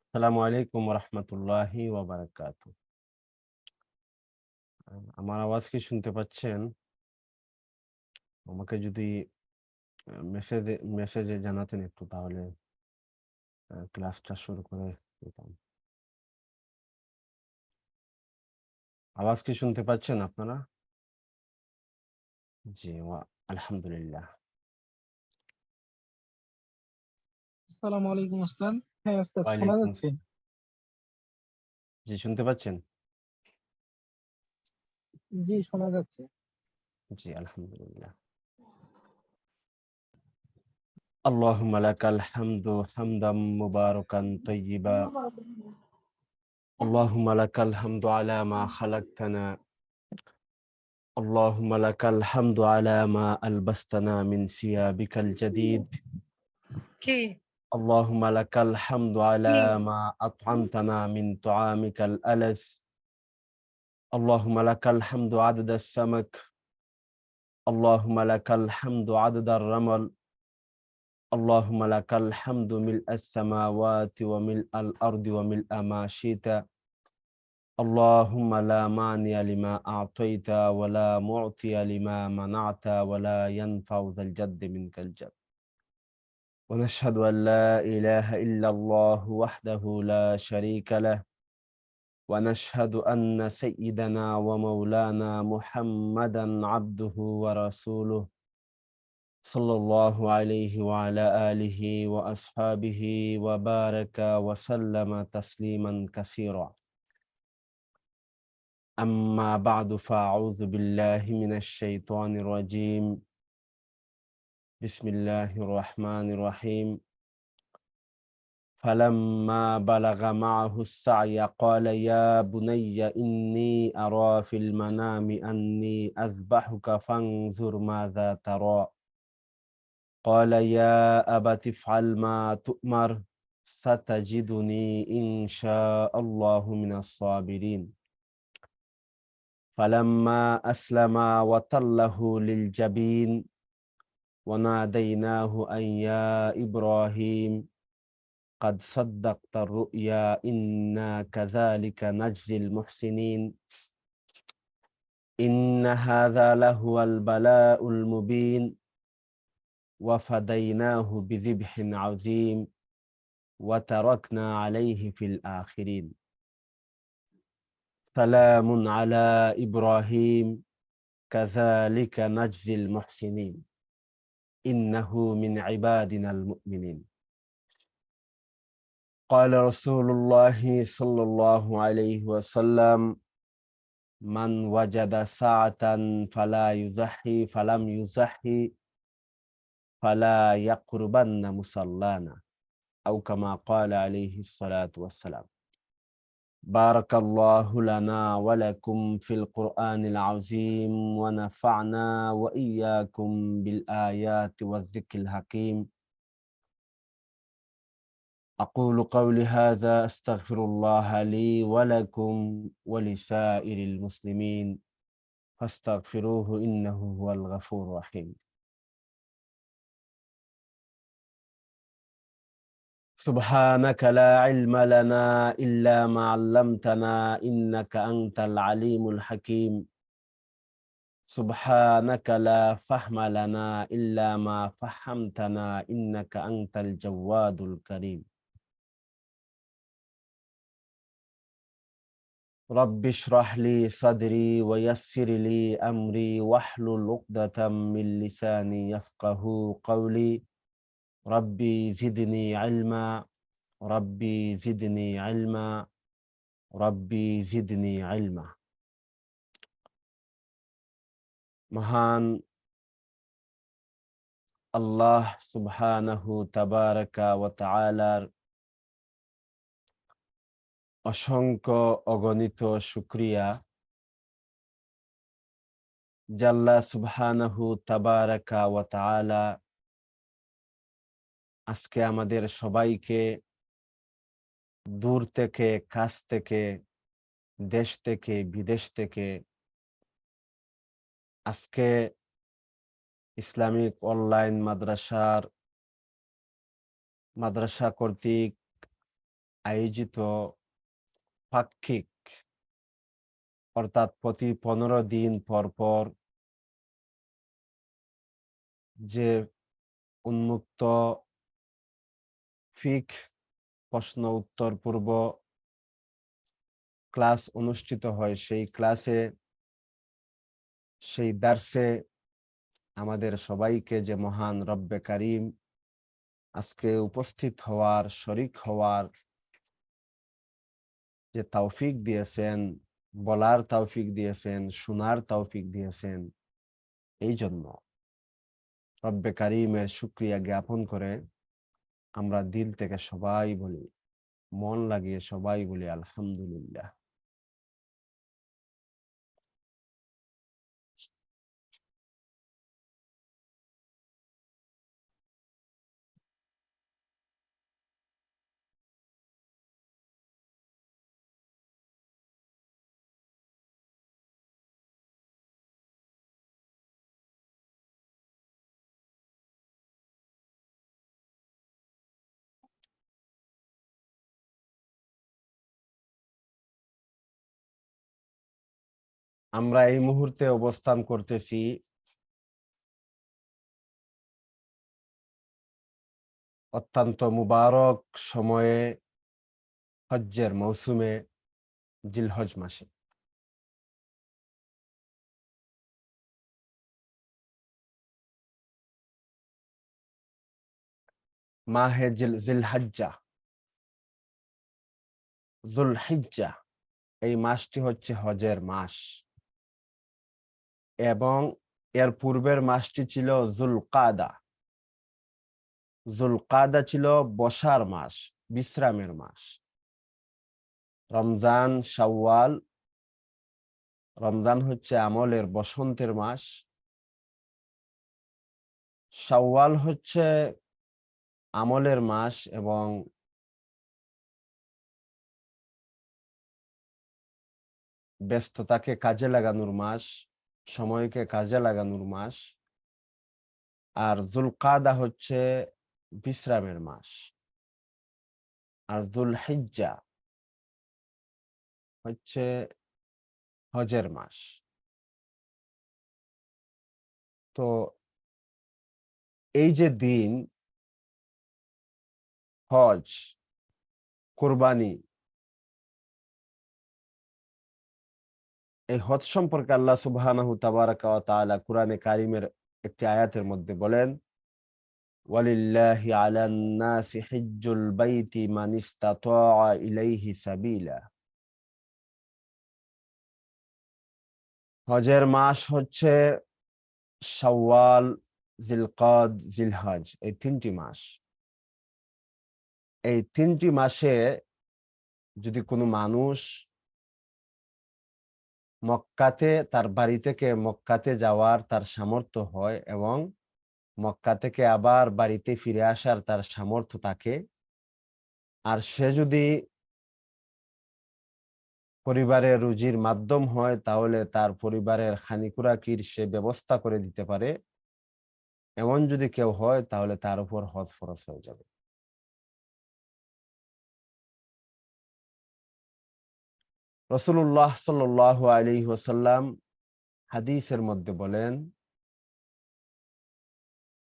আসসালামু আলাইকুম রহমতুল্লাহি ওয়া বারাকাতুহু। আমার আওয়াজ কি শুনতে পাচ্ছেন? আমাকে যদি মেসেজে জানাতেন একটু, তাহলে ক্লাসটা শুরু করে দিতাম। আওয়াজ কি শুনতে পাচ্ছেন আপনারা? জি, আলহামদুলিল্লাহ। আসসালামু আলাইকুম ওস্তাদ। হ্যাঁ ওস্তাদ, শোনা ওয়ালাইকুম যাচ্ছে? জি, শুনতে পাচ্ছেন? জি, শোনা যাচ্ছে। জি, আলহামদুলিল্লাহ। আল্লাহুম্মা লাকাল হামদু হামদাম মুবারাকান তাইয়্যিবা। আল্লাহুম্মা লাকাল হামদু আলা মা খালাকতানা। اللهم لك الحمد على ما ألبستنا من ثيابك الجديد. জি, اللهم لك الحمد على ما أطعمتنا من طعامك الألذ. اللهم لك الحمد عدد السمك. اللهم لك الحمد عدد الرمل. اللهم لك الحمد ملء السماوات وملء الأرض وملء ما شئت. اللهم لا مانع لما أعطيت ولا معطي لما منعت ولا ينفع ذا الجد منك الجد. ونشهد أن لا إله إلا الله وحده لا شريك له. ونشهد أن سيدنا ومولانا محمدا عبده ورسوله، صلى الله عليه وعلى آله وأصحابه وبارك وسلم تسليما كثيرا. أما بعد، فأعوذ بالله من الشيطان الرجيم. بسم الله الرحمن الرحيم. فلما بلغ معه السعي قال يا بني إني أرى في المنام أني أذبحك فانظر ماذا ترى. قال يا أبت افعل ما تؤمر ستجدني إن شاء الله من الصابرين. فلما أسلما وتله للجبين وناديناه أن يا إبراهيم قد صدقت الرؤيا إنا كذلك نجزي المحسنين. إن هذا لهو البلاء المبين وفديناه بذبح عظيم وتركنا عليه في الآخرين. سلام على إبراهيم كذلك نجزي المحسنين إنه من عبادنا المؤمنين. قال رسول الله صلى الله عليه وسلم: من وجد ساعة فلا يزحي فلم يزحي فلا يقربن مصلانا، أو كما قال عليه الصلاة والسلام. بارك الله لنا ولكم في القرآن العظيم ونفعنا وإياكم بالآيات والذكر الحكيم. أقول قولي هذا أستغفر الله لي ولكم ولسائر المسلمين فاستغفروه إنه هو الغفور الرحيم. سبحانك لا علم لنا إلا ما علمتنا إنك أنت العليم الحكيم. سبحانك لا فهم لنا إلا ما فهمتنا إنك أنت الجواد الكريم. رب اشرح لي صدري ويسر لي أمري واحلل عقدة من لساني يفقه قولي. ربي زدني علما. ربي زدني علما. ربي زدني علما. মহান আল্লাহ সুবহানাহু তাবারাকা ওয়া তাআলার অসংখ্য অগণিত শুকরিয়া, যে আল্লাহ সুবহানাহু তাবারাকা ওয়া তাআলা আজকে আমাদের সবাইকে দূর থেকে, কাছ থেকে, দেশ থেকে, বিদেশ থেকে আজকে ইসলামিক অনলাইন মাদ্রাসা কর্তৃক আয়োজিত পাক্ষিক, অর্থাৎ প্রতি 15 দিন পর পর যে উন্মুক্ত ফিক প্রশ্ন উত্তর পূর্ব ক্লাস অনুষ্ঠিত হয়, সেই ক্লাসে, সেই দার্সে আমাদের সবাইকে যে মহান রব্বে কারিম আজকে উপস্থিত হওয়ার, শরীক হওয়ার যে তৌফিক দিয়েছেন, বলার তৌফিক দিয়েছেন, শোনার তৌফিক দিয়েছেন, এই জন্য রব্বে কারিমের শুকরিয়া জ্ঞাপন করে আমরা দিল থেকে সবাই বলি, মন লাগিয়ে সবাই বলি আলহামদুলিল্লাহ। আমরা এই মুহূর্তে অবস্থান করতেছি অত্যন্ত মুবারক সময়ে, হজ্জের মৌসুমে, জিলহজ মাসে। মাহে জিলহজ্জা, যুলহিজ্জা, এই মাসটি হচ্ছে হজের মাস এবং এর পূর্বের মাসটি ছিল যুলকাদা। যুলকাদা ছিল বসার মাস, বিশ্রামের মাস। রমজান, শাওয়াল, রমজান হচ্ছে আমলের বসন্তের মাস, শাওয়াল হচ্ছে আমলের মাস এবং ব্যস্ততাকে কাজে লাগানোর মাস, সময়কে কাজে লাগানোর মাস। আর যুলকাদা হচ্ছে বিশ্রামের মাস। আর যুলহিজ্জা হচ্ছে হজের মাস। তো এই যে দিন, হজ, কুরবানি, এই হজ সম্পর্কে আল্লাহ সুবহানাহু তাবারাকা ওয়া তাআলা কুরআনে কারীমের একটি আয়াতের মধ্যে বলেন, ওয়ালিল্লাহি আলান নাসি হিজ্জুল বাইতি মান ইসতাতাআ ইলাইহি সাবিলা। হজের মাস হচ্ছে শাওয়াল, জিলকাদ, জিলহজ, এই 3টি মাস। এই 3টি মাসে যদি কোনো মানুষ মক্কাতে, তার বাড়ি থেকে মক্কাতে যাওয়ার তার সামর্থ্য হয় এবং মক্কা থেকে আবার বাড়িতে ফিরে আসার তার সামর্থ্য থাকে, আর সে যদি পরিবারের রুজির মাধ্যম হয়, তাহলে তার পরিবারের খানিকুরাকির সে ব্যবস্থা করে দিতে পারে, এমন যদি কেউ হয় তাহলে তার উপর হজ ফরজ হয়ে যাবে। রাসূলুল্লাহ সাল্লাল্লাহু আলাইহি ওয়াসাল্লাম হাদিসের মধ্যে বলেন,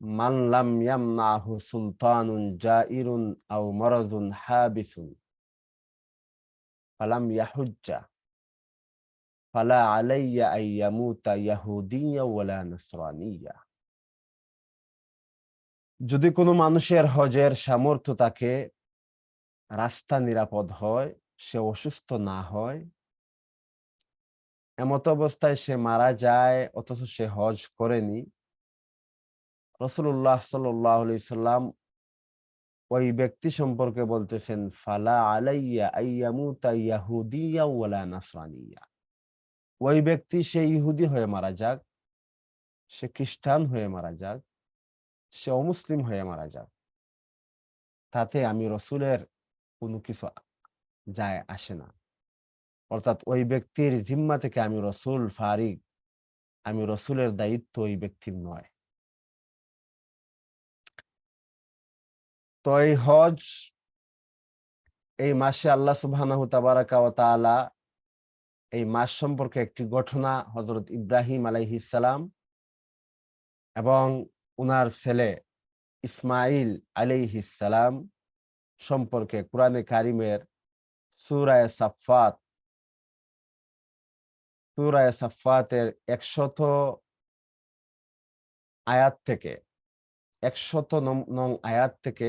মান লাম ইয়ামনাহু সুলতানুন জাইরুন আও মারাদুন হাবিসুন ফালাম ইয়াহুজ্জা ফালা আলাইয়া আন ইয়ামুতা ইয়াহুদিয়্যা ওয়ালা নাসরানিয়্যা। যদি কোনো মানুষের হজের সামর্থ্য থাকে, রাস্তা নিরাপদ হয়, সে অসুস্থ না হয়, এমত অবস্থায় সে মারা যায় অথচ সে হজ করেনি, রাসূলুল্লাহ সাল্লাল্লাহু আলাইহি সাল্লাম ওই ব্যক্তি সম্পর্কে বলতেছেন, ফালা আলাইয়া আন ইয়ামুতা ইয়াহুদিয়্যা ওয়ালা নাসরানিয়্যা। ওই ব্যক্তি সে ইহুদি হয়ে মারা যাক, সে খ্রিস্টান হয়ে মারা যাক, সে অমুসলিম হয়ে মারা যাক, তাতে আমি রসুলের কোনো কিছু যায় আসে না। অর্থাৎ ওই ব্যক্তির জিম্মা থেকে আমি রসুল ফারিগ, আমি রসুলের দায়িত্ব ওই ব্যক্তির নয়। তো এই হজ এই মাসে আল্লাহ সুবহানাহু তাবারাকা ওয়া তাআলা এই মাস সম্পর্কে একটি ঘটনা হযরত ইব্রাহিম আলাইহিস সালাম এবং উনার ছেলে ইসমাঈল আলাইহিস সালাম সম্পর্কে কোরআনে কারিমের সূরা সাফফাতের ১০০ আয়াত থেকে ১০০ নং আয়াত থেকে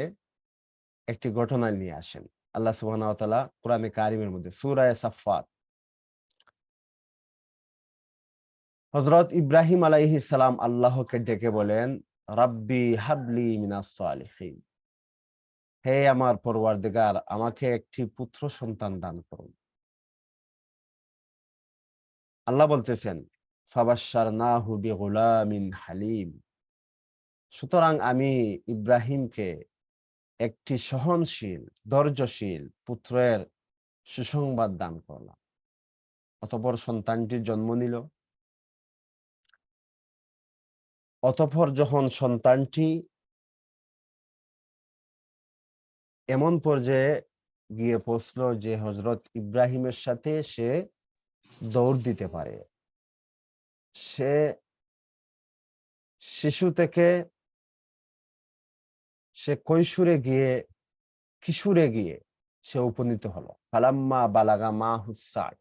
একটি ঘটনা নিয়ে আসেন। আল্লাহ সুবহানাহু ওয়া তাআলা কোরআনে কারিমের মধ্যে সূরা সাফফাত হযরত ইব্রাহিম আলাইহিস সালাম আল্লাহকে ডেকে বলেন, রাব্বি হাবলি মিনাস সালিহিন। হে আমার পরওয়ারদিগার, আমাকে একটি পুত্র সন্তান দান করুন। আল্লাহ বলতেছেন, ফাবাশশারনাহু বিগুলামিন হালিম। সুতরাং আমি ইব্রাহিমকে একটি সহনশীল, ধৈর্যশীল পুত্রের সুসংবাদ দান করলাম। অতঃপর সন্তানটির জন্ম নিল। অতঃপর যখন সন্তানটি এমন পর্যায়ে গিয়ে পৌঁছলো যে হযরত ইব্রাহিমের সাথে সে দৌড় দিতে পারে, সে শিশু থেকে সে কৈশোরে গিয়ে কিশোরে গিয়ে সে উপনীত হলো। ফালাম্মা বালাগা মাহুস সা'য়।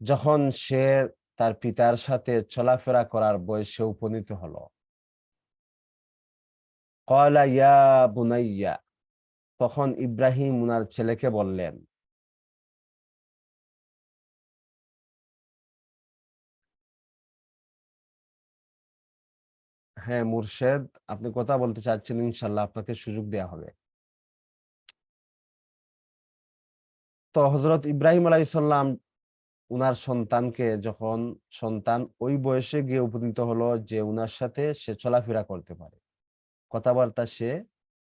যখন সে তার পিতার সাথে চলাফেরা করার বয়সে উপনীত হলো, ক্বালা ইয়া বুনাইয়া, তখন ইব্রাহিম উনার ছেলেকে বললেন, হ্যাঁ মুর্শেদ, আপনি কথা বলতে চাচ্ছেন, ইনশাআল্লাহ আপনাকে সুযোগ দেয়া হবে। তো হযরত ইব্রাহিম আলাইহিস সালাম উনার সন্তানকে যখন সন্তান ওই বয়সে গিয়ে উপনীত হলো যে উনার সাথে সে চলাফেরা করতে পারে, কথাবার্তা সে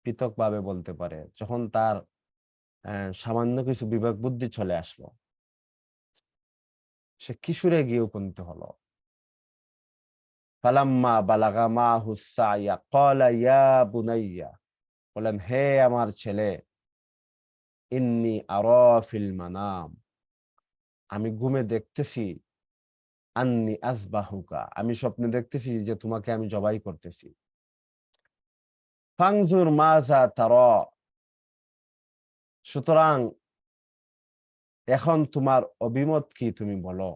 পৃথকভাবে বলতে পারে, যখন তার সামান্য কিছু বিবেক বুদ্ধি চলে আসলো, সে কিশোরে গিয়ে উপনীত হলো। ফালাম্মা বালাগা মাহুস সা'য়া ক্বালা ইয়া বুনাইয়া, বলেন হে আমার ছেলে, ইন্নী আরা ফিল মানাম, আমি ঘুমে দেখতেছি, আন্নী আযবাহুকা, আমি স্বপ্নে দেখতেছি যে তোমাকে আমি জবাই করতেছি। ফানজুর মাযা তারা, সুতরাং এখন তোমার অভিমত কি তুমি বলো।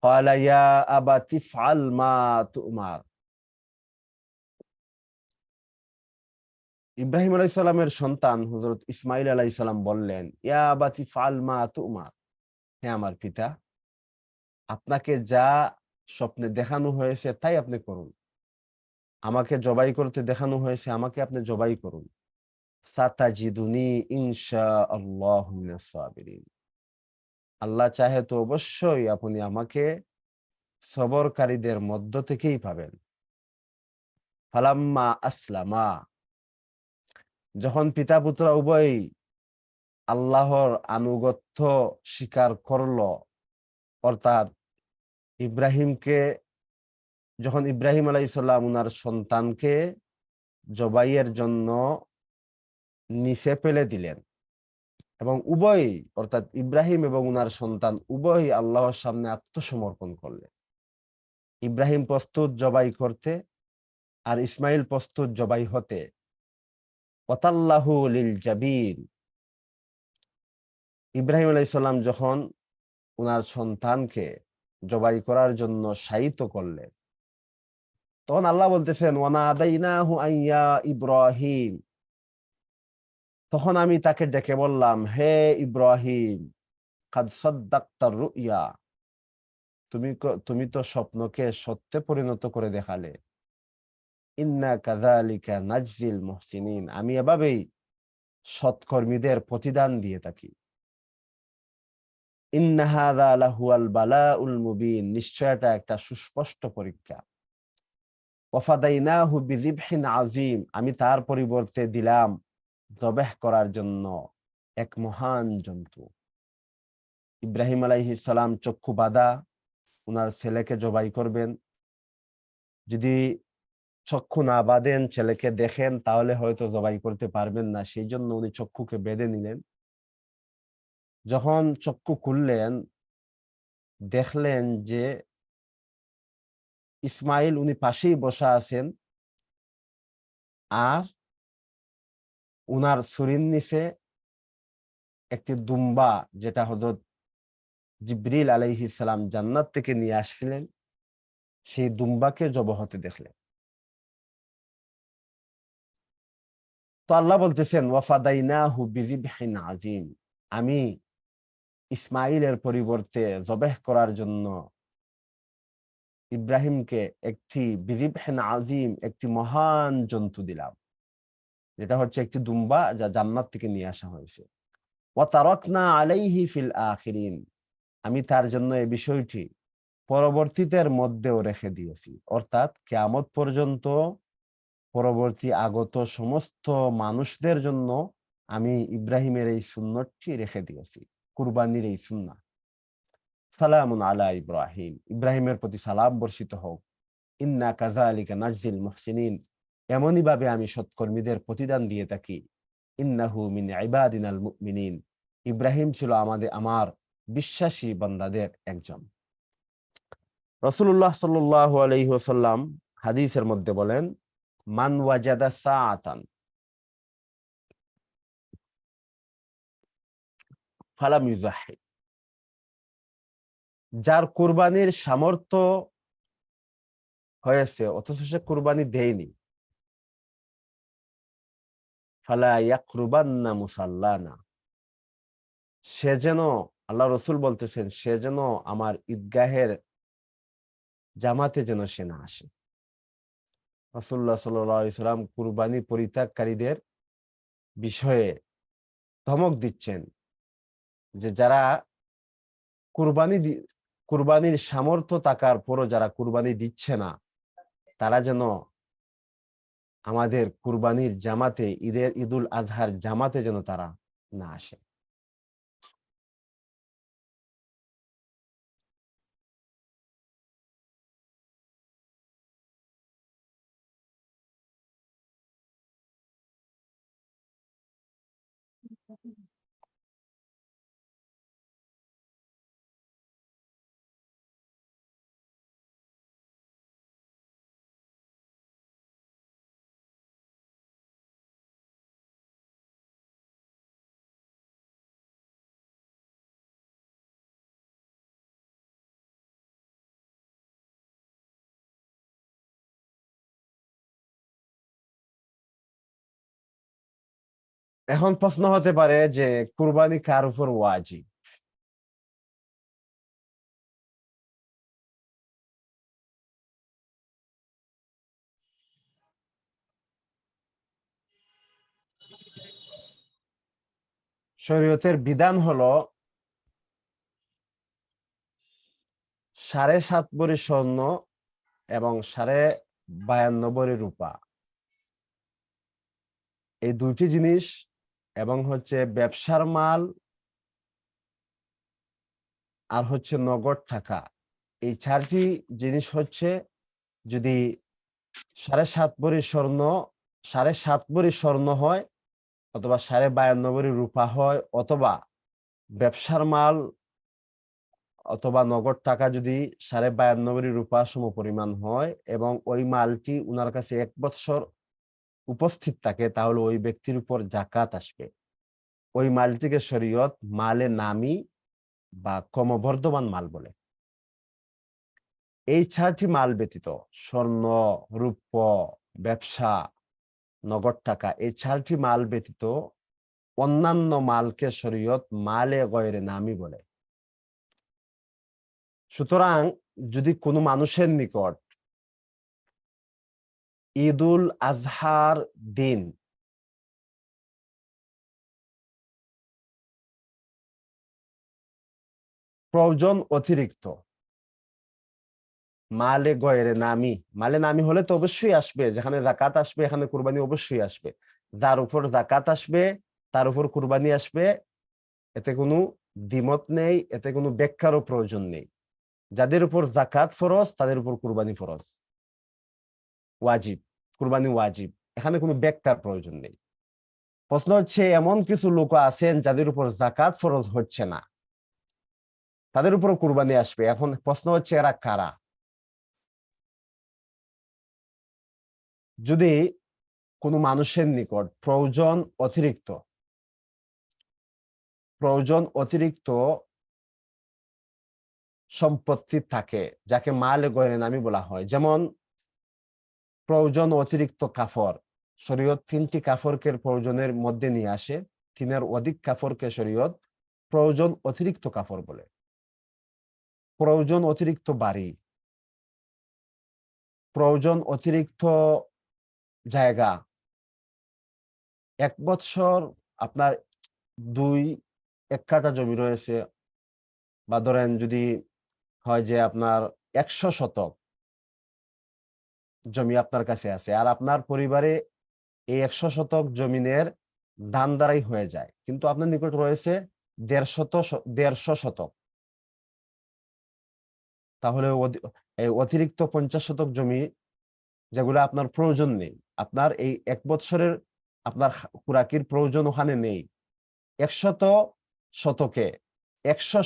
ক্বালা ইয়া আবাতি ইফআল মা তু'মার, ইব্রাহিম আলাইহিস সালামের সন্তান হযরত ইসমাঈল আলাইহিস সালাম বললেন, ইয়া আবাতি ইফআল মা তু'মার, হে আমার পিতা, আপনাকে যা স্বপ্নে দেখানো হয়েছে তাই আপনি করুন। আমাকে জবাই করতে দেখানো হয়েছে, আমাকে আপনি জবাই করুন। সাতাজিদুনি ইনশাআল্লাহু মিনাস সাবিরিন। আল্লাহ চাহে তো অবশ্যই আপনি আমাকে সবরকারীদের মধ্য থেকেই পাবেন। ফালাম্মা আসলামা, যখন পিতা পুত্র উভয়ই আল্লাহর আনুগত্য স্বীকার করলো, অর্থাৎ ইব্রাহিমকে যখন ইব্রাহিম আলাইহিস সালাম উনার সন্তানকে জবাইয়ের জন্য নিচে ফেলে দিলেন এবং উভয়ই অর্থাৎ ইব্রাহিম এবং উনার সন্তান উভয়ই আল্লাহর সামনে আত্মসমর্পণ করলেন। ইব্রাহিম প্রস্তুত জবাই করতে আর ইসমাইল প্রস্তুত জবাই হতে। ওয়াতাল্লাহু লিল জাবিন, ইব্রাহিম আলাইহিস সালাম যখন উনার সন্তানকে জবাই করার জন্য শায়িত করলেন, তখন আল্লাহ বলতেছেন, ওয়ানাদাইনাহু আইয়া ইব্রাহিম, তখন আমি তাকে ডেকে বললাম, হে ইব্রাহিম, কাদ সাদ্দাকতার রুইয়া, তুমি তো স্বপ্নকে সত্যে পরিণত করে দেখালে। ইন্না কাযালিকা নাজজিল মুহসিনিন, আমি এভাবেই সৎকর্মীদের প্রতিদান দিয়ে থাকি। ইন্না হাযা লাহুয়াল বালাউল মুবিন, নিশ্চয় এটা একটা সুস্পষ্ট পরীক্ষা। ওয়াফাদাইনাহু বিযিবহিন আযীম, আমি তার পরিবর্তে দিলাম যবেহ করার জন্য এক মহান জন্তু। ইব্রাহিম আলাইহিস সালাম চক্ষু বাঁধা উনার ছেলেকে জবাই করবেন। যদি চক্ষু না বাঁধেন, ছেলেকে দেখেন, তাহলে হয়তো জবাই করতে পারবেন না, সেই জন্য উনি চক্ষুকে বেঁধে নিলেন। যখন চক্ষু খুললেন, দেখলেন যে ইসমাইল উনি পাশেই বসা আছেন, আর উনার ছুরির নিচে একটি দুম্বা, যেটা হযরত জিবরিল আলাইহিস সালাম জান্নাত থেকে নিয়ে আসছিলেন, সেই দুম্বাকে জবাই হতে দেখলেন। তো আল্লাহ বলতেছেন ওয়াফাদাইনাহু বিযিবহিন আযীম, আমি ইসমাইলের পরিবর্তে জবাহ করার জন্য ইব্রাহিমকে একটি বিযিবহিন আযীম, একটি মহান জন্তু দিলাম, যেটা হচ্ছে একটি দুম্বা, যা জান্নাত থেকে নিয়ে আসা হয়েছে। ওয়া তারাকনা আলাইহি ফিল আখিরিন, আমি তার জন্য এই বিষয়টি পরবর্তীদের মধ্যেও রেখে দিয়েছি, অর্থাৎ কিয়ামত পর্যন্ত পরবর্তী আগত সমস্ত মানুষদের জন্য আমি ইব্রাহিমের এই সুন্নতটি রেখে দিয়েছি, কুরবানির এই সুন্নাহ। সালামুন আলা ইব্রাহিম, ইব্রাহিমের প্রতি সালাম বর্ষিত হোক। ইন্না কাযালিকা নাজজিল মুহসিনিন, এমনই ভাবে আমি সৎকর্মীদের প্রতিদান দিয়ে থাকি। ইন্নাহু মিন ইবাদিনাল মুমিনিন, ইব্রাহিম ছিল আমার বিশ্বাসী বান্দাদের একজন। রাসূলুল্লাহ সাল্লাল্লাহু আলাইহি ওয়াসাল্লাম হাদিসের মধ্যে বলেন, মান ওয়াজাদা সাআতান ফালাম ইউযাহি, যার কুরবানির সামর্থ্য হয়েছে অথচ সে কুরবানি দেয়নি, ফালা ইয়াকরুবান্না মুসাল্লানা, সে যেন, আল্লাহ রসুল বলতেছেন, সে যেন আমার ঈদগাহের জামাতে যেন সে না আসে। রাসূলুল্লাহ সাল্লাল্লাহু আলাইহি ওয়াসাল্লাম কুরবানি পরিত্যাগকারীদের বিষয়ে ধমক দিচ্ছেন যে যারা কুরবানির সামর্থ্য থাকার পরও যারা কুরবানি দিচ্ছে না, তারা যেন আমাদের কুরবানির জামাতে, ঈদুল আজহার জামাতে যেন তারা না আসে। এখন প্রশ্ন হতে পারে যে কুরবানি কার উপর ওয়াজিব? শরীয়তের বিধান হলো 7.5 ভরি স্বর্ণ এবং 52.5 ভরি রূপা, এই দুইটি জিনিস, এবং হচ্ছে ব্যবসার মাল, আর হচ্ছে নগদ টাকা, এই 4টি জিনিস হচ্ছে, যদি 7.5 ভরি স্বর্ণ, 7.5 ভরি স্বর্ণ হয়, অথবা 52.5 ভরি রূপা হয়, অথবা ব্যবসার মাল অথবা নগদ টাকা যদি 52.5 ভরি রূপা সম পরিমাণ হয়, এবং ওই মালটি উনার কাছে 1 বছর উপস্থিত থাকে, তাহলে ওই ব্যক্তির উপর যাকাত আসবে। ওই মালটিকে শরীয়ত মালে নামি বা ক্রমবর্ধমান মাল বলে। এই 4টি মাল ব্যতীত, স্বর্ণ, রূপ্য, ব্যবসা, নগদ টাকা, এই 4টি মাল ব্যতীত অন্যান্য মালকে শরীয়ত মালে গয়রে নামি বলে। সুতরাং যদি কোনো মানুষের নিকট ঈদুল আজহার দিন প্রয়োজন অতিরিক্ত মালে গয়রে নামি, মালে নামি হলে তো অবশ্যই আসবে, যেখানে যাকাত আসবে এখানে কুরবানি অবশ্যই আসবে। যার উপর যাকাত আসবে তার উপর কুরবানি আসবে, এতে কোনো দ্বিমত নেই, এতে কোনো ব্যাখ্যারও প্রয়োজন নেই। যাদের উপর যাকাত ফরজ তাদের উপর কুরবানি ফরজ, ওয়াজিব। কুরবানি ওয়াজিব, এখানে কোনো ব্যাখ্যার প্রয়োজন নেই। প্রশ্ন হচ্ছে এমন কিছু লোক আছেন যাদের উপর যাকাত ফরজ হচ্ছে না, তাদের উপর কুরবানি আসবে। এখন প্রশ্ন হচ্ছে এরা কারা? যদি কোনো মানুষের নিকট প্রয়োজন অতিরিক্ত সম্পত্তি থাকে, যাকে মালে গয়রে নামি বলা হয়, যেমন প্রয়োজন অতিরিক্ত কাফড়। শরীয়ত 3টি কাফড়কে প্রয়োজনের মধ্যে নিয়ে আসে, 3-এর অধিক কাফড়কে শরীয়ত প্রয়োজন অতিরিক্ত কাফড় বলে। প্রয়োজন অতিরিক্ত বাড়ি, প্রয়োজন অতিরিক্ত জায়গা। 1 বৎসর আপনার 1 কাঠা জমি রয়েছে, বা ধরেন যদি হয় যে আপনার 100 শতক জমি আপনার কাছে আছে, আর আপনার পরিবারে এই 100 শতক জমিনের দান দ্বারাই হয়ে যায়, কিন্তু আপনার নিকট রয়েছে 150 শতক। তাহলে এই অতিরিক্ত 50 শতক জমি, যেগুলো আপনার প্রয়োজন নেই, আপনার এই 1 বৎসরের আপনার খুরাকির প্রয়োজন ওখানে নেই, 100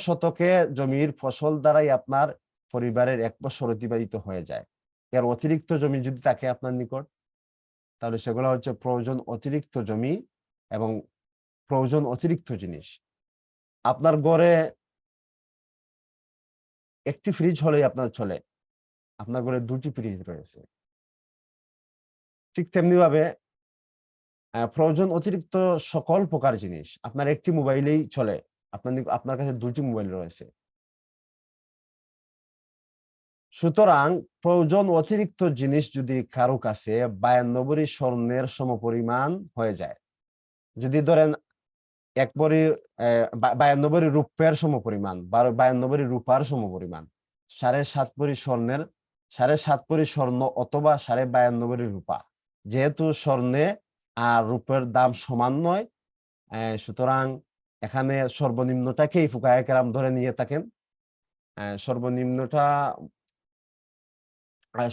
শতকে জমির ফসল দ্বারাই আপনার পরিবারের 1 বছর অতিবাহিত হয়ে যায়। এর অতিরিক্ত জমি যদি থাকে আপনার নিকট, তাহলে সেগুলো হচ্ছে প্রয়োজন অতিরিক্ত জমি এবং প্রয়োজন অতিরিক্ত জিনিস। আপনার ঘরে একটি ফ্রিজ হলেই আপনার চলে, আপনার ঘরে 2টি ফ্রিজ রয়েছে। ঠিক তেমনি ভাবে প্রয়োজন অতিরিক্ত সকল প্রকার জিনিস, আপনার একটি মোবাইলেই চলে, আপনার কাছে 2টি মোবাইল রয়েছে। সুতরাং প্রয়োজন অতিরিক্ত জিনিস যদি কারো কাছে 52 ভরি স্বর্ণের সমপরিমাণ হয়ে যায়, যদি ধরেন 1 ভরি 52 ভরি রূপের সমপরিমাণ, 52 ভরি রূপার সমপরিমাণ, 7.5 ভরি স্বর্ণের, 7.5 ভরি স্বর্ণ অথবা 52.5 ভরি রূপা। যেহেতু স্বর্ণে আর রূপের দাম সমান নয়, সুতরাং এখানে সর্বনিম্নটাকেই ফুকায়ে কেরাম ধরে নিয়ে থাকেন।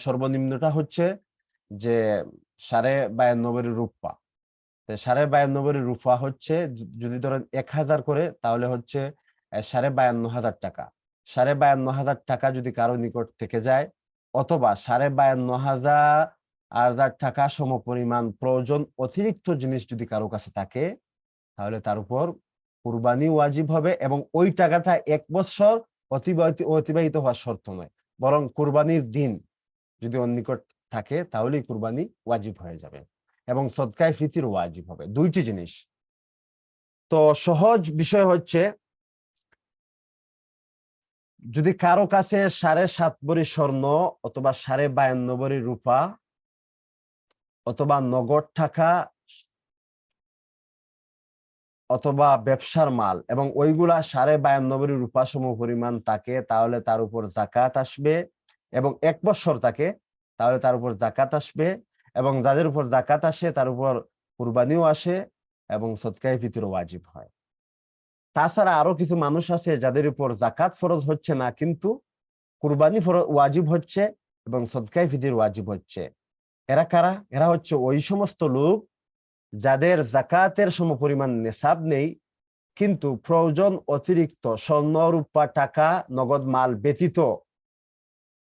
সর্বনিম্নটা হচ্ছে যে 52.5 ভরি রূপা। 52.5 ভরি রূপা হচ্ছে যদি ধরেন 1000 করে, তাহলে হচ্ছে 52,500 টাকা। 52,500 টাকা যদি কারো নিকট থেকে যায়, অথবা 52,500 টাকা সমপরিমাণ প্রয়োজন অতিরিক্ত জিনিস যদি কারো কাছে থাকে, তাহলে তার উপর কুরবানি ওয়াজিব হবে, এবং ওই টাকাটা 1 বছর অতিবাহিত হওয়ার শর্ত নয়, বরং কুরবানির দিন যদি ওর নিকট থাকে তাহলেই কুরবানি ওয়াজিব হয়ে যাবে, এবং সদকায়ে ফিতর ওয়াজিব হবে। 2টি জিনিস। তো সহজ বিষয় হচ্ছে, যদি কারো কাছে 7.5 ভরি স্বর্ণ অথবা 52.5 ভরি রূপা অথবা নগদ টাকা অথবা ব্যবসার মাল, এবং ওইগুলা 52.5 ভরি রূপা সমপরিমাণ থাকে, তাহলে তার উপর যাকাত আসবে, এবং 1 বছর থাকে, তাহলে তার উপর যাকাত আসবে, এবং যাদের উপর যাকাত আসে তার উপর কুরবানিও আসে, এবং সদকায়ে ফিতর ওয়াজিব হয়। তাছাড়া আরো কিছু মানুষ আছে যাদের উপর যাকাত ফরজ হচ্ছে না, কিন্তু কুরবানি ওয়াজিব হচ্ছে এবং সদকায়ে ফিতর ওয়াজিব হচ্ছে। এরা কারা? এরা হচ্ছে ওই সমস্ত লোক যাদের যাকাতের সমপরিমাণ নেসাব নেই, কিন্তু প্রয়োজন অতিরিক্ত স্বর্ণ, রূপা, টাকা, নগদ মাল ব্যতীত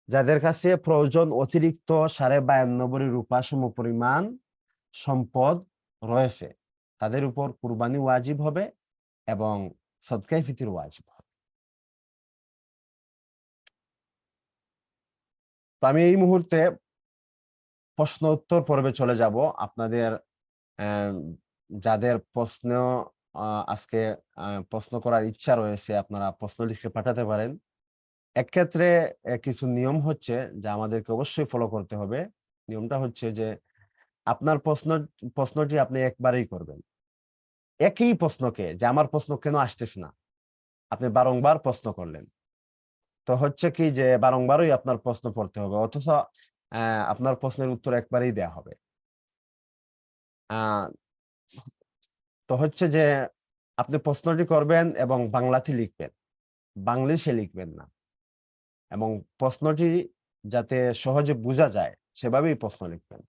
যাদের কাছে প্রয়োজন অতিরিক্ত 52.5 ভরি রূপা সমপরিমাণ সম্পদ রয়েছে, তাদের উপর কুরবানি ওয়াজিব হবে এবং সদকায়ে ফিতর ওয়াজিব হবে। তো আমি এই মুহূর্তে প্রশ্ন উত্তর পর্বে চলে যাব। আপনাদের যাদের প্রশ্ন আজকে প্রশ্ন করার ইচ্ছা রয়েছে, আপনারা প্রশ্ন লিখে পাঠাতে পারেন। এক্ষেত্রে কিছু নিয়ম হচ্ছে যা আমাদেরকে অবশ্যই ফলো করতে হবে। নিয়মটা হচ্ছে যে আপনার প্রশ্নটি আপনি একবারেই করবেন। একই প্রশ্নকে, যে আমার প্রশ্ন কেন আসতেছে না, আপনি বারংবার প্রশ্ন করলেন, তো হচ্ছে কি যে বারংবারই আপনার প্রশ্ন পড়তে হবে, অথচ আপনার প্রশ্নের উত্তর একবারেই দেয়া হবে। আহ তো হচ্ছে যে আপনি প্রশ্নটি করবেন এবং বাংলাতে লিখবেন, বাংলিশে লিখবেন না, এবং প্রশ্নটি যাতে সহজে বোঝা যায় সেভাবেই প্রশ্ন লিখবেন।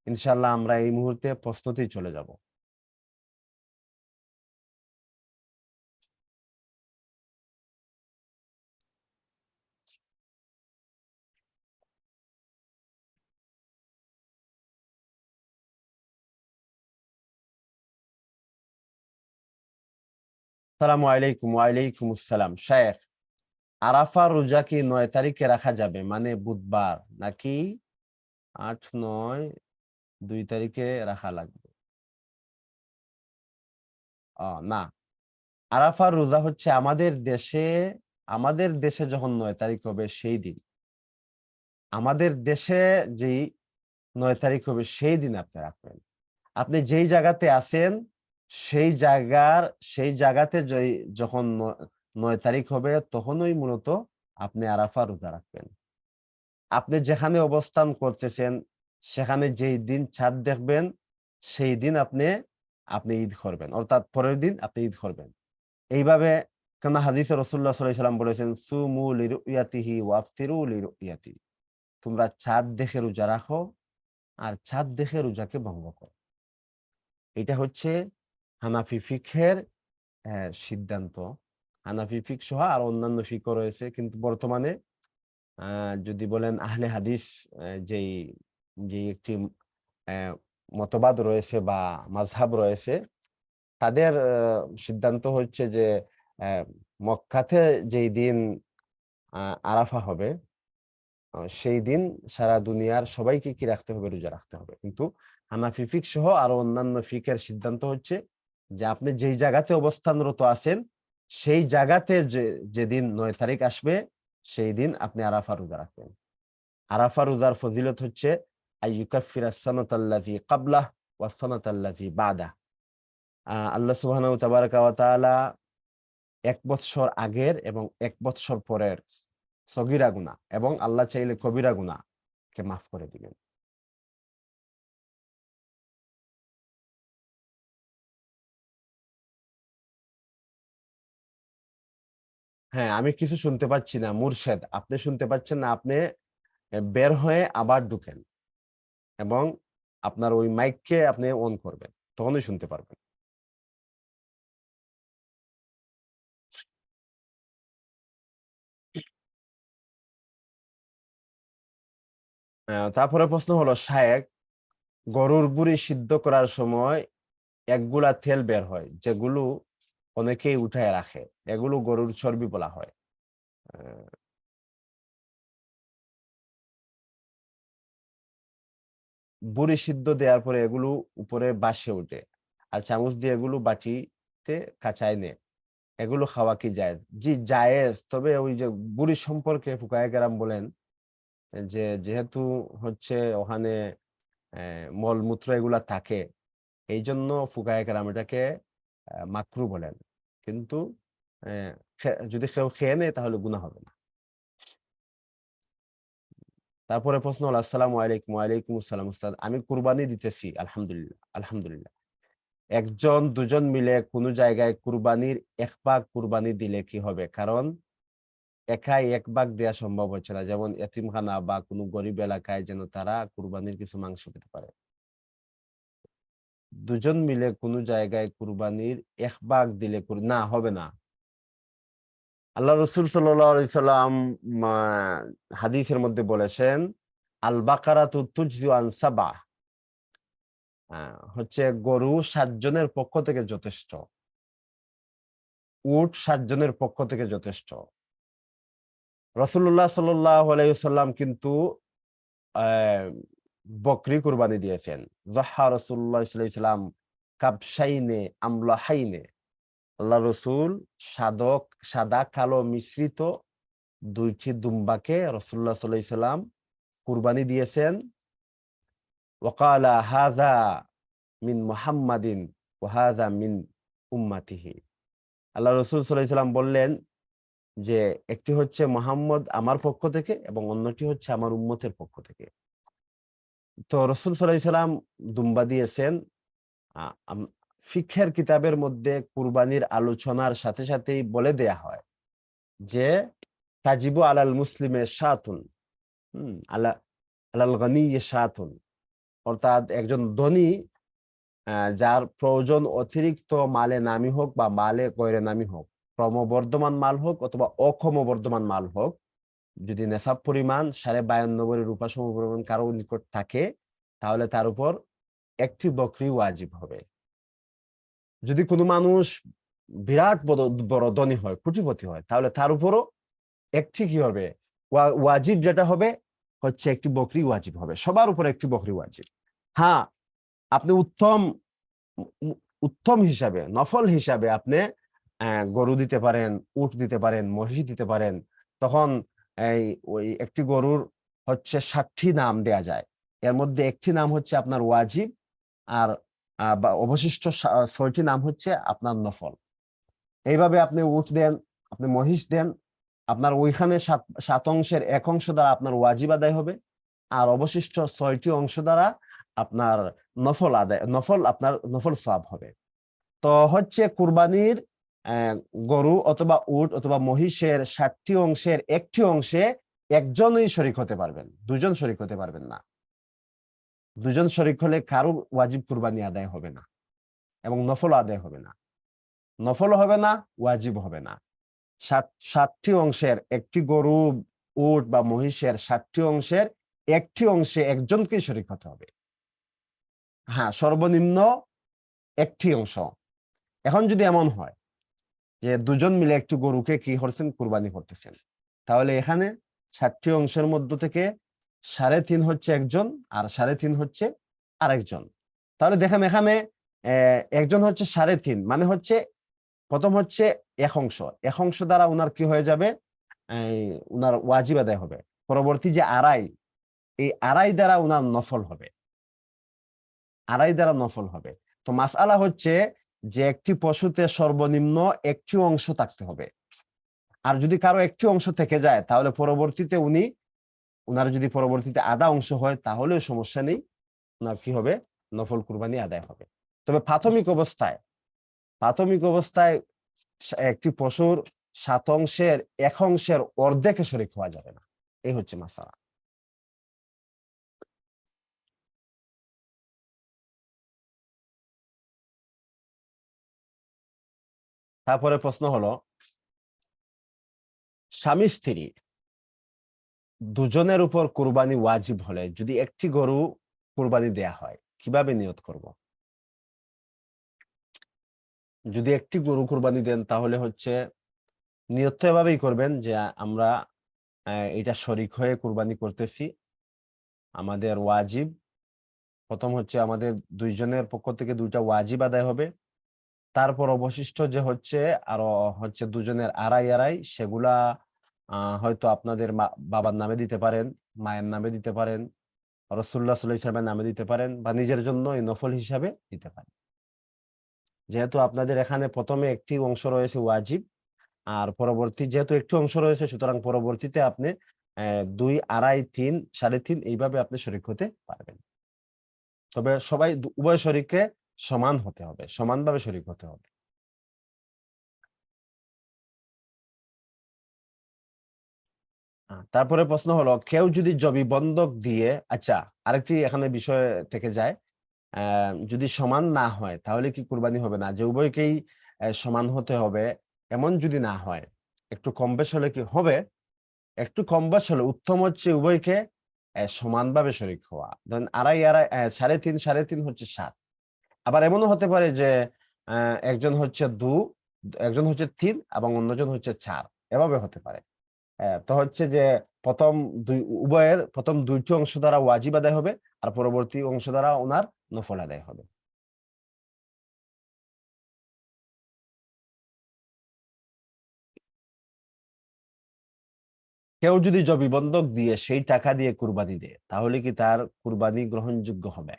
ইনশাআল্লাহ আমরা এই মুহূর্তে প্রশ্নতেই চলে যাব। আসসালামু আলাইকুম। ওয়ালাইকুম আসসালাম। শায়েখ, আরাফা রোজা কি 9 তারিখে রাখা যাবে, মানে বুধবার, নাকি 8, 9, 2 তারিখে রাখা লাগবে? না, আরাফার রোজা হচ্ছে আমাদের দেশে যখন 9 তারিখ হবে সেই দিন, আমাদের দেশে যেই 9 তারিখ হবে সেই দিন আপনি রাখবেন। আপনি যেই জায়গাতে আছেন সেই জায়গাতে যখন 9 তারিখ হবে তখনই মূলত আপনি আরাফা রোজা রাখবেন। আপনি যেখানে অবস্থান করতেছেন সেখানে যেই দিন চাঁদ দেখবেন সেই দিন আপনি ঈদ করবেন, অর্থাৎ পরের দিন আপনি ঈদ করবেন। এইভাবে কেন হাদিসে রাসূলুল্লাহ সাল্লাল্লাহু আলাইহি সাল্লাম বলেছেন, সুমু লিরুয়াতিহি ওয়াফতিরু লিরুয়াতি। তোমরা চাঁদ দেখে রোজা রাখো আর চাঁদ দেখে রোজাকে ভঙ্গ করো। এটা হচ্ছে হানাফি ফিকহের সিদ্ধান্ত। হানাফি ফিকহ সহ আর অন্যান্য ফিকহ রয়েছে, কিন্তু বর্তমানে যদি বলেন আহলে হাদিস যেই যেই একটি মতবাদ রয়েছে বা মাযহাব রয়েছে, তাদের সিদ্ধান্ত হচ্ছে যে মক্কাতে যেই দিন আরাফা হবে সেই দিন সারা দুনিয়ার সবাইকে কি রাখতে হবে? রোজা রাখতে হবে। কিন্তু হানাফি ফিকহ সহ আরো অন্যান্য ফিকহের সিদ্ধান্ত হচ্ছে যে আপনি যেই জায়গাতে অবস্থানরত আছেন সেই জায়গাতে যেদিন 9 তারিখ আসবে সেই দিন আপনি আরাফা রোজা রাখবেন। আরাফা রোজার ফজিলত হচ্ছে আইয়ুকাফিরাস সানাতাল্লাযী ক্বাবলাহ ওয়াস সানাতাল্লাযী বাদাহ। আল্লাহ সুবহানাহু তাবারাকা ওয়া তাআলা 1 বৎসর আগের এবং 1 বৎসর পরের সগীরা গুনাহ এবং আল্লাহ চাইলে কবিরা গুনাহকে মাফ করে দিবেন। হ্যাঁ, আমি কিছু শুনতে পাচ্ছি না। মুর্শেদ, আপনি শুনতে পাচ্ছেন না? আপনি বের হয়ে আবার ঢুকেন এবং আপনার ওই মাইককে আপনি অন করবেন। তখনই শুনতে পারবেন। তারপরে প্রশ্ন হলো, শায়েখ, গরুর বুড়ি সিদ্ধ করার সময় একগুলা তেল বের হয় যেগুলো অনেকেই উঠায় রাখে। এগুলো গরুর চর্বি বলা হয়। আ বুড়ি সিদ্ধ দেওয়ার পরে এগুলো উপরে বাষ্পে ওঠে। আর চামচ দিয়ে এগুলো বাটিতে কাঁচায় নেয়। এগুলো খাওয়া কি জায়েজ? জি, জায়েজ। তবে ওই যে বুড়ি সম্পর্কে ফুকাহায়ে কেরাম বলেন যে যেহেতু হচ্ছে ওখানে মলমূত্র এগুলা থাকে, এইজন্য ফুকাহায়ে কেরাম এটাকে মাকরুহ বলেন। কিন্তু অ্যা যদি কেউ খেয়ে নেয় তাহলে গুনাহ হবে না। তারপরে প্রশ্ন হলো, আসসালামু আলাইকুম। ওয়ালাইকুম আসসালাম উস্তাদ। আমি কুরবানি দিতেছি আলহামদুলিল্লাহ, আলহামদুলিল্লাহ। ১ জন ২ জন মিলে কোন জায়গায় কুরবানির ১ ভাগ কুরবানি দিলে কি হবে? কারণ একাই ১ ভাগ দেয়া সম্ভব হচ্ছে না। যেমন এতিমখানা বা কোন গরিব এলাকায় যেন তারা কুরবানির কিছু মাংস পেতে পারে। ২ জন মিলে কোন জায়গায় কুরবানির ১ ভাগ দিলে না হবে না। আল্লাহ রাসূল সাল্লাল্লাহু আলাইহি সাল্লাম মা হাদিসের মধ্যে বলেছেন, আল বাকারাতু তুজযি আন সাবআ। হচ্ছে গরু ৭ জনের পক্ষ থেকে যথেষ্ট। উট ৭ জনের পক্ষ থেকে যথেষ্ট। রাসূলুল্লাহ সাল্লাল্লাহু আলাইহি ওয়াসাল্লাম কিন্তু অ্যা বকরি কুরবানি দিয়েছেন। যাহহা রাসূলুল্লাহ সাল্লাল্লাহু আলাইহি ওয়াসাল্লাম কাবশাইনে আমলাহাইনে। আল্লাহ রসুল সাদা কালো মিশ্রিত ২ টি দুম্বাকে রাসূলুল্লাহ সাল্লাল্লাহু আলাইহি ওয়াসাল্লাম কুরবানি দিয়েছেন। ওয়াকালা হাযা মিন মুহাম্মাদিন ওয়া হাযা মিন উম্মাতিহি। আল্লাহ রাসূল সাল্লাল্লাহু আলাইহি ওয়াসাল্লাম বললেন যে একটি হচ্ছে মুহাম্মদ আমার পক্ষ থেকে এবং অন্যটি হচ্ছে আমার উম্মতের পক্ষ থেকে। তো রাসূল সাল্লাল্লাহু আলাইহি ওয়াসাল্লাম দুম্বা দিয়েছেন। আ আম ফিকহের কিতাবের মধ্যে কুরবানির আলোচনার সাথে সাথেই বলে দেয়া হয় যে তাজিবু আলাল মুসলিমে শাতুন, আলাল গানিয়্যি শাতুন। অর্থাৎ একজন ধনী যার প্রয়োজন অতিরিক্ত মালে নামি হোক বা মালে গয়রে নামি হোক, ক্রমবর্ধমান মাল হোক অথবা অক্রমবর্ধমান মাল হোক, যদি নেশাব পরিমাণ 52.5 রূপা সমপরিমাণ কারো নিকট থাকে, তাহলে তার উপর একটি বকরি ওয়াজিব হবে। যদি কোনো মানুষ বিরাট বড় ধনী হয়, কোটিপতি হয়, তাহলে তার উপরও একটি কি হবে, ওয়াজিব যেটা হবে হচ্ছে একটি বকরি ওয়াজিব হবে। সবার উপরে একটি বকরি ওয়াজিব। হ্যাঁ, আপনি উত্তম হিসাবে, নফল হিসাবে আপনি গরু দিতে পারেন, উট দিতে পারেন, মহিষ দিতে পারেন। তখন ওই একটি গরুর হচ্ছে 60টি নাম দেয়া যায়। এর মধ্যে একটি নাম হচ্ছে আপনার ওয়াজিব, আর অবশিষ্ট 6টি নাম হচ্ছে আপনার নফল। এইভাবে আপনি উট দেন, আপনি মহিষ দেন, আপনার ওইখানে 7 অংশের 1 অংশ দ্বারা আপনার ওয়াজিব আদায় হবে, আর অবশিষ্ট 6টি অংশ দ্বারা আপনার আপনার নফল সওয়াব হবে। তো হচ্ছে কুরবানির গরু অথবা উট অথবা মহিষের 7টি অংশের 1টি অংশে একজনই শরিক হতে পারবেন, দুজন শরিক হতে পারবেন না। দুজন শরিক হলে কারো ওয়াজিব কুরবানি আদায় হবে না এবং নফল আদায় হবে না, নফল হবে না, ওয়াজিব হবে না। 7টি অংশের একটি গরু, উট বা মহিষের 7টি অংশের 1টি অংশে একজনকেই শরিক হতে হবে। হ্যাঁ, সর্বনিম্ন 1টি অংশ। এখন যদি এমন হয় যে দুজন মিলে একটি গরুকে কি করছেন, কুরবানি করতেছেন, তাহলে এখানে 7টি অংশের মধ্য থেকে 3.5 হচ্ছে একজন আর 3.5 হচ্ছে আরেকজন। তাহলে দেখেন এখানে একজন হচ্ছে 3.5, মানে হচ্ছে প্রথম হচ্ছে 1 অংশ, 1 অংশ দ্বারা উনার কি হয়ে যাবে, উনার ওয়াজিব আদায় হবে। পরবর্তী যে আড়াই, এই আড়াই দ্বারা উনার নফল হবে, আড়াই দ্বারা নফল হবে। তো মাসআলা হচ্ছে যে একটি পশুতে সর্বনিম্ন একটি অংশ থাকতে হবে, আর যদি কারো একটি অংশ থেকে যায় তাহলে পরবর্তীতে উনার যদি পরবর্তীতে আধা অংশ হয় তাহলেও সমস্যা নেই, উনার কি হবে, নফল কুরবানি আদায় হবে। তবে প্রাথমিক অবস্থায় একটি পশুর 7 অংশের 1 অংশের অর্ধেকে শরিক হওয়া যাবে না। এই হচ্ছে মাসালা। তারপরে প্রশ্ন হলো, স্বামী স্ত্রী দুজনের উপর কুরবানি ওয়াজিব হলে যদি একটি গরু কুরবানি দেয়া হয়, কিভাবে নিয়ত করব? যদি একটি গরু কুরবানি দেন তাহলে হচ্ছে নিয়ত তো এভাবেই করবেন যে আমরা এটা শরিক হয়ে কুরবানি করতেছি, আমাদের ওয়াজিব, প্রথম হচ্ছে আমাদের দুইজনের পক্ষ থেকে 2টা ওয়াজিব আদায় হবে। তারপর অবশিষ্ট যে হচ্ছে আরো হচ্ছে দুজনের আড়াই আড়াই, সেগুলা হয়তো আপনাদের বাবার নামে দিতে পারেন, মায়ের নামে দিতে পারেন, রাসূলুল্লাহ সাল্লাল্লাহু আলাইহি ওয়াসাল্লামের নামে দিতে পারেন, বা নিজের জন্য এই নফল হিসাবে দিতে পারেন। যেহেতু আপনাদের এখানে প্রথমে একটি অংশ রয়েছে ওয়াজিব, আর পরবর্তী যেহেতু একটি অংশ রয়েছে, সুতরাং পরবর্তীতে আপনি 2, আড়াই, 3, 3.5 এইভাবে আপনি শরিক হতে পারবেন। তবে সবাই উভয় শরিকে সমান হতে হবে, সমানভাবে শরিক হতে হবে। তারপরে প্রশ্ন হলো, কেউ যদি জমি বন্ধক দিয়ে, আচ্ছা আরেকটি এখানে বিষয় থেকে যায়, যদি সমান না হয় তাহলে কি কুরবানি হবে না? যে উভয়কেই সমান হতে হবে এমন যদি না হয়, একটু কম বেশ হলে কি হবে? একটু কম বেশ হলে উত্তম হচ্ছে উভয়কে সমানভাবে শরিক হওয়া। ধরেন আড়াই আড়াই, 3.5 3.5 হচ্ছে 7। আবার এমনও হতে পারে যে একজন হচ্ছে 2, একজন হচ্ছে 3 এবং অন্যজন হচ্ছে 4, এভাবে হতে পারে। তো হচ্ছে যে উভয়ের প্রথম 2টি অংশ দ্বারা ওয়াজিব আদায় হবে, আর পরবর্তী অংশ দ্বারা ওনার নফল আদায় হবে। কেউ যদি জমি বন্ধক দিয়ে সেই টাকা দিয়ে কুরবানি দেয়, তাহলে কি তার কুরবানি গ্রহণযোগ্য হবে?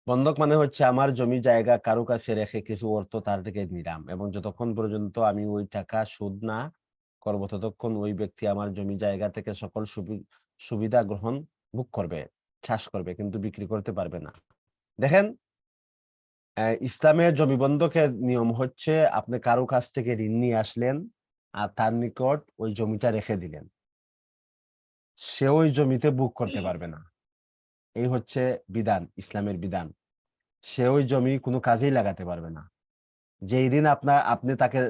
বন্ধক মানে হচ্ছে আমার জমি জায়গা কারো কাছে রেখে কিছু অর্থ তার থেকে নিলাম, এবং যতক্ষণ পর্যন্ত আমি ওই টাকা শোধ না করব ততক্ষণ ওই ব্যক্তি আমার জমি জায়গা থেকে সকল সুবিধা ভোগ করবে, চাষ করবে, কিন্তু বিক্রি করতে পারবে না। দেখেন, ইসলামের জমি বন্ধকের নিয়ম হচ্ছে আপনি কারো কাছ থেকে ঋণ নিয়ে আসলেন আর তার নিকট ওই জমিটা রেখে দিলেন। সে ওই জমিতে বুক করতে পারবে না। এই হচ্ছে বিধান, ইসলামের বিধান। সে ওই জমি কোনো কাজেই লাগাতে পারবে না। যেই দিন আপনি তাকে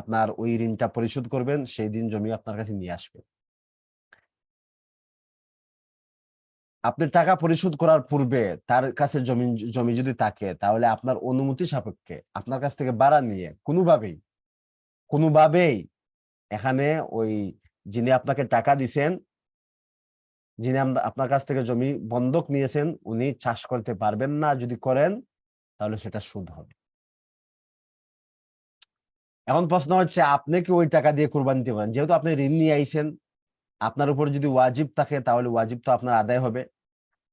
আপনার ওই ঋণটা পরিশোধ করবেন, সেই দিন জমি আপনার কাছে নিয়ে আসবে। আপনি টাকা পরিশোধ করার পূর্বে তার কাছে জমি যদি থাকে, তাহলে আপনার অনুমতি সাপেক্ষে আপনার কাছ থেকে ভাড়া নিয়ে কোনোভাবেই এখানে ওই যিনি আপনাকে টাকা দিছেন, যিনি আপনার কাছ থেকে জমি বন্ধক নিয়েছেন, উনি চাষ করতে পারবেন না। যদি করেন তাহলে সেটা সুদ হবে। এখন প্রশ্ন হচ্ছে, আপনি কি ওই টাকা দিয়ে কুরবানি দিতে পারেন? যেহেতু আপনি ঋণ নিয়ে আইছেন, আপনার উপর যদি ওয়াজিব থাকে তাহলে ওয়াজিব তো আপনার আদায় হবে।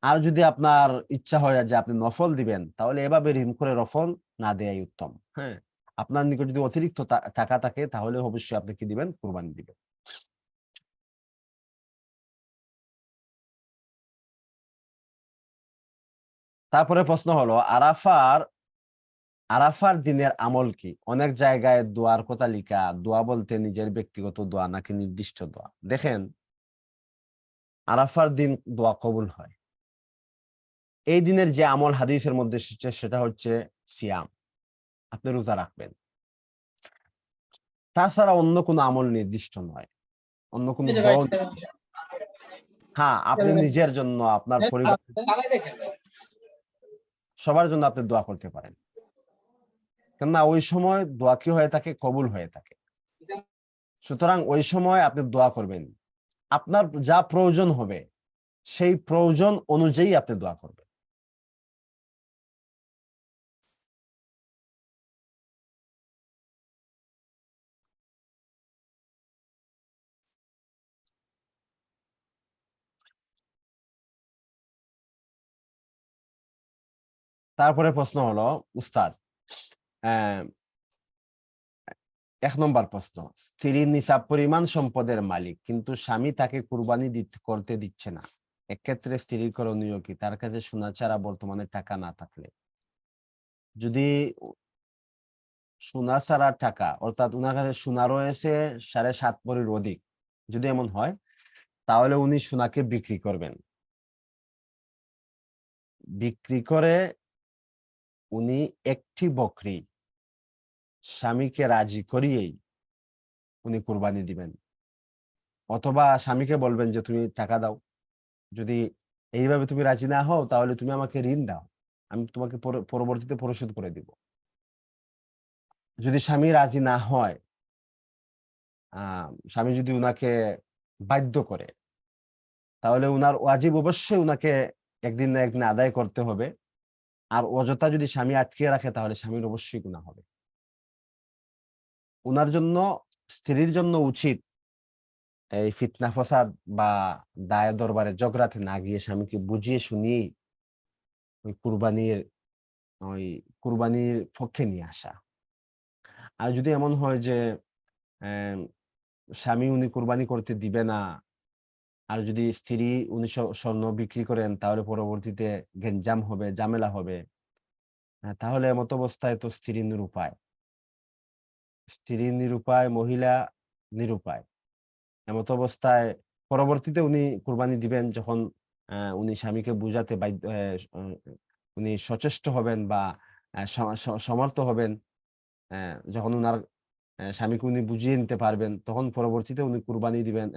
আর যদি আপনার ইচ্ছা হয় যে আপনি নফল দিবেন, তাহলে এভাবে ঋণ করে নফল না দেয়াই উত্তম। হ্যাঁ, আপনার নিকট যদি অতিরিক্ত টাকা থাকে, তাহলে অবশ্যই আপনি কি দিবেন? কুরবানি দিবেন। তারপরে প্রশ্ন হলো, আরাফার দিনের আমল কি? অনেক জায়গায় দোয়ার কথা লিখা। দোয়া বলতে নিজের ব্যক্তিগত দোয়া নাকি নির্দিষ্ট দোয়া? দেখেন, আরাফার দিন দোয়া কবুল হয়। এই দিনের যে আমল হাদিসের মধ্যে এসেছে সেটা হচ্ছে সিয়াম, আপনি রোজা রাখবেন। তাছাড়া অন্য কোনো আমল নির্দিষ্ট নয়, অন্য কোনো দোয়া নির্দিষ্ট। হ্যাঁ, আপনি নিজের জন্য, আপনার পরিবার, সবার জন্য আপনি দোয়া করতে পারেন। কেননা ওই সময় দোয়া কি হয়ে থাকে? কবুল হয়ে থাকে। সুতরাং ওই সময় আপনি দোয়া করবেন, আপনার যা প্রয়োজন হবে সেই প্রয়োজন অনুযায়ী আপনি দোয়া করবেন। তারপরে প্রশ্ন হলো, উস্তাদ, আহ 1 নম্বর প্রশ্ন, স্ত্রী নিসাব পরিমাণ সম্পদের মালিক, কিন্তু স্বামী তাকে কুরবানি করতে দিচ্ছে না। এক্ষেত্রে স্ত্রীর করণীয় কি? তার কাছে সোনা ছাড়া বর্তমানে টাকা না থাকলে, যদি সোনা ছাড়া টাকা, অর্থাৎ উনার কাছে সোনা রয়েছে 7.5 ভরির অধিক, যদি এমন হয়, তাহলে উনি সোনাকে বিক্রি করবেন। বিক্রি করে উনি একটি বকরি স্বামীকে রাজি করিয়েই উনি কুরবানি দিবেন। অথবা স্বামীকে বলবেন যে তুমি টাকা দাও, যদি এইভাবে তুমি রাজি না হও, তাহলে তুমি আমাকে ঋণ দাও, আমি তোমাকে পরবর্তীতে পরিশোধ করে দিব। যদি স্বামী রাজি না হয়, স্বামী যদি উনাকে বাধ্য করে, তাহলে উনার ওয়াজিব অবশ্যই উনাকে একদিন না একদিন আদায় করতে হবে। আর অযথা যদি স্বামী আটকে রাখে, তাহলে স্বামীর অবশ্যই গুনাহ হবে। উনার জন্য, স্ত্রীর জন্য উচিত এই ফিতনা ফসাদ বা দায় দরবারে ঝগড়াতে না গিয়ে স্বামীকে বুঝিয়ে শুনিয়ে ওই ওই কুরবানির পক্ষে নিয়ে আসা। আর যদি এমন হয় যে আহ, স্বামী উনি কুরবানি করতে দিবে না, আর যদি স্ত্রী উনি স্বর্ণ বিক্রি করেন, তাহলে পরবর্তীতে গেঞ্জাম হবে, ঝামেলা হবে। তাহলে এমত অবস্থায় তো স্ত্রী নিরুপায়, মহিলা নিরুপায়। এমত অবস্থায় পরবর্তীতে উনি কুরবানি দিবেন যখন উনি স্বামীকে বুঝাতে বাধ্য, উনি সচেষ্ট হবেন বা সমর্থ হবেন, যখন উনার স্বামীকে উনি বুঝিয়ে নিতে পারবেন, তখন পরবর্তীতে উনি কুরবানি দিবেন।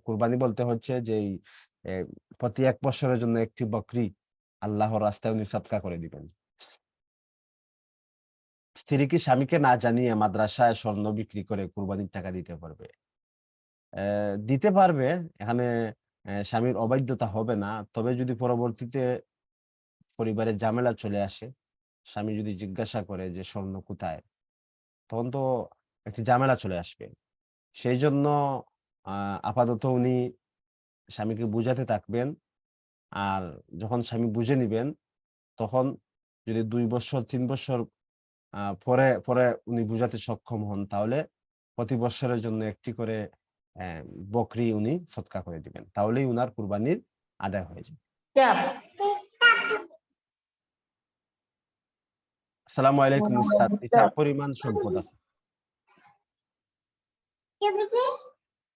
কুরবানি বলতে হচ্ছে যে প্রতি 1 বছরের জন্য একটি বকরি আল্লাহর রাস্তায় উনি সদকা করে দিবেন। স্ত্রী কি স্বামীকে না জানিয়ে মাদ্রাসায় স্বর্ণ বিক্রি করে কুরবানির টাকা দিতে পারবে? দিতে পারবে। এখানে স্বামীর অবাধ্যতা হবে না। তবে যদি পরবর্তীতে পরিবারে ঝামেলা চলে আসে, স্বামী যদি জিজ্ঞাসা করে যে স্বর্ণ কোথায়, তখন তো একটি ঝামেলা চলে আসবে। সেইজন্য আপাতত উনি স্বামীকে বুঝাতে থাকবেন। আর যখন স্বামী বুঝে নিবেন, তখন যদি 2 বৎসর 3 বৎসর পরে পরে উনি বুঝাতে সক্ষম হন, তাহলে প্রতি বৎসরের জন্য একটি করে বকরি উনি সদকা করে দিবেন। তাহলেই উনার কুরবানির আদায় হয়ে যাবে। আসসালামু আলাইকুম উস্তাদ, নিসাব পরিমাণ সম্পদ আছে।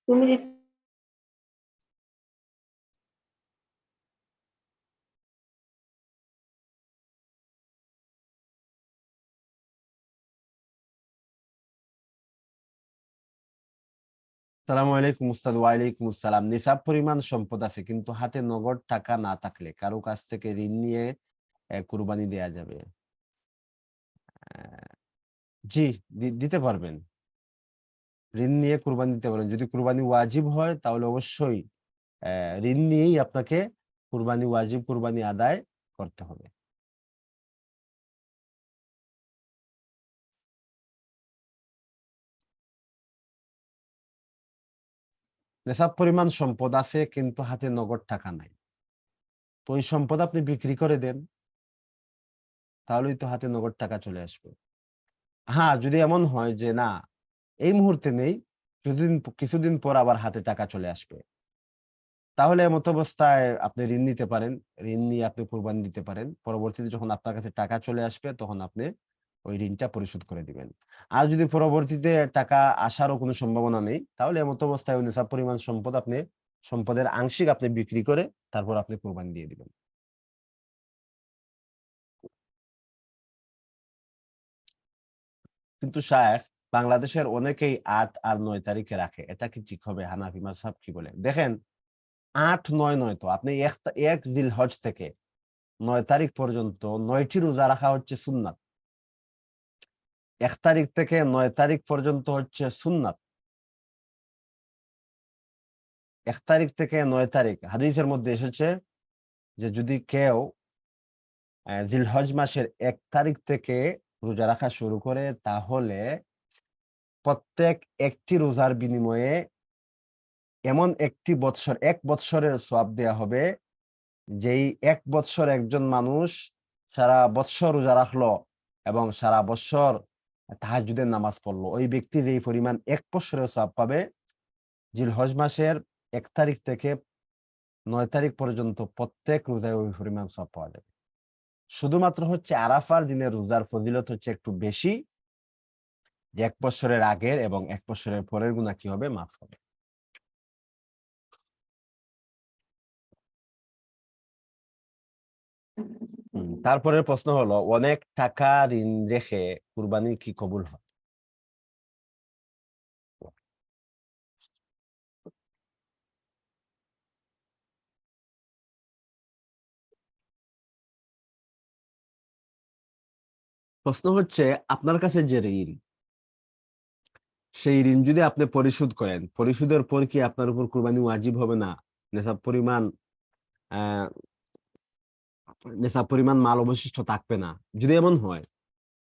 তুমি সালামু আলাইকুম উস্তাদ। ওয়ালাইকুম আসসালাম। নিসাব পরিমাণ সম্পদ আছে কিন্তু হাতে নগদ টাকা না থাকলে কারো কাছ থেকে ঋণ নিয়ে কুরবানি দেয়া যাবে? আহ, জি, দিতে পারবেন। ঋণ নিয়ে কুরবানি দিতে পারেন। যদি কুরবানি ওয়াজিব হয় তাহলে অবশ্যই ঋণ নিয়েই আপনাকে কুরবানি ওয়াজিব কুরবানি আদায় করতে হবে। নেশাব পরিমাণ সম্পদ আছে কিন্তু হাতে নগদ টাকা নাই। তো ওই সম্পদ আপনি বিক্রি করে দেন, তাহলেই তো হাতে নগদ টাকা চলে আসবে। হ্যাঁ, যদি এমন হয় যে না এই মুহূর্তে নেই, কিছুদিন পর আবার হাতে টাকা চলে আসবে, তাহলে এমত অবস্থায় আপনি ঋণ নিতে পারেন। ঋণ নিয়ে আপনি কুরবানি দিতে পারেন। পরবর্তীতে যখন আপনার কাছে টাকা চলে আসবে তখন আপনি ওই ঋণটা পরিশোধ করে দিবেন। আর যদি পরবর্তীতে টাকা আসারও কোনো সম্ভাবনা নেই, তাহলে এমত অবস্থায় ওই নিসাব পরিমাণ সম্পদের আংশিক আপনি বিক্রি করে তারপর আপনি কুরবানি দিয়ে দিবেন। কিন্তু শায়েখ, বাংলাদেশের অনেকেই ৮ আর ৯ তারিখে রাখে। এটা কি ঠিক হবে? হানাফি মাযহাব কি বলে? দেখেন, ৮-৯ নয় তো। আপনি ১ জিলহজ থেকে ৯ তারিখ পর্যন্ত ৯ টি রোজা রাখা হচ্ছে সুন্নাত। ১ তারিখ থেকে ৯ তারিখ পর্যন্ত হচ্ছে সুন্নাত। ১ তারিখ থেকে ৯ তারিখ হাদিসের মধ্যে এসেছে যে যদি কেউ জিলহজ মাসের ১ তারিখ থেকে রোজা রাখা শুরু করে তাহলে প্রত্যেক একটি রোজার বিনিময়ে এমন একটি বৎসর ১ বৎসরের সওয়াব দেয়া হবে, যেই ১ বৎসর একজন মানুষ সারা বৎসর রোজা রাখলো এবং সারা বৎসর তাহাজ্জুদের নামাজ পড়লো, ওই ব্যক্তি যেই পরিমাণ ১ বৎসরের সওয়াব পাবে, জিলহজ মাসের ১ তারিখ থেকে ৯ তারিখ পর্যন্ত প্রত্যেক রোজায় ওই পরিমাণ সওয়াব পাওয়া যাবে। শুধুমাত্র হচ্ছে আরাফার দিনের রোজার ফজিলত হচ্ছে একটু বেশি, যে ১ বৎসরের আগের এবং ১ বৎসরের পরের গুনাহ কি হবে? মাফ হবে। তারপরের প্রশ্ন হলো, অনেক টাকা ঋণ রেখে কুরবানি কি কবুল হয়? প্রশ্ন হচ্ছে, আপনার কাছে যে ঋণ, সেই ঋণ যদি আপনি পরিশোধ করেন, পরিশোধের পর কি আপনার উপর কুরবানি ওয়াজিব হবে না? নেশাব পরিমাণ আহ নেশাব পরিমাণ মাল অবশিষ্ট থাকবে না? যদি এমন হয়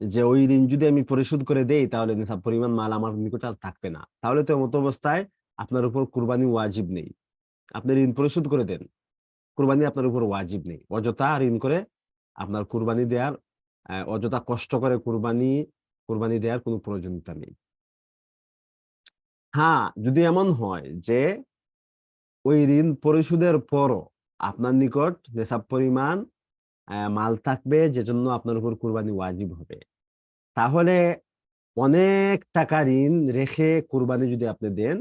যে ওই ঋণ যদি আমি পরিশোধ করে দেই তাহলে নেশাব পরিমাণ মাল আমার নিকট আর থাকবে না, তাহলে তো এমত অবস্থায় আপনার উপর কুরবানি ওয়াজিব নেই। আপনি ঋণ পরিশোধ করে দেন, কুরবানি আপনার উপর ওয়াজিব নেই। অযথা ঋণ করে আপনার কুরবানি দেওয়ার অযথা কষ্ট করে কুরবানি দেওয়ার কোনো প্রয়োজনীয়তা নেই। হ্যাঁ, যদি এমন হয় যে ওই ঋণ পরিশোধের পরও আপনার নিকট নেশাব পরিমাণ মাল থাকবে, যেজন্য আপনার উপর কুরবানি ওয়াজিব হবে, তাহলে অনেক টাকা ঋণ রেখে কুরবানি যদি আপনি দেন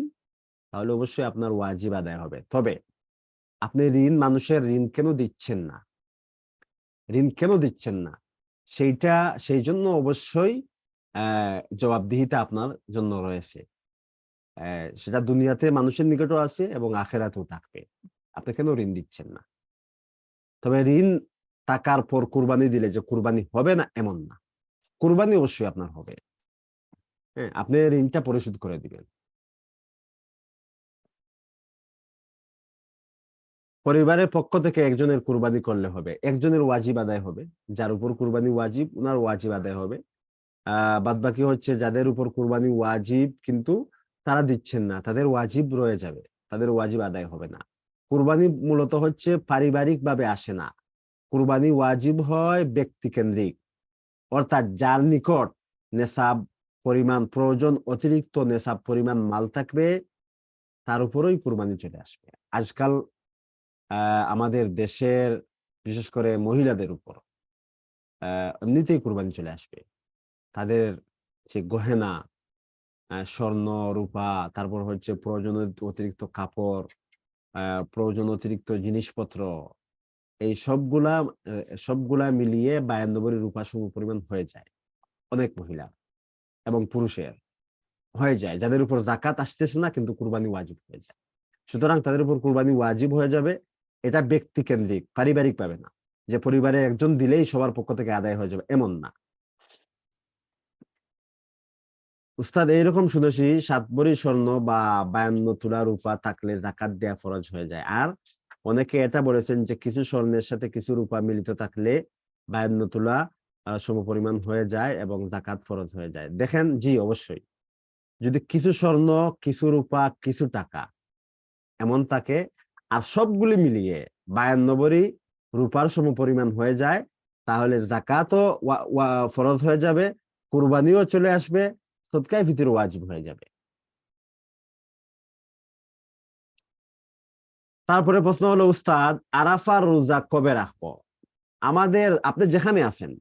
তাহলে অবশ্যই আপনার ওয়াজিব আদায় হবে। তবে আপনি মানুষের ঋণ কেন দিচ্ছেন না, সেইটা সেই জন্য অবশ্যই জবাবদিহিতা আপনার জন্য রয়েছে। সেটা দুনিয়াতে মানুষের নিকটও আছে এবং আখেরাতেও থাকবে। আপনি কেন ঋণ দিচ্ছেন না? তবে ঋণ টাকার পর কুরবানি দিলে যে কুরবানি হবে না এমন না। কুরবানি অবশ্যই আপনার হবে। হ্যাঁ, আপনি ঋণটা পরিশোধ করে দিবেন। পরিবারের পক্ষ থেকে একজনের কুরবানি করলে হবে, একজনের ওয়াজিব আদায় হবে। যার উপর কুরবানি ওয়াজিব উনার ওয়াজিব আদায় হবে। বাদ বাকি হচ্ছে যাদের উপর কুরবানি ওয়াজিব কিন্তু তারা দিচ্ছেন না, তাদের ওয়াজিব রয়ে যাবে, তাদের ওয়াজিব আদায় হবে না। কুরবানি মূলত হচ্ছে পারিবারিক ভাবে আসে না, কুরবানি ওয়াজিব হয় ব্যক্তি কেন্দ্রিক, অর্থাৎ যার নিকট নেশাব পরিমাণ প্রয়োজন অতিরিক্ত নেশাব পরিমাণ মাল থাকবে তার উপরেই কুরবানি চলে আসবে। আজকাল আমাদের দেশের বিশেষ করে মহিলাদের উপর এমনিতেই কুরবানি চলে আসবে। তাদের যে গহেনা, স্বর্ণ, রূপা, তারপর হচ্ছে প্রয়োজনীয় অতিরিক্ত কাপড়, প্রয়োজন অতিরিক্ত জিনিসপত্র, এই সবগুলা মিলিয়ে 52 ভরি রূপা সমপরিমাণ হয়ে যায় অনেক মহিলা এবং পুরুষের। হয়ে যায়, যাদের উপর যাকাত আসতেছে না কিন্তু কুরবানি ওয়াজিব হয়ে যায়, সুতরাং তাদের উপর কুরবানি ওয়াজিব হয়ে যাবে। এটা ব্যক্তি কেন্দ্রিক, পারিবারিক পাবে না, যে পরিবারের একজন দিলেই সবার পক্ষ থেকে আদায় হয়ে যাবে, এমন না। উস্তাদ, এইরকম শুনেছি 7 ভরি স্বর্ণ বা 52 তোলা রূপা থাকলে যাকাত দেয়া ফরজ হয়ে যায়। আর অনেকে এটা বলেছেন যে কিছু স্বর্ণের সাথে কিছু রূপা মিলিত থাকলে 52 তোলা সমপরিমাণ হয়ে যায় এবং যাকাত ফরজ হয়ে যায়। দেখেন, জি অবশ্যই, যদি কিছু স্বর্ণ, কিছু রূপা, কিছু টাকা এমন থাকে আর সবগুলি মিলিয়ে 52 ভরি রূপার সমপরিমাণ হয়ে যায়, তাহলে যাকাতও ফরজ হয়ে যাবে, কুরবানিও চলে আসবে, সদকায়ে ফিতর ওয়াজিব হয়ে যাবে। তারপরে প্রশ্ন হলো, উস্তাদ আরাফার রোজা কবে রাখবো? আমাদের, আপনি যেখানে আছেন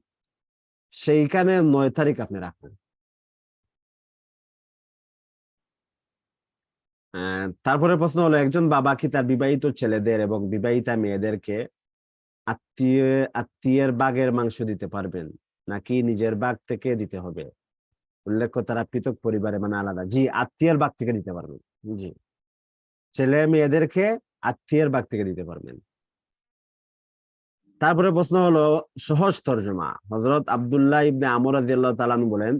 সেইখানে 9 তারিখ আপনি রাখুন। তারপরে প্রশ্ন হলো, একজন বাবা কি তার বিবাহিত ছেলেদের এবং বিবাহিতা মেয়েদেরকে আত্মীয় আত্মীয়ের বাঘের মাংস দিতে পারবেন নাকি নিজের বাঘ থেকে দিতে হবে? উল্লেখ্য তারা পৃথক পরিবারে, মানে আলাদা। জি, আত্মীয়ের বাঘ থেকে দিতে পারবেন। জি, ছেলে মেয়েদেরকে আত্মীয়ের বাঘ থেকে দিতে পারবেন। তারপরে প্রশ্ন হলো সহজ তর্জমা। হযরত আব্দুল্লাহ ইবনে আমর রাদিয়াল্লাহু তাআলা আনহু বলেন,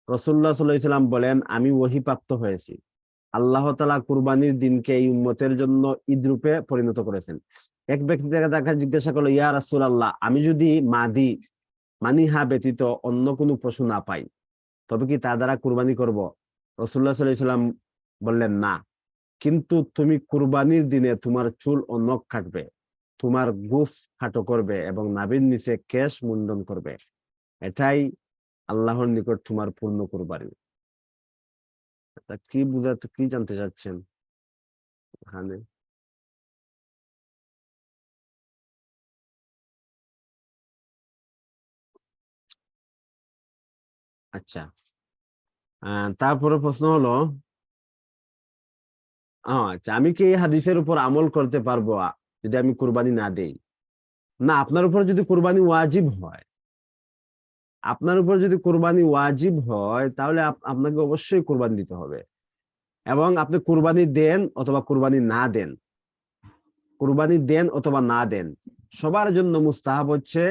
রাসূলুল্লাহ সাল্লাল্লাহু আলাইহি সাল্লাম বলেন, আমি ওহীপ্রাপ্ত হয়েছি, আল্লাহ তাআলা কুরবানির দিনকে এই উম্মতের জন্য ঈদ রূপে পরিণত করেছেন। এক ব্যক্তি তাকে জিজ্ঞাসা করলো, ইয়া রাসূলুল্লাহ, আমি যদি মানিহা ব্যতীত অন্য কোনো পশু না পাই তবে কি তা দ্বারা কুরবানি করব? রাসূলুল্লাহ সাল্লাল্লাহু আলাইহি সাল্লাম বললেন, না, কিন্তু তুমি কুরবানির দিনে তোমার চুল ও নখ কাটবে, তোমার গোঁফ খাটো করবে এবং নাভির নিচে কেশ মুন্ডন করবে, এটাই আল্লাহর নিকট তোমার পূর্ণ কুরবানি। তা কি বুঝাতে, কি জানতে চাচ্ছেন এখানে? আচ্ছা, তারপরে প্রশ্ন হলো, আচ্ছা, আমি কি এই হাদিসের উপর আমল করতে পারবো যদি আমি কুরবানি না দেই? না, আপনার উপর যদি কুরবানি ওয়াজিব হয়, আপনার উপর যদি কুরবানি ওয়াজিব হয় তাহলে আপনাকে অবশ্যই কুরবানি দিতে হবে। এবং আপনি কুরবানি দেন অথবা কুরবানি না দেন, কুরবানি দেন অথবা না দেন, সবার জন্য মুস্তাহাব হচ্ছে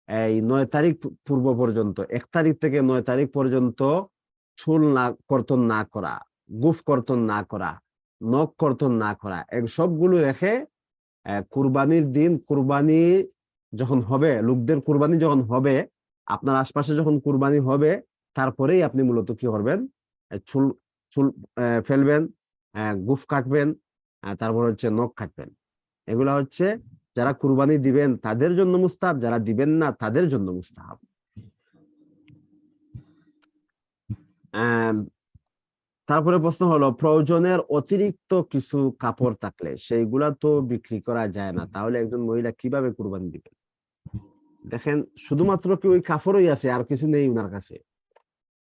এই 9 তারিখ পূর্ব পর্যন্ত, 1 তারিখ থেকে 9 তারিখ পর্যন্ত চুল না কর্তন না করা, গোঁফ কর্তন না করা, নখ কর্তন না করা, এই সবগুলো রেখে কুরবানির দিন, কুরবানি যখন হবে, লোকদের কুরবানি যখন হবে, আপনার আশপাশে যখন কুরবানি হবে, তারপরেই আপনি মূলত কি করবেন, চুল চুল ফেলবেন, গোঁফ কাটবেন, তারপর হচ্ছে নখ কাটবেন। এগুলা হচ্ছে যারা কুরবানি দিবেন তাদের জন্য মুস্তাহাব, যারা দিবেন না তাদের জন্য মুস্তাহাব। তারপরে প্রশ্ন হলো, প্রয়োজনের অতিরিক্ত কিছু কাপড় থাকলে সেইগুলা তো বিক্রি করা যায় না, তাহলে একজন মহিলা কিভাবে কুরবানি দিবেন? দেখেন, শুধুমাত্র কি ওই কাপড়ই আছে আর কিছু নেই উনার কাছে?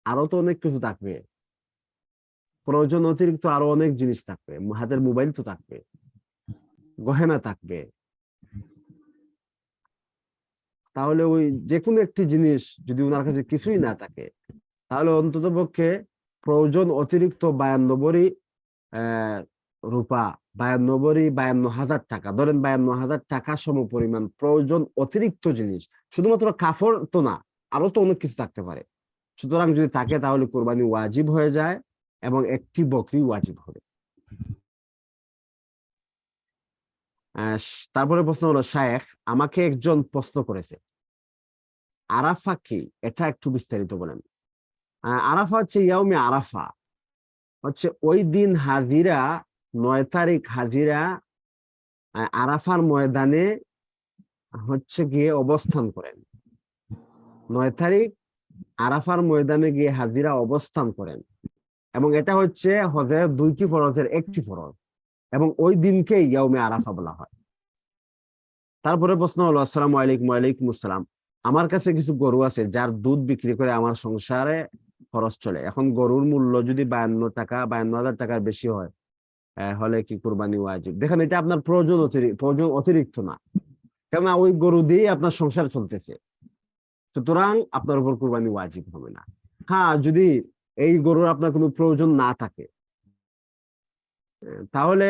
আরো তো অনেক কিছু থাকবে, প্রয়োজন অতিরিক্ত আরো অনেক জিনিস থাকবে, হাতের মোবাইল তো থাকবে, গহেনা থাকবে। তাহলে ওই যে কোনো একটি জিনিস যদি উনার কাছে কিছুই না থাকে, তাহলে অন্তত পক্ষে প্রয়োজন অতিরিক্ত 52 ভরি রূপা, 52 ভরি 52,000 টাকা, ধরেন 52,000 টাকা সম পরিমাণ প্রয়োজন অতিরিক্ত জিনিস, শুধুমাত্র কাপড় তো না, আরো তো অনেক কিছু থাকতে পারে। সুতরাং যদি থাকে তাহলে কোরবানি ওয়াজিব হয়ে যায় এবং একটি বকরি ওয়াজিব হবে। তারপরে প্রশ্ন হলো, শায়েখ, আমাকে একজন প্রশ্ন করেছে, আরাফা কি, এটা একটু বিস্তারিত বলেন। আরাফা হচ্ছে ইয়াউমে আরাফা, হচ্ছে ওই দিন হাজিরা, 9 তারিখ হাজিরা আরাফার ময়দানে হচ্ছে গিয়ে অবস্থান করেন। 9 তারিখ আরাফার ময়দানে গিয়ে হাজিরা অবস্থান করেন এবং এটা হচ্ছে হজের 2টি ফরজের একটি ফরজ এবং ওই দিনকে ইয়াউমে আরাফা বলা হয়। তারপরে প্রশ্ন হলো, আসসালামু আলাইকুম। ওয়ালাইকুম আসসালাম। আমার কাছে কিছু গরু আছে যার দুধ বিক্রি করে আমার সংসারে খরচ চলে, এখন গরুর মূল্য যদি 52 টাকা, 52,000 টাকার বেশি হয়, হলে কি কুরবানি ওয়াজিব? দেখেন, এটা আপনার প্রয়োজন অতিরিক্ত না, কেননা ওই গরু দিয়ে আপনার সংসার চলতেছে, সুতরাং আপনার উপর কুরবানি ওয়াজিব হবে না। হ্যাঁ, যদি এই গরুর আপনার কোনো প্রয়োজন না থাকে, তাহলে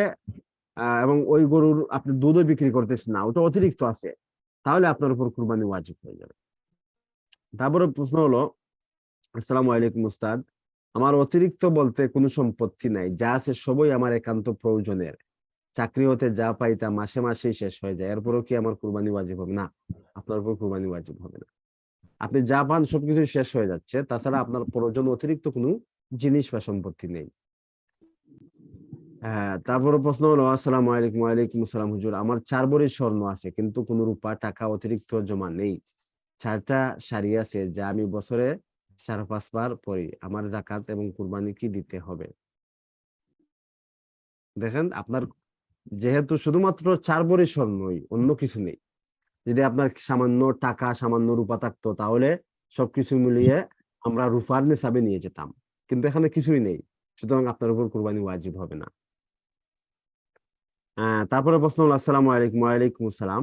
এবং ওই গরুর আপনি দুধও বিক্রি করতেছেন না, ওটা অতিরিক্ত আছে, তাহলে আপনার উপর কুরবানি ওয়াজিব হয়ে যাবে। তারপরে প্রশ্ন হলো, আসসালামু আলাইকুম উস্তাদ, আমার অতিরিক্ত বলতে কোনো সম্পত্তি নাই, যা আছে সবই আমার একান্ত প্রয়োজনের। চাকরি হতে যা পাই তা মাসে মাসেই শেষ হয়ে যায়, এরপরও কি আমার কুরবানি ওয়াজিব হবে? না, আপনার উপর কুরবানি ওয়াজিব হবে না। আপনি যা পান সবকিছু শেষ হয়ে যাচ্ছে, তাছাড়া আপনার প্রয়োজন অতিরিক্ত কোনো জিনিস বা সম্পত্তি নেই। হ্যাঁ, তারপরে প্রশ্ন হলো, আসসালামু আলাইকুম। ওয়ালাইকুম আসসালাম হুজুর, আমার 4 ভরি স্বর্ণ আছে কিন্তু কোনো রূপা টাকা অতিরিক্ত জমা নেই। 4টা শাড়ি আছে যা আমি বছরে 4-5 বার পরি, আমার যাকাত এবং কুরবানি কি দিতে হবে? দেখেন, আপনার যেহেতু শুধুমাত্র 4 ভরি স্বর্ণই, অন্য কিছু নেই। যদি আপনার সামান্য টাকা সামান্য রূপা থাকতো তাহলে সবকিছু মিলিয়ে আমরা রূপার নিসাবে নিয়ে যেতাম, কিন্তু এখানে কিছুই নেই, সুতরাং আপনার উপর কুরবানি ওয়াজিব হবে না। তারপরে প্রশ্ন হলো, আসসালামু আলাইকুম। ওয়ালাইকুম আসসালাম,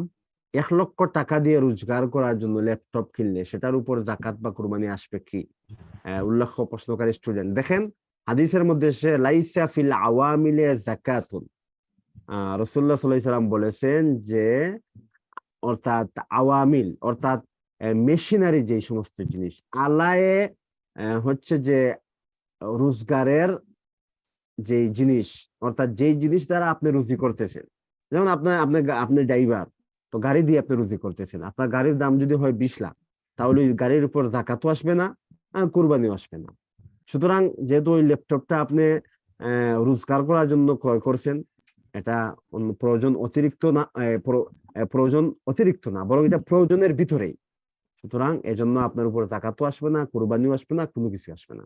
1 লক্ষ টাকা দিয়ে রোজগার করার জন্য ল্যাপটপ কিনলে সেটার উপর যাকাত বা কুরবানি আসবে কি? উল্লেখ প্রশ্নকারী স্টুডেন্ট, দেখেন হাদিসের মধ্যে সে লাইসা ফিল আওয়ামিলে যাকাতুন, রাসূলুল্লাহ সাল্লাল্লাহু আলাইহি সাল্লাম বলেছেন যে, অর্থাৎ আওয়ামিল অর্থাৎ মেশিনারি যে সমস্ত জিনিস আলায়ে হচ্ছে যে রোজগারের যে জিনিস, অর্থাৎ যেই জিনিস দ্বারা আপনি রুজি করতেছেন, যেমন আপনি ড্রাইভার, তো গাড়ি দিয়ে আপনি রুজি করতেছেন, আপনার গাড়ির দাম যদি হয় 20 লাখ, তাহলে ওই গাড়ির উপর যাকাতও আসবে না, কুরবানিও আসবে না। সুতরাং যেহেতু ওই ল্যাপটপটা আপনি রোজগার করার জন্য ক্রয় করছেন, এটা প্রয়োজন অতিরিক্ত না, প্রয়োজন অতিরিক্ত না, বরং এটা প্রয়োজনের ভিতরেই, সুতরাং এজন্য আপনার উপর যাকাতও আসবে না, কুরবানিও আসবে না, কোনো কিছু আসবে না।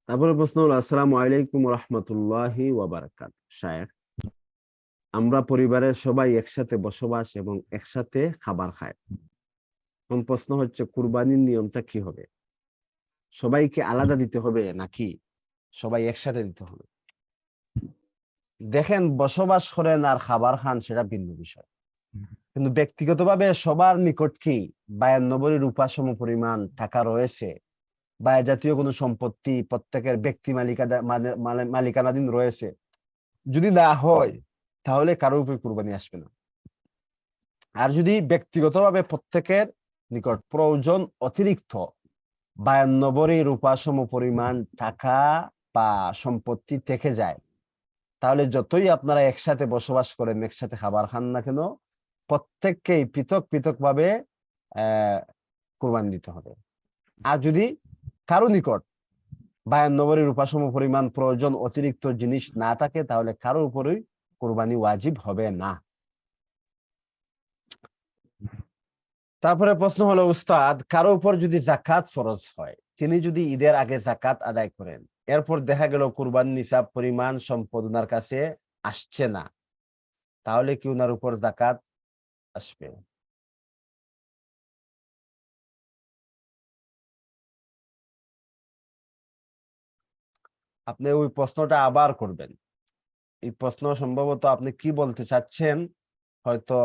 তারপরে প্রশ্ন হলো, আসসালামু আলাইকুম রাহমাতুল্লাহি ওয়া বারাকাতুহু। শায়েখ, আমরা পরিবারের সবাই একসাথে বসবাস এবং একসাথে খাবার খাই। এখন প্রশ্ন হচ্ছে, কুরবানির নিয়মটা কি হবে? সবাইকে আলাদা দিতে হবে নাকি সবাই একসাথে দিতে হবে? দেখেন, বসবাস করেন আর খাবার খান সেটা ভিন্ন বিষয়, কিন্তু ব্যক্তিগতভাবে সবার নিকট কি 92 রূপা সম পরিমাণ টাকা রয়েছে বা এ জাতীয় কোনো সম্পত্তি প্রত্যেকের ব্যক্তি মালিকানাধীন রয়েছে? যদি না হয় তাহলে কারো উপর কুরবানি আসবে না। আর যদি ব্যক্তিগতভাবে প্রত্যেকের নিকট প্রয়োজন অতিরিক্ত 92 রূপা সম পরিমাণ টাকা বা সম্পত্তি থেকে যায়, তাহলে যতই আপনারা একসাথে বসবাস করেন, একসাথে খাবার খান না কেন, প্রত্যেককেই পৃথক পৃথক ভাবে কুরবানি দিতে হবে। আর যদি কারো নিকট 92 রূপা সম পরিমাণ প্রয়োজন অতিরিক্ত জিনিস না থাকে, তাহলে কারো উপরই কুরবানি ওয়াজিব হবে না। তারপরে প্রশ্ন হলো, উস্তাদ, কারো উপর যদি যাকাত ফরজ হয়, তিনি যদি ঈদের আগে যাকাত আদায় করেন, এরপর দেখা গেল কুরবানি নিসাব পরিমাণ সম্পদ ওনার কাছে আসছে না, তাহলে কি ওনার উপর যাকাত আসবে? আপনি ওই প্রশ্নটা আবার করবেন। এই প্রশ্ন সম্ভবত আপনি কি বলতে চাচ্ছেন, হয়তো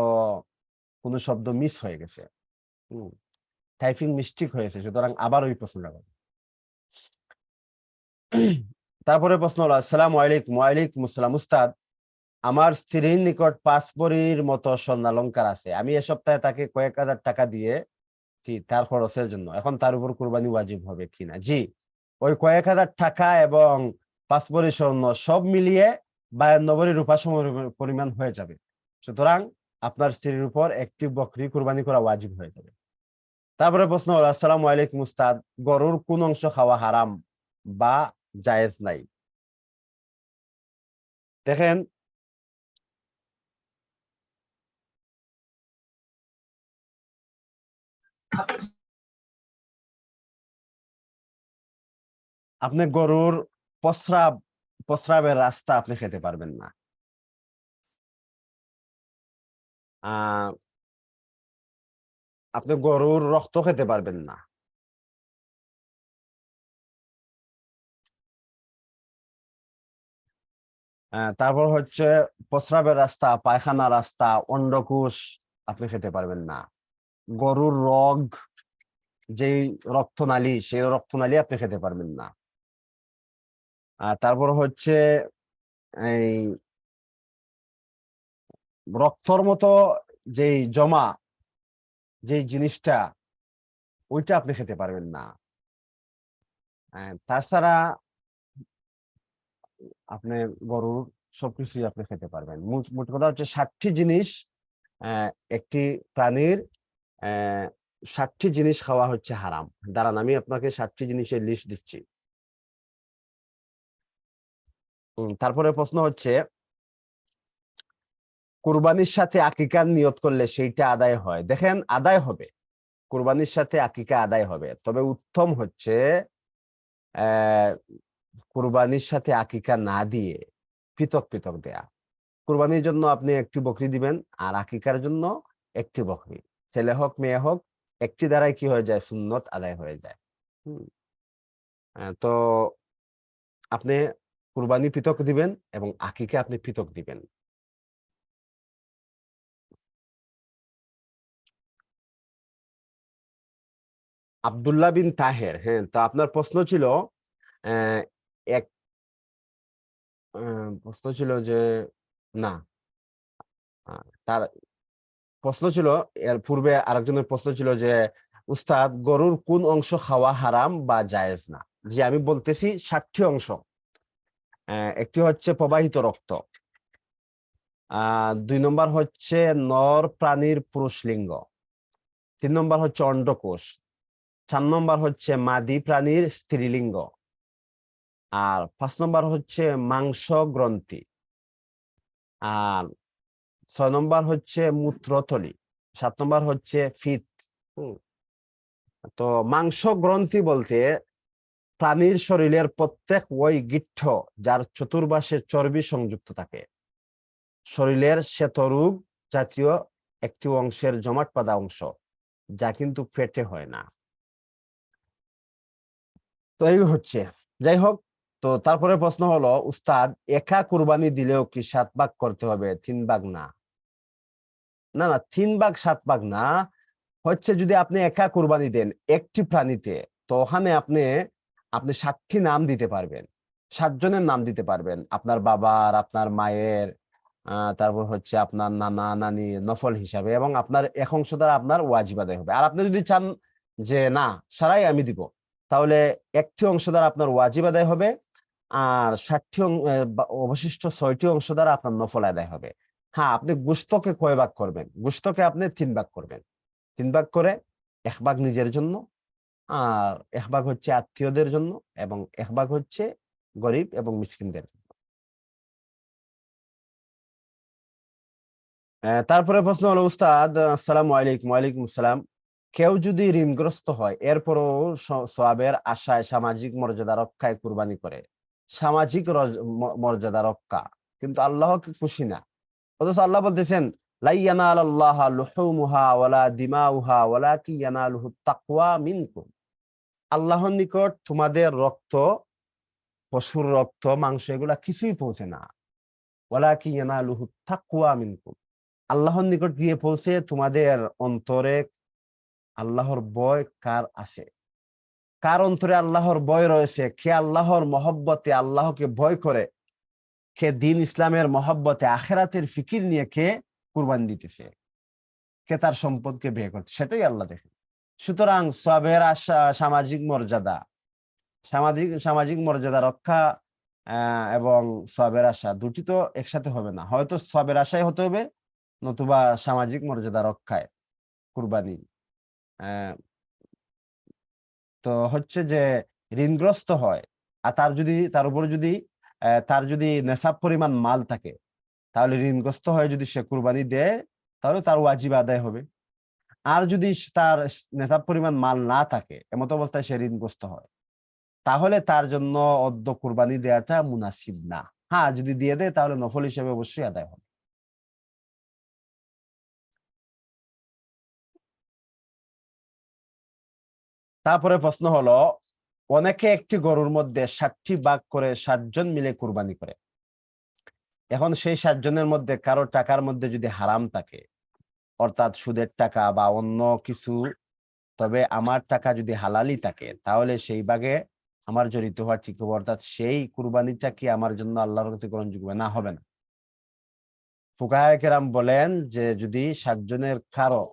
কোনো শব্দ মিস হয়ে গেছে, টাইপিং মিস্টেক হয়েছে, সুতরাং আবার ওই প্রশ্নটা করবেন। তারপরে প্রশ্ন হলো, আসসালামু আলাইকুম। ওয়ালাইকুম আসসালাম। উস্তাদ, আমার স্ত্রীর নিকট 5 ভরির মতো স্বর্ণালংকার আছে, আমি এ সপ্তাহে তাকে কয়েক হাজার টাকা দিয়ে তার খরচের জন্য, এখন তার উপর কুরবানি ওয়াজিব হবে কিনা? জি, ওই কয়েক হাজার টাকা এবং 5 ভরি স্বর্ণ সব মিলিয়ে 52 ভরি রূপা সম পরিমাণ হয়ে যাবে, সুতরাং আপনার স্ত্রীর উপর একটি বকরি কুরবানি করা ওয়াজিব হয়ে যাবে। তারপরে প্রশ্ন হলো, আসসালামু আলাইকুম উস্তাদ, গরুর কোন অংশ খাওয়া হারাম বা জায়েজ নাই? দেখেন, আপনি গরুর প্রস্রাব প্রস্রাবের রাস্তা আপনি খেতে পারবেন না। আহ আপনি গরুর রক্ত খেতে পারবেন না। তারপর হচ্ছে প্রস্রাবের রাস্তা, পায়খানা রাস্তা, অন্ডকোষ আপনি খেতে পারবেন না। গরুর রগ, যেই রক্তনালী, সেই রক্তনালী আপনি খেতে পারবেন না। আর তারপর হচ্ছে এই রক্তর মতো যেই জমা, যেই জিনিসটা, ওইটা আপনি খেতে পারবেন না। তাছাড়া আপনি গরুর সবকিছুই আপনি খেতে পারবেন। মোট কথা হচ্ছে 60টি জিনিস, একটি প্রাণীর 60টি জিনিস খাওয়া হচ্ছে হারাম। দাঁড়ান, আমি আপনাকে 60টি জিনিসের লিস্ট দিচ্ছি। তারপরে প্রশ্ন হচ্ছে, কুরবানির সাথে আকিকার নিয়ত করলে সেইটা আদায় হয়? দেখেন, আদায় হবে, কুরবানির সাথে আকিকা আদায় হবে, তবে উত্তম হচ্ছে কুরবানির সাথে আকিকা না দিয়ে পৃথক পৃথক দেয়া। কুরবানির জন্য আপনি একটি বকরি দিবেন, আর আকিকার জন্য একটি বকরি। ছেলে হোক মেয়ে হোক, একটি দ্বারাই কি হয়ে যায়? সুন্নত আদায় হয়ে যায়। হুম। তো আপনি কুরবানি পৃথক দিবেন এবং আকিকা আপনি পৃথক দিবেন। আব্দুল্লাহ বিন তাহের, হ্যাঁ, তো আপনার প্রশ্ন ছিল আহ, এক প্রশ্ন ছিল যে, না, তার প্রশ্ন ছিল, এর পূর্বে আরেকজনের প্রশ্ন ছিল যে, উস্তাদ, গরুর কোন অংশ খাওয়া হারাম বা জায়েজ না? যে আমি বলতেছি 60টি অংশ। একটি হচ্ছে প্রবাহিত রক্ত, 2 নম্বর হচ্ছে নর প্রাণীর পুরুষ লিঙ্গ, 3 নম্বর হচ্ছে অন্ডকোষ, 4 নম্বর হচ্ছে মাদি প্রাণীর স্ত্রীলিঙ্গ, আর 5 নম্বর হচ্ছে মাংস গ্রন্থি, আর 6 নম্বর হচ্ছে মূত্রথলি, 7 নম্বর হচ্ছে ফিত। হুম। তো মাংস গ্রন্থি বলতে প্রাণীর শরীরের প্রত্যেক ওই গিট্ট যার চতুর্পাশে চর্বি সংযুক্ত থাকে, শরীরের শ্বেতরোগ জাতীয় একটি অংশের জমাট বাঁধা অংশ, যা কিন্তু পেটে হয় না। তো এই হচ্ছে, যাই হোক। তো তারপরে প্রশ্ন হলো, উস্তাদ, একা কুরবানি দিলেও কি 7 ভাগ করতে হবে? 3 ভাগ না, না, না, 3 ভাগ 7 ভাগ না। হচ্ছে যদি আপনি একা কুরবানি দেন একটি প্রাণীতে, তো ওখানে আপনি আপনি 60টি নাম দিতে পারবেন, 7 জনের নাম দিতে পারবেন, আপনার বাবার, আপনার মায়ের, তারপর হচ্ছে আপনার নানা নানি নফল হিসাবে, এবং আপনার এক অংশ দ্বারা আপনার ওয়াজিব আদায় হবে। আর আপনি যদি চান যে না, সারাই আমি দিব, তাহলে একটি অংশ দ্বারা আপনার ওয়াজিব আদায় হবে, আর 60টি অবশিষ্ট 6টি অংশ দ্বারা আপনার নফল আদায় হবে। হ্যাঁ, আপনি গোশতকে কয় ভাগ করবেন? গোশতকে আপনি 3 ভাগ করবেন। 3 ভাগ করে 1 ভাগ নিজের জন্য, আর 1 ভাগ হচ্ছে আত্মীয়দের জন্য, এবং 1 ভাগ হচ্ছে গরিব এবং মিসকিনদের জন্য। তারপরে প্রশ্ন হলো, উস্তাদ, আসসালামু আলাইকুম। ওয়ালাইকুম আসসালাম। কেউ যদি ঋণগ্রস্ত হয়, এরপরও সওয়াবের আশায় সামাজিক মর্যাদা রক্ষায় কুরবানি করে, সামাজিক মর্যাদা রক্ষা, কিন্তু আল্লাহকে খুশি না, অথচ আল্লাহ বলতেছেন, লা ইয়ানালাল্লাহা লুহুমুহা ওয়ালা দিমাউহা ওয়ালাকিন ইয়ানালুহুত তাকওয়া মিনকুম। আল্লাহর নিকট তোমাদের রক্ত, পশুর রক্ত, মাংস, এগুলা কিছুই পৌঁছে না। ওয়ালাকিন ইয়ানালুহুত তাকওয়া মিনকুম। আল্লাহর নিকট গিয়ে পৌঁছে তোমাদের অন্তরে আল্লাহর ভয় কার আছে, কার অন্তরে আল্লাহর ভয় রয়েছে, কে আল্লাহর মহব্বতে আল্লাহকে ভয় করে, কে দিন ইসলামের মহব্বতে আখেরাতের ফিকির নিয়ে কে কুরবানি দিতেছে, কে তার সম্পদকে ব্যয় করছে, সেটাই আল্লাহ দেখে। সুতরাং সবের আশা, সামাজিক মর্যাদা, সামাজিক মর্যাদা রক্ষা এবং সবের আশা, দুটি তো একসাথে হবে না। হয়তো সবের আশায় হতে হবে, নতুবা সামাজিক মর্যাদা রক্ষায় কুরবানি। আহ তো হচ্ছে যে, ঋণগ্রস্ত হয়, আর তার উপরে যদি তার যদি নেশাব পরিমাণ মাল থাকে, তাহলে ঋণগ্রস্ত হয়ে যদি সে কুরবানি দেয়, তাহলে তার ওয়াজিব আদায় হবে। আর যদি তার নেশাব পরিমাণ মাল না থাকে, এমত অবস্থায় সে ঋণগ্রস্ত হয়, তাহলে তার জন্য অদ্য কুরবানি দেওয়াটা মুনাসিব না। হ্যাঁ, যদি দিয়ে দেয় তাহলে নফল হিসেবে অবশ্যই আদায় হবে। তারপরে প্রশ্ন হলো, অনেকে একটি গরুর মধ্যে 60টি ভাগ করে 7 জন মিলে কুরবানি করে। এখন সেই 7 জনের মধ্যে কারো টাকার মধ্যে যদি হারাম থাকে, অর্থাৎ সুদের টাকা বা অন্য কিছু তবে আমার টাকা যদি হালালি থাকে তাহলে সেই ভাগে আমার জড়িত হওয়া ঠিক হবে, অর্থাৎ সেই কুরবানিটা কি আমার জন্য আল্লাহর কাছে গ্রহণযোগ্য না, হবে না। ফুকাহায়ে কেরাম বলেন যে যদি 7 জনের কারো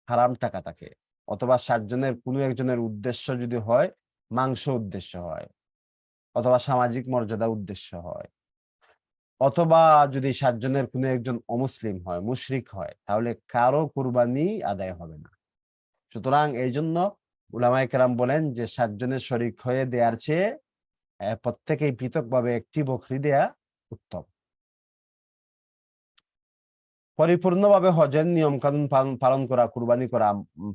হারাম টাকা থাকে, অথবা 7 জনের কোনো একজনের উদ্দেশ্য যদি হয় মাংস উদ্দেশ্য হয়, অথবা সামাজিক মর্যাদা উদ্দেশ্য হয়, অথবা যদি 7 জনের কোনো একজন অমুসলিম হয়, মুশরিক হয়, তাহলে কারো কুরবানি আদায় হবে না। সুতরাং এই জন্য উলামায়ে কেরাম বলেন যে 7 জনের শরিক হয়ে দেওয়ার চেয়ে প্রত্যেকেই পৃথকভাবে একটি বকরি দেয়া উত্তম। পরিপূর্ণভাবে হজের নিয়ম কানুন পালন করা, কুরবানি করা,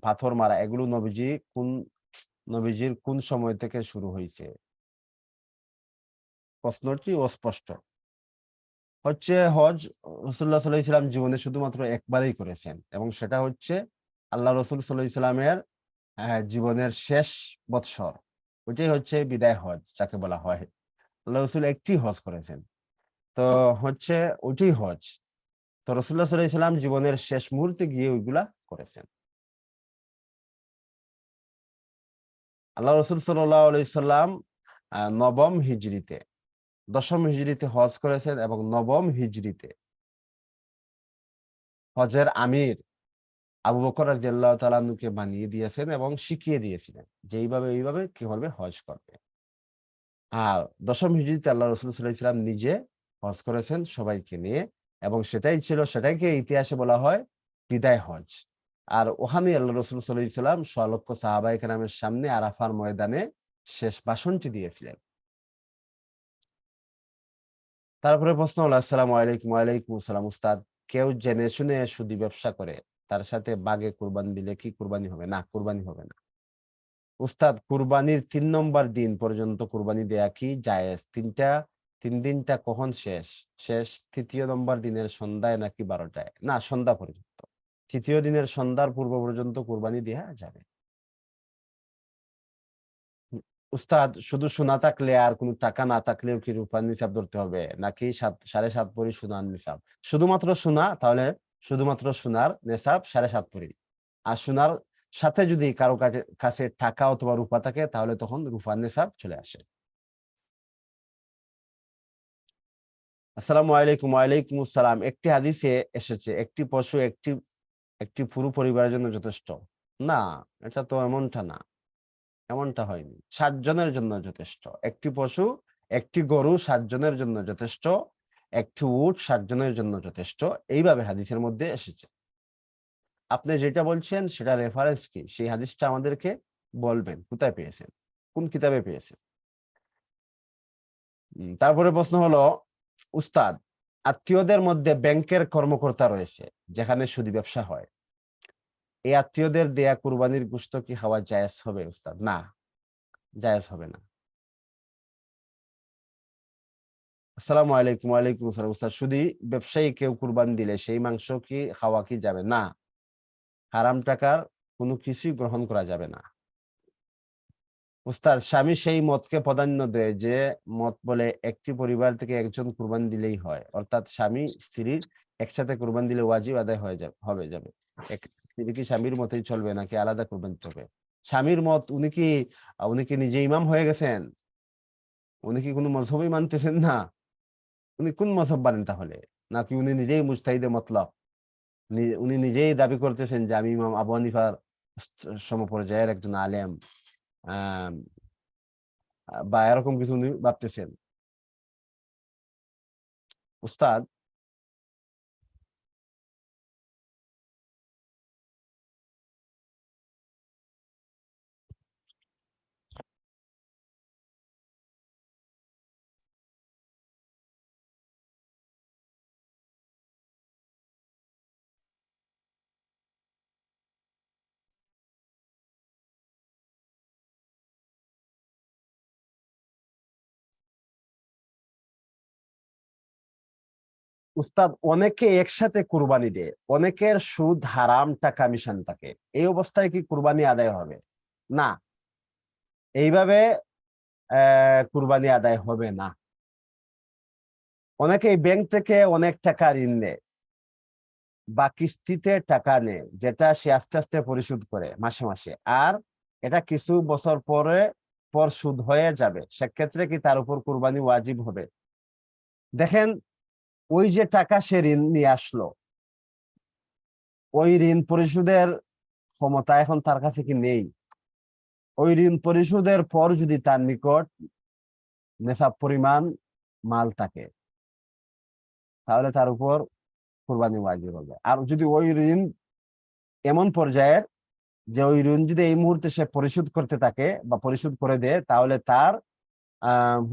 পাথর মারা, এগুলো নবীজির কোন সময় থেকে শুরু হয়েছে? প্রশ্নটি অস্পষ্ট। হচ্ছে হজ রাসূলুল্লাহ সাল্লাল্লাহু আলাইহি ওয়াসাল্লাম জীবনে শুধুমাত্র একবারই করেছেন, এবং সেটা হচ্ছে আল্লাহ রাসূল সাল্লাল্লাহু আলাইহি ওয়াসাল্লামের জীবনের শেষ বৎসর। ওইটাই হচ্ছে বিদায় হজ যাকে বলা হয়। আল্লাহ রাসূল একটি হজ করেছেন। তো হচ্ছে ওইটাই হজ। তো রাসূলুল্লাহ সাল্লাল্লাহু আলাইহি ওয়াসাল্লাম জীবনের শেষ মুহূর্তে গিয়ে ওইগুলা করেছেন। আল্লাহ রাসূল সাল্লাল্লাহু আলাইহি সাল্লাম নবম হিজরিতে, দশম হিজরিতে হজ করেছেন, এবং নবম হিজরিতে হজের আমির আবু বকর রাদিয়াল্লাহু তাআলা আনহুকে বানিয়ে দিয়েছেন এবং শিখিয়ে দিয়েছিলেন যে এইভাবে কিভাবে হজ করবে। আর দশম হিজরিতে আল্লাহ রাসূল সাল্লাল্লাহু আলাইহি ওয়াসাল্লাম নিজে হজ করেছেন সবাইকে নিয়ে, এবং সেটাইকে ইতিহাসে বলা হয় বিদায় হজ। আর ওখানেই আল্লাহ রাসূল সাল্লাল্লাহু আলাইহি ওয়াসাল্লাম সলক্ষ সাহাবায়ে কেরামের সামনে আরাফার ময়দানে শেষ ভাষণটি দিয়েছিলেন। তারপরে প্রশ্ন হলো, আসসালামু আলাইকুম। ওয়ালাইকুম আসসালাম। উস্তাদ, কেউ জেনে শুনে সুদি ব্যবসা করে, তার সাথে বাগে কুরবানি দিলে কি কুরবানি হবে? না, কুরবানি হবে না। উস্তাদ, কুরবানির ৩ নম্বর দিন পর্যন্ত কুরবানি দেয়া কি জায়েজ? ৩ দিনটা কখন শেষ? শেষ ৩য় নম্বর দিনের সন্ধ্যায় নাকি ১২টায়? না, সন্ধ্যা পর্যন্ত। ৩য় দিনের সন্ধ্যার পূর্ব পর্যন্ত কুরবানি দেয়া যাবে। হুম, উস্তাদ, শুধু সোনা থাকলে আর কোনো টাকা না থাকলেও কি রূপার নিসাব ধরতে হবে? নাকি ৭.৫ ভরি সোনার নিসাব? শুধুমাত্র সোনা, তাহলে শুধুমাত্র সোনার নেসাব ৭.৫ ভরি। আর সোনার সাথে যদি কারো কাছে টাকা অথবা রূপা থাকে, তাহলে তখন রূপার নেসাব চলে আসে। আসসালামু আলাইকুম। ওয়ালাইকুম আসসালাম। একটি হাদিসে এসেছে একটি পশু একটি পুরো পরিবারের জন্য যথেষ্ট। না, এটা তো এমনটা না। এমনটা হয়নি। ৭ জনের জন্য যথেষ্ট। একটি পশু, একটি গরু ৭ জনের জন্য যথেষ্ট। একটি উট ৭ জনের জন্য যথেষ্ট। এইভাবে হাদিসের মধ্যে এসেছে। আপনি যেটা বলছেন সেটা রেফারেন্স কি? সেই হাদিসটা আমাদেরকে বলবেন। কোথায় পেয়েছেন? কোন কিতাবে পেয়েছেন? তারপরে প্রশ্ন হলো, উস্তাদ, আত্মীয়দের মধ্যে ব্যাংকের কর্মকর্তা রয়েছে যেখানে সুদি ব্যবসা হয়। এই আত্মীয়দের দেয়া কুরবানির গোশত কি খাওয়া জায়েজ হবে উস্তাদ? না, জায়েজ হবে না। আসসালামু আলাইকুম। ওয়ালাইকুম আসসালাম। উস্তাদ, সুদি ব্যবসায়ী কেউ কুরবানি দিলে সেই মাংস কি খাওয়া কি যাবে? না, হারাম টাকার কোনো কিছুই গ্রহণ করা যাবে না। উস্তাদ, স্বামী সেই মতকে প্রাধান্য দেয় যে মত বলে একটি পরিবার থেকে একজন কুরবানি দিলেই হয়, অর্থাৎ স্বামী স্ত্রীর একসাথে কুরবানি দিলে ওয়াজিব আদায় যাবে। স্ত্রী কি স্বামীর মতই চলবে নাকি আলাদা কুরবানি দিতে হবে? স্বামীর মত, উনি কি নিজে ইমাম হয়ে গেছেন? উনি কি কোনো মজহবই মানতেছেন না? উনি কোন মজহব মানেন তাহলে? নাকি উনি নিজেই মুজতাহিদে মতলব? উনি নিজেই দাবি করতেছেন যে আমি ইমাম আবু হানিফার সমপর্যায়ের একজন আলেম, আহ বা এরকম কিছু উনি ভাবতেছেন। উস্তাদ, অনেকে একসাথে কুরবানি দেয়, অনেকের সুদ হারাম টাকা মিশান থাকে, এই অবস্থায় কি কুরবানি আদায় হবে? না, এইভাবে কুরবানি আদায় হবে না। অনেকেই ব্যাংক থেকে অনেক টাকা ঋণ নেয়, বা কিস্তিতে টাকা নেয়, যেটা সে আস্তে আস্তে পরিশোধ করে মাসে মাসে, আর এটা কিছু বছর পর সুদ হয়ে যাবে, সেক্ষেত্রে কি তার উপর কুরবানি ওয়াজিব হবে? দেখেন, ওই যে টাকা সে ঋণ নিয়ে আসলো, ওই ঋণ পরিশোধের ক্ষমতা এখন তার কাছে কি নেই? ওই ঋণ পরিশোধের পর যদি তার নিকট নেশাব পরিমাণ মাল থাকে, তাহলে তার উপর কুরবানি ওয়াজিব হবে। আর যদি ওই ঋণ এমন পর্যায়ের যে ওই ঋণ যদি এই মুহূর্তে সে পরিশোধ করতে থাকে বা পরিশোধ করে দেয়, তাহলে তার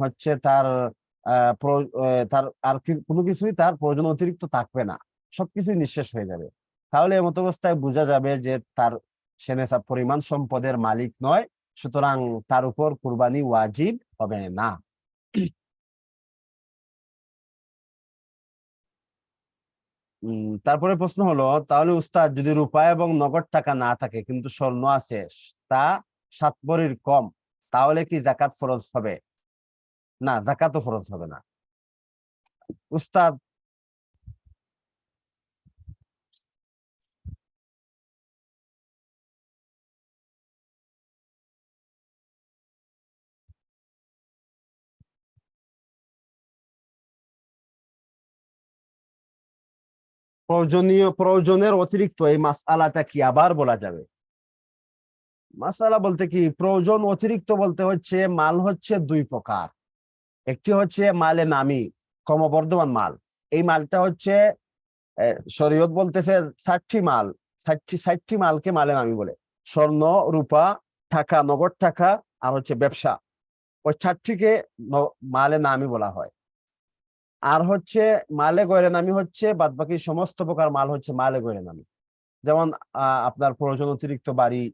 হচ্ছে তার তার আর কোনো কিছুই তার প্রয়োজন অতিরিক্ত থাকবে না, সবকিছুই নিঃশেষ হয়ে যাবে। তাহলে এমত অবস্থায় বোঝা যাবে যে তার সে নেশাব পরিমাণ সম্পদের মালিক নয়, সুতরাং তার উপর কুরবানি ওয়াজিব হবে না। তারপরে প্রশ্ন হলো, তাহলে উস্তাদ, যদি রূপা এবং নগদ টাকা না থাকে কিন্তু স্বর্ণ আছে, তা 7 ভরির কম, তাহলে কি যাকাত ফরজ হবে? না, যাকাতও ফরজ হবে না। উস্তাদ, প্রয়োজনের অতিরিক্ত এই মাসআলাটা কি আবার বলা যাবে? মাসআলা বলতে কি, প্রয়োজন অতিরিক্ত বলতে হচ্ছে মাল হচ্ছে দুই প্রকার। একটি হচ্ছে মালে নামি, ক্রমবর্ধমান মাল। এই মালটা হচ্ছে শরীয়ত বলতেছে 60 মাল, 60 মালকে মালে নামি বলে। স্বর্ণ, রূপা, টাকা, নগদ টাকা, আর হচ্ছে ব্যবসা, ওই 60কে মালে নামি বলা হয়। আর হচ্ছে মালে গয়রে নামি হচ্ছে বাদ বাকি সমস্ত প্রকার মাল হচ্ছে মালে গয়রে নামি। যেমন আপনার প্রয়োজন অতিরিক্ত বাড়ি।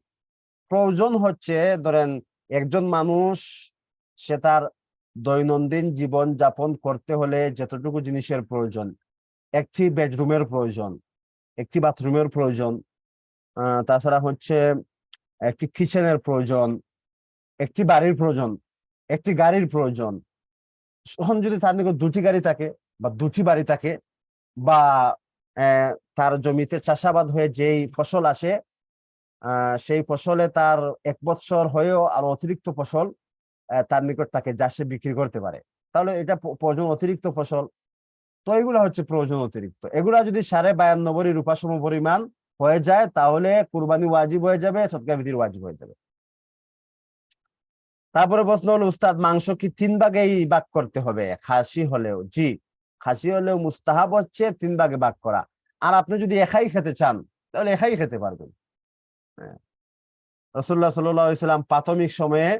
প্রয়োজন হচ্ছে, ধরেন একজন মানুষ সে তার দৈনন্দিন জীবন যাপন করতে হলে যতটুকু জিনিসের প্রয়োজন, একটি বেডরুমের প্রয়োজন, একটি বাথরুমের প্রয়োজন, তাছাড়া হচ্ছে একটি কিচেনের প্রয়োজন, একটি বাড়ির প্রয়োজন, একটি গাড়ির প্রয়োজন। তখন যদি তার নিকট দুটি গাড়ি থাকে বা দুটি বাড়ি থাকে, বা তার জমিতে চাষাবাদ হয়ে যেই ফসল আসে, সেই ফসলে তার 1 বছর হয়েও আর অতিরিক্ত ফসল তার নিকট থাকে, যা সে বিক্রি করতে পারে, তাহলে এটা প্রয়োজন অতিরিক্ত ফসল। তো এগুলা হচ্ছে প্রয়োজন অতিরিক্ত। এগুলা যদি 52.5 ভরি রূপা সম পরিমাণ হয়ে যায়, তাহলে কুরবানি ওয়াজিব হয়ে যাবে, সদকা বিধির ওয়াজিব হয়ে যাবে। তারপরে প্রশ্ন হলো, উস্তাদ, মাংস কি 3 ভাগেই ভাগ করতে হবে? খাসি হলেও? জি, খাসি হলেও মুস্তাহাব হচ্ছে 3 ভাগে ভাগ করা। আর আপনি যদি একাই খেতে চান, তাহলে একাই খেতে পারবেন। হ্যাঁ, রাসূলুল্লাহ সাল্লাল্লাহু আলাইহি সাল্লাম প্রাথমিক সময়ে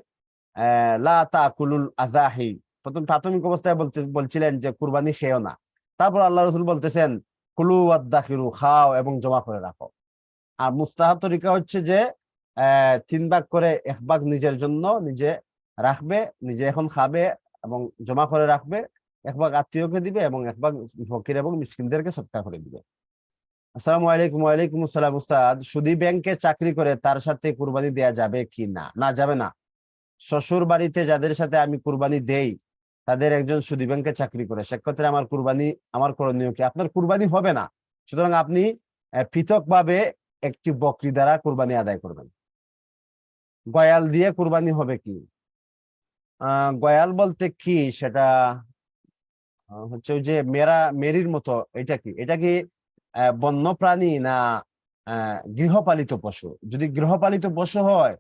লা তাকুলুল আযাহি, প্রাথমিক অবস্থায় বলছিলেন যে কুরবানি খেও না। তারপর আল্লাহ রাসূল বলতেছেন, কুলু ওয়াদ্দাখিরু, খাও এবং জমা করে রাখো। আর মুস্তাহাব তরিকা হচ্ছে যে 3 ভাগ করে 1 ভাগ নিজের জন্য নিজে রাখবে, নিজে এখন খাবে এবং জমা করে রাখবে, 1 ভাগ আত্মীয়কে দিবে এবং 1 ভাগ ফকির এবং মিসকিনদেরকে সদকা করে দিবে। আসসালামু আলাইকুম। ওয়ালাইকুম আসসালাম। উস্তাদ, সুদী ব্যাংকে চাকরি করে তার সাথে কুরবানি দেয়া যাবে কি না? না, যাবে না। শ্বশুর বাড়িতে যাদের সাথে আমি কুরবানি দেই, তাদের একজন সুদী ব্যাংকে চাকরি করে, সেক্ষেত্রে আমার করণীয় কি? আপনার কুরবানি হবে না, সুতরাং আপনি পৃথকভাবে একটি বকরি দ্বারা কুরবানি আদায় করবেন। গয়াল দিয়ে কুরবানি হবে কি? গয়াল বলতে কি সেটা হচ্ছে ওই যে মেরির মতো, এটা কি? এটা কি বন্য প্রাণী না গৃহপালিত পশু? যদি গৃহপালিত পশু হয়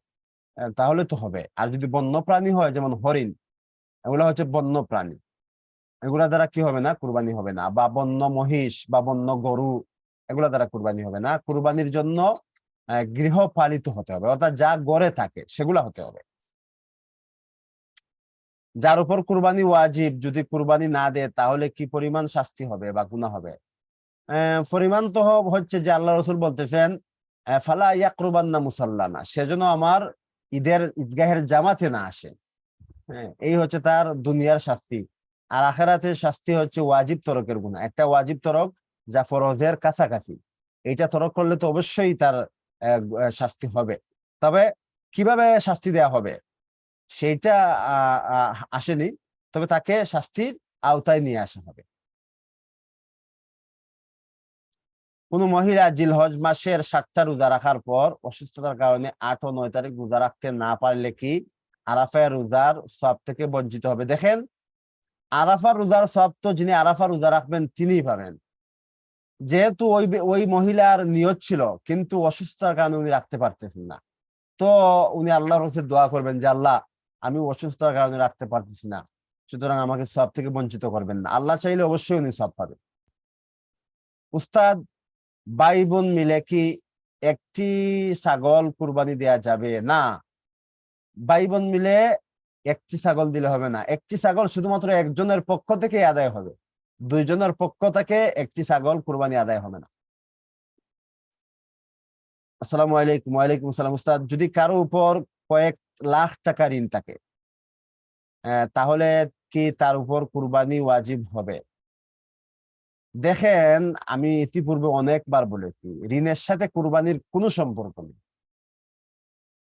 তাহলে তো হবে। আর যদি বন্য প্রাণী হয়, যেমন হরিণ, এগুলো হচ্ছে বন্য প্রাণী, এগুলা দ্বারা কি হবে না? কুরবানি হবে না। বা বন্য মহিষ বা বন্য গরু, এগুলা দ্বারা কুরবানি হবে না। কুরবানির জন্য গৃহপালিত হতে হবে, অর্থাৎ যা গড়ে থাকে সেগুলা হতে হবে। যার উপর কুরবানি ওয়াজিব যদি কুরবানি না দেয়, তাহলে কি পরিমাণ শাস্তি হবে বা গুনাহ হবে? পরিমাণ তো হচ্ছে যে আল্লাহ রসুল বলতেছেন, ফালা ইয়াকরুবান্না মুসাল্লানা, সেজন্য আমার ঈদগাহের জামাতে না আসে। হ্যাঁ, এই হচ্ছে তার দুনিয়ার শাস্তি। আর আখেরাতের শাস্তি হচ্ছে ওয়াজিব তরকের গুনাহ। একটা ওয়াজিব তরক যা ফরজের কাছাকাছি, এইটা তরক করলে তো অবশ্যই তার শাস্তি হবে। তবে কিভাবে শাস্তি দেয়া হবে সেইটা আসেনি, তবে তাকে শাস্তির আওতায় নিয়ে আসা হবে। কোন মহিলা জিলহজ মাসের 7টা রোজা রাখার পর অসুস্থতার কারণে 8 ও 9 তারিখ রোজা রাখতে না পারলে কি আরাফার রোজার সওয়াব থেকে বঞ্চিত হবে? দেখেন, আরাফার রোজার সওয়াব তো যিনি আরাফার রোজা রাখবেন তিনিই পাবেন। যেহেতু ওই মহিলার নিয়ত ছিল, কিন্তু অসুস্থতার কারণে উনি রাখতে পারতেছেন না, তো উনি আল্লাহর কাছে দোয়া করবেন যে আল্লাহ, আমি অসুস্থতার কারণে রাখতে পারতেছি না, সুতরাং আমাকে সওয়াব থেকে বঞ্চিত করবেন না। আল্লাহ চাইলে অবশ্যই উনি সওয়াব পাবেন। উস্তাদ, ভাই বোন মিলে কি একটি ছাগল কুরবানি দেয়া যাবে? না, ভাই বোন মিলে একটি ছাগল দিলে হবে না। একটি ছাগল শুধুমাত্র একজনের পক্ষ থেকে আদায় হবে, দুইজনের পক্ষ থেকে একটি ছাগল কুরবানি আদায় হবে না। আসসালামু আলাইকুম। ওয়ালাইকুম আসসালাম। উস্তাদ, যদি কারো উপর কয়েক লাখ টাকা ঋণ থাকে, তাহলে কি তার উপর কুরবানি ওয়াজিব হবে? দেখেন, আমি ইতিপূর্বে অনেকবার বলেছি, ঋণের সাথে কুরবানির কোনো সম্পর্ক নেই।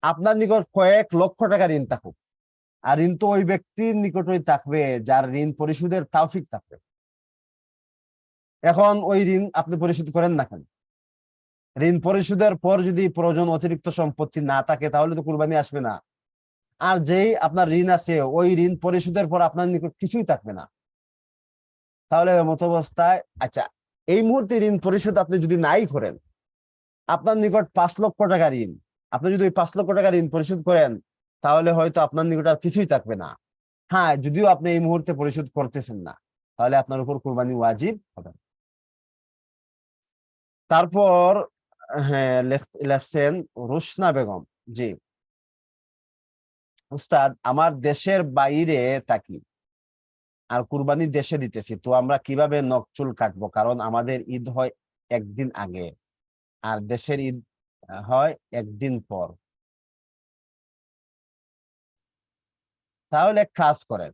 আপনার নিকট কয়েক লক্ষ টাকা ঋণ থাকুক, আর ঋণ তো ওই ব্যক্তির নিকটই থাকবে যার ঋণ পরিশোধের তৌফিক থাকবে। এখন ওই ঋণ আপনি পরিশোধ করেন না কেন? ঋণ পরিশোধের পর যদি প্রয়োজন অতিরিক্ত সম্পত্তি না থাকে, তাহলে তো কুরবানি আসবে না। আর যেই আপনার ঋণ আছে, ওই ঋণ পরিশোধের পর আপনার নিকট কিছুই থাকবে না, তাহলে মত অবস্থায় আচ্ছা, এই মুহূর্তে ঋণ পরিশোধ আপনি যদি নাই করেন, আপনার নিকট 5 লক্ষ টাকা ঋণ, আপনি যদি ওই 5 লক্ষ টাকা ঋণ পরিশোধ করেন, তাহলে হয়তো আপনার নিকট আর কিছুই থাকবে না। হ্যাঁ, যদিও আপনি এই মুহূর্তে পরিশোধ করতেছেন না, তাহলে আপনার উপর কুরবানি ওয়াজিব হবে। তারপর হ্যাঁ, লেখছেন রুশনা বেগম। জি উস্তাদ, আমার দেশের বাইরে থাকি আর কুরবানি দেশে দিতেছি, তো আমরা কিভাবে নখ চুল কাটবো? কারণ আমাদের ঈদ হয় একদিন আগে, আর দেশের ঈদ হয় একদিন পর। তাহলে এক কাজ করেন,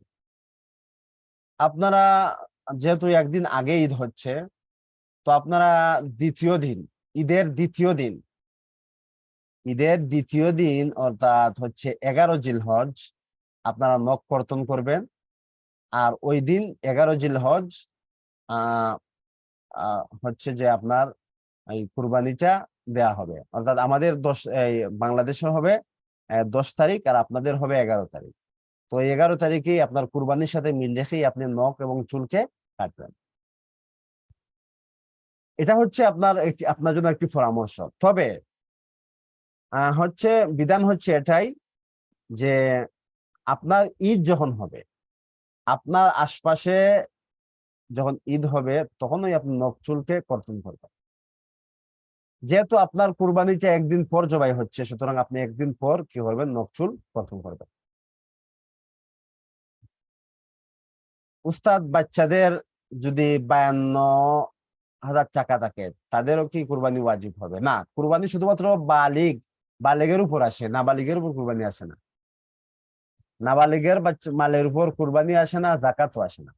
আপনারা যেহেতু একদিন আগে ঈদ হচ্ছে, তো আপনারা দ্বিতীয় দিন, ঈদের দ্বিতীয় দিন, অর্থাৎ হচ্ছে 11 জিলহজ, আপনারা নখ কর্তন করবেন। আর ওই দিন 11 জিলহজ আহ হচ্ছে যে আপনার এই কুরবানিটা দেয়া হবে, অর্থাৎ আমাদের বাংলাদেশের হবে 10 তারিখ, আর আপনাদের হবে 11 তারিখ। তো 11 তারিখেই আপনার কুরবানির সাথে মিল রেখেই আপনি নখ এবং চুলকে কাটবেন। এটা হচ্ছে আপনার জন্য একটি পরামর্শ। তবে হচ্ছে বিধান হচ্ছে এটাই যে আপনার ঈদ যখন হবে, আপনার আশপাশে যখন ঈদ হবে, তখনই আপনি নখ চুলকে কর্তন করবেন। যেহেতু আপনার কুরবানিটা একদিন পর জবাই হচ্ছে, সুতরাং আপনি একদিন পর কি করবেন? নখ চুল কর্তন করবেন। উস্তাদ, বাচ্চাদের যদি 52,000 টাকা থাকে, তাদেরও কি কুরবানি ওয়াজিব হবে? না, কুরবানি শুধুমাত্র বালিগের উপর আসে, নাবালিগের উপর কুরবানি আসে না। নাবালিগের বাচ্চা মালের উপর কুরবানি আসে না, যাকাতও আসে না।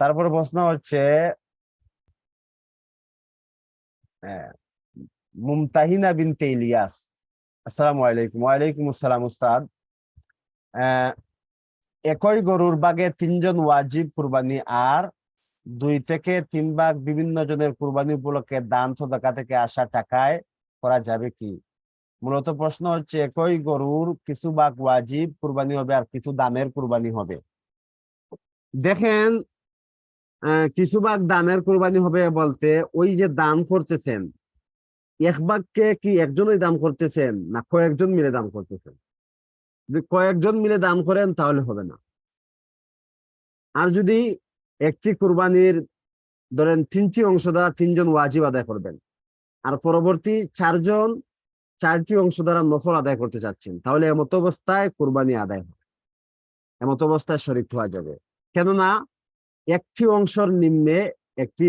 তারপরে প্রশ্ন হচ্ছে আহ, মুমতাহিনা বিনতে ইলিয়াস। আসসালামু আলাইকুম। ওয়ালাইকুম আসসালাম। উস্তাদ, আহ একই গরুর বাগে 3 জন ওয়াজিব কুরবানি, আর 2 থেকে 3 ভাগ বিভিন্ন জনের কুরবানি উপলক্ষে দান সদকা থেকে আসা টাকায় করা যাবে কি? মূলত প্রশ্ন হচ্ছে, একই গরুর কিছু ভাগ ওয়াজিব কুরবানি হবে আর কিছু দানের কুরবানি হবে। দেখেন, কিছু ভাগ দানের কুরবানি হবে বলতে, ওই যে দান করতেছেন, এক ভাগকে কি একজনই দান করতেছেন না কয়েকজন মিলে দান করতেছেন? যদি কয়েকজন মিলে দান করেন তাহলে হবে না। আর যদি একটি কুরবানির ধরেন 3টি অংশ দ্বারা 3 জন ওয়াজিব আদায় করবেন, আর পরবর্তী 4টি অংশ দ্বারা নফল আদায় করতে চাচ্ছেন, তাহলে এমত অবস্থায় কুরবানি আদায় হবে, এমত অবস্থায় শরীক হওয়া যাবে। কেননা একটি অংশের নিম্নে একটি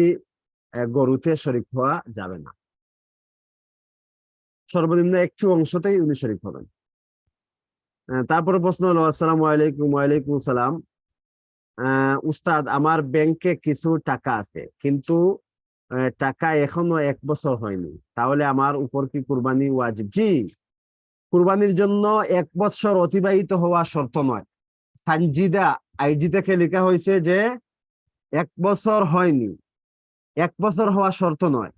গরুতে শরীক হওয়া যাবে না, সর্বনিম্ন একটি অংশতেই উনি শরীক হবেন। তারপরে প্রশ্ন হলো, আসসালামু আলাইকুম। ওয়ালাইকুম আসসালাম। উস্তাদ, আমার ব্যাংকে কিছু টাকা আছে, কিন্তু টাকা এখনো 1 বছর হয়নি, তাহলে আমার উপর কি কুরবানি ওয়াজিব? জি, কুরবানির জন্য 1 বছর অতিবাহিত হওয়া শর্ত নয়। সানজিদা আইডি থেকে লেখা হয়েছে যে 1 বছর হয়নি, 1 বছর হওয়া শর্ত নয়।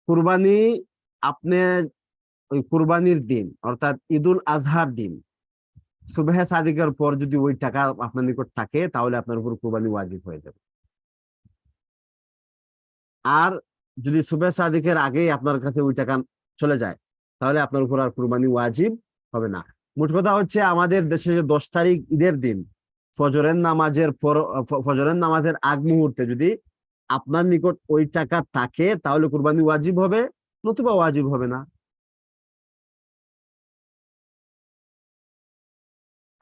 কুরবানি আপনি ওই কুরবানির দিন অর্থাৎ ঈদুল আজহার দিন সুবহে সাদিকের পর যদি ওই টাকা আপনার নিকট থাকে তাহলে আপনার উপর কুরবানি ওয়াজিব হয়ে যাবে। আর যদি সুবহে সাদিকের আগেই আপনার কাছে ওই টাকা চলে যায় তাহলে আপনার উপর আর কুরবানি ওয়াজিব হবে না। মোট কথা হচ্ছে আমাদের দেশে যে 10 তারিখ ঈদের দিন ফজরের নামাজের আগ মুহূর্তে যদি আপনার নিকট ওই টাকা থাকে তাহলে কুরবানি ওয়াজিব হবে, নতুবা ওয়াজিব হবে না।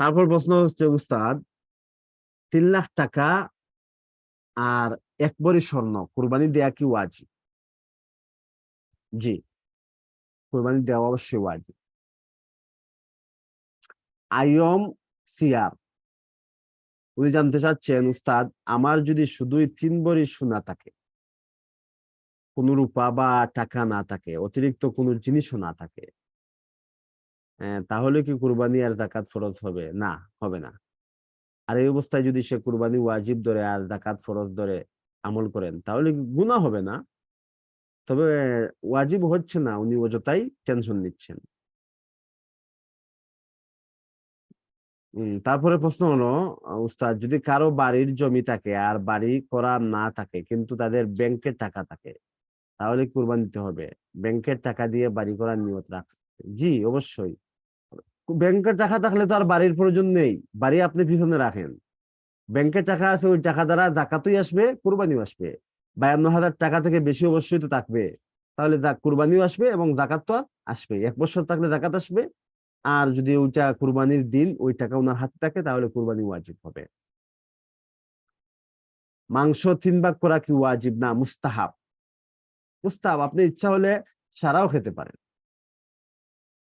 তারপর প্রশ্ন হচ্ছে উস্তাদ, 3 লাখ টাকা আর 1 ভরি স্বর্ণ কুরবানি দেয়া কি ওয়াজিব? জি, কুরবানি দেওয়া অবশ্যই ওয়াজিব। আইয়ম সিয়ার উনি জানতে চাচ্ছেন, উস্তাদ আমার যদি শুধুই 3 ভরি সোনা থাকে, কোন রূপা বা টাকা না থাকে, অতিরিক্ত কোনো জিনিসও না থাকে, তাহলে কি কুরবানি আর যাকাত ফরজ হবে? না, হবে না। আর এই অবস্থায় যদি সে কুরবানি ওয়াজিব ধরে আর যাকাত ফরজ ধরে আমল করেন তাহলে গুনাহ হবে না, তবে ওয়াজিব হচ্ছে না, উনি অযথাই টেনশন নিচ্ছেন। তারপরে প্রশ্ন হলো, উস্তাদ যদি কারো বাড়ির জমি থাকে আর বাড়ি করা না থাকে কিন্তু তাদের ব্যাংকের টাকা থাকে তাহলে কুরবানি দিতে হবে? ব্যাংকের টাকা দিয়ে বাড়ি করার নিয়ত রাখছে? জি, অবশ্যই। ব্যাংকের টাকা থাকলে তো আর বাড়ির প্রয়োজন নেই, বাড়ি আপনি পিছনে রাখেন। ব্যাংকের টাকা আছে, ওই টাকা দ্বারা জাকাতই আসবে, কুরবানিও আসবে। 52,000 টাকা থেকে বেশি অবশ্যই তো থাকবে, তাহলে কুরবানিও আসবে এবং জাকাত তো আসবে। 1 বছর থাকলে জাকাত আসবে। আর যদি ওইটা কুরবানির দিন ওই টাকা ওনার হাতে থাকে তাহলে কুরবানি ওয়াজিব হবে। মাংস 3 ভাগ করা কি ওয়াজিব? না, মুস্তাহাব। মুস্তাহাব, আপনি ইচ্ছা হলে সারাও খেতে পারেন।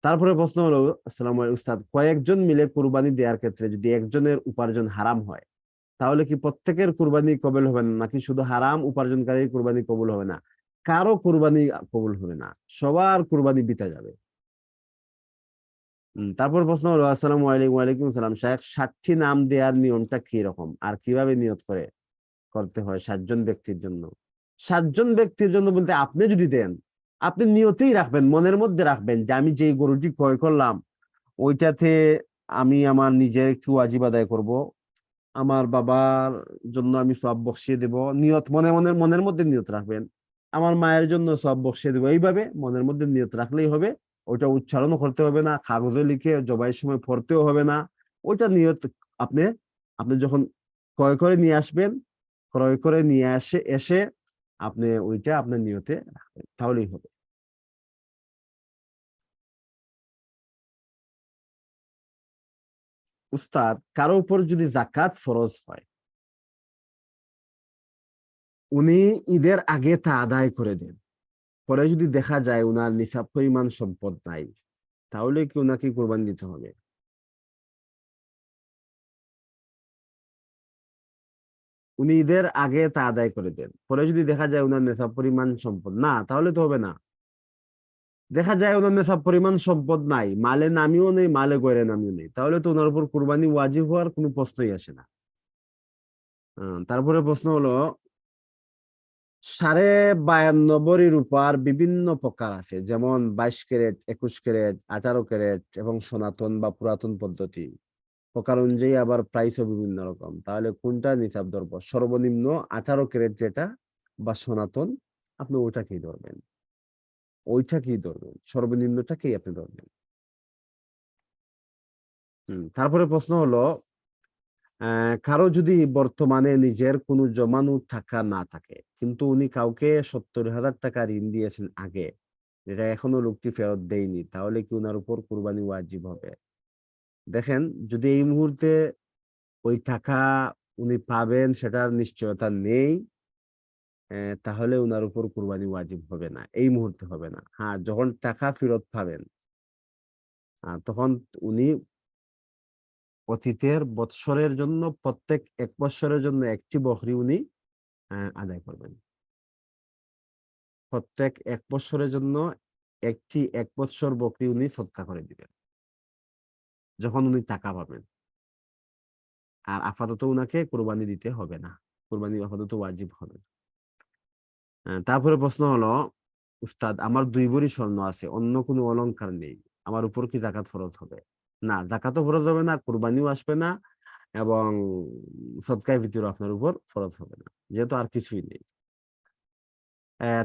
তারপরে প্রশ্ন হলো, আসসালামু আলাইকুম উস্তাদ, কয়েকজন মিলে কুরবানি দেওয়ার ক্ষেত্রে যদি একজনের উপার্জন হারাম হয় তাহলে কি প্রত্যেকের কুরবানি কবুল হবে না, নাকি শুধু হারাম উপার্জনকারীর কুরবানি কবুল হবে না? কারো কুরবানি কবুল হবে না, সবার কুরবানি বিতা যাবে। তারপর প্রশ্ন হলো, আসসালামু আলাইকুম। ওয়ালাইকুম আসসালাম শায়খ, 60টি নাম দেওয়ার নিয়মটা কি রকম আর কিভাবে নিয়ত করতে হয় 7 জন ব্যক্তির জন্য? 7 জন ব্যক্তির জন্য বলতে আপনি যদি দেন, আপনি নিয়তেই রাখবেন, মনের মধ্যে রাখবেন যে আমি যে গরুটি ক্রয় করলাম ওইটাতে আমি আমার নিজের একটু ওয়াজিব আদায় করব, আমার বাবার জন্য আমি সওয়াব বকশিয়ে দেব, নিয়ত মনের মধ্যে নিয়ত রাখবেন। আমার মায়ের জন্য সওয়াব বকশিয়ে দেবো, এইভাবে মনের মধ্যে নিয়ত রাখলেই হবে। ওইটা উচ্চারণও করতে হবে না, কাগজে লিখে জবাইয়ের সময় পড়তেও হবে না। ওইটা নিয়ত আপনি আপনি যখন ক্রয় করে নিয়ে আসবেন, ক্রয় করে নিয়ে এসে আপনি ওইটা আপনার নিয়তে রাখবেন, তাহলেই হবে। উস্তাদ, কারো উপর যদি জাকাত ফরজ হয়, উনি ঈদের আগে তা আদায় করে দেন, পরে যদি দেখা যায় উনার নিসাব পরিমাণ সম্পদ নাই, তাহলে কি উনাকে কোরবানি দিতে হবে? উনি ঈদের আগে তা আদায় করে দেন, পরে যদি দেখা যায় উনার নেশাব পরিমাণ সম্পদ না, তাহলে তো হবে না। দেখা যায় উনার নেশাব পরিমাণ সম্পদ নাই, মালে নামিও নেই, মালে গয়রে নামিও নেই, তাহলে তো ওনার উপর কুরবানি ওয়াজিব হওয়ার কোনো প্রশ্নই আসে না। তারপরে প্রশ্ন হলো, 52.5 ভরি রূপার বিভিন্ন প্রকার আছে, যেমন 22 ক্যারেট, 21 ক্যারেট, 18 ক্যারেট এবং সনাতন বা পুরাতন পদ্ধতি প্রকার অনুযায়ী আবার প্রাইসও বিভিন্ন রকম, তাহলে কোনটা নিসাব ধরবো? সর্বনিম্ন 18 ক্যারেট যেটা বা সনাতন, আপনি ওইটা কি ধরবেন, সর্বনিম্নটাকেই আপনি ধরবেন। তারপরে প্রশ্ন হলো, কারো যদি বর্তমানে নিজের কোনো জমানো টাকা না থাকে কিন্তু উনি কাউকে 70,000 টাকা ঋণ দিয়েছেন আগে, যেটা এখনো লোকটি ফেরত দেয়নি, তাহলে কি উনার উপর কুরবানি ওয়াজিব হবে? দেখেন, যদি এই মুহূর্তে ওই টাকা উনি পাবেন সেটার নিশ্চয়তা নেই, তাহলে উনার উপর কুরবানি ওয়াজিব হবে না, এই মুহূর্তে হবে না। হ্যাঁ, যখন টাকা ফেরত পাবেন তখন উনি অতীতের বৎসরের জন্য প্রত্যেক 1 বৎসরের জন্য একটি বকরি উনি আদায় করবেন। প্রত্যেক 1 বৎসরের জন্য একটি 1 বৎসর বকরি উনি সদকা করে দিবেন যখন উনি টাকা পাবেন। আর আপাতত উনাকে কুরবানি দিতে হবে না, কুরবানি আপাতত ওয়াজিব হবে না। তারপরে প্রশ্ন হলো, উস্তাদ আমার 2 ভরি স্বর্ণ আছে, অন্য কোনো অলংকার নেই, আমার উপর কি যাকাত ফরজ হবে? না, যাকাতও ফরজ হবে না, কুরবানিও আসবে না, এবং সদকায়ে ফিতরও আপনার উপর ফরজ হবে না, যেহেতু আর কিছুই নেই।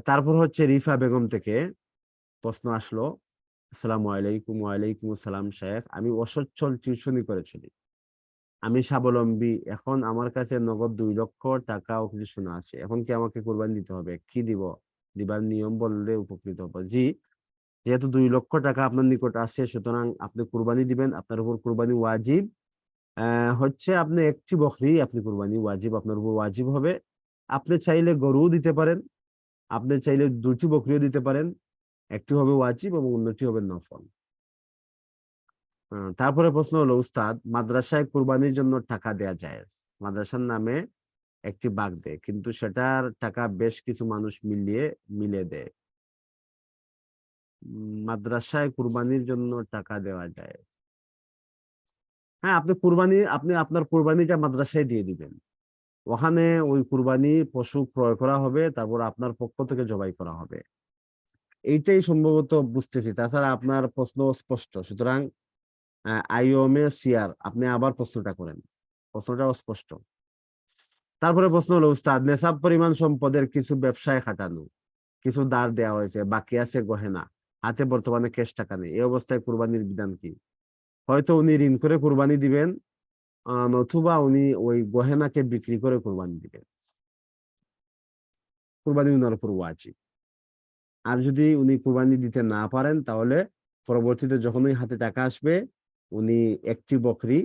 তারপর হচ্ছে রিফা বেগম থেকে প্রশ্ন আসলো, আসসালামু আলাইকুম। ওয়ালাইকুম আসসালাম শেখ, আমি অসচ্ছল টিউশনি করে চলি, আমি স্বাবলম্বী, এখন আমার কাছে নগদ 2 লক্ষ টাকা ও কিছু সোনা আছে, এখন কি আমাকে কুরবানি দিতে হবে? কি দিব? দিবার নিয়ম বললে উপকৃত হবো। জি, যেহেতু 2 লক্ষ টাকা আপনার নিকট আছে, সুতরাং আপনি কুরবানি দিবেন, আপনার উপর কুরবানি ওয়াজিব। হচ্ছে আপনি একটি বকরি আপনি কুরবানি ওয়াজিব, আপনার উপর ওয়াজিব হবে। আপনি চাইলে গরুও দিতে পারেন, আপনি চাইলে 2টি বকরিও দিতে পারেন, একটি হবে ওয়াজিব এবং অন্যটি হবে নফল। তারপরে প্রশ্ন হলো, উস্তাদ মাদ্রাসায় কুরবানির জন্য টাকা দেয়া যায়, মাদ্রাসার নামে একটি বাগ দেয়, কিন্তু সেটার টাকা বেশ কিছু মানুষ মিলে দেয়, মাদ্রাসায় কুরবানির জন্য টাকা দেওয়া যায়? হ্যাঁ, আপনি আপনার কুরবানিটা মাদ্রাসায় দিয়ে দিবেন, ওখানে ওই কুরবানি পশু ক্রয় করা হবে, তারপর আপনার পক্ষ থেকে জবাই করা হবে। এইটাই সম্ভবত বুঝতেছি, তাছাড়া আপনার প্রশ্ন স্পষ্ট, সুতরাং আইওমে সিয়ার আপনি আবার প্রশ্নটা করেন, প্রশ্নটা স্পষ্ট। তারপরে প্রশ্ন হলো, উস্তাদ নেশাব পরিমাণ সম্পদের কিছু ব্যবসায় খাটানো, কিছু দাঁড় দেওয়া হয়েছে, বাকি আছে গহেনা, হাতে বর্তমানে ক্যাশ টাকা নেই, এই অবস্থায় কুরবানির বিধান কি? হয়তো উনি ঋণ করে কুরবানি দিবেন, নতুবা উনি ওই গহেনাকে বিক্রি করে কুরবানি দিবেন, কুরবানি উনার উপর ওয়াজিব। আর যদি উনি কুরবানি দিতে না পারেন, তাহলে পরবর্তীতে যখনই হাতে টাকা আসবে, উনি একটি বকরি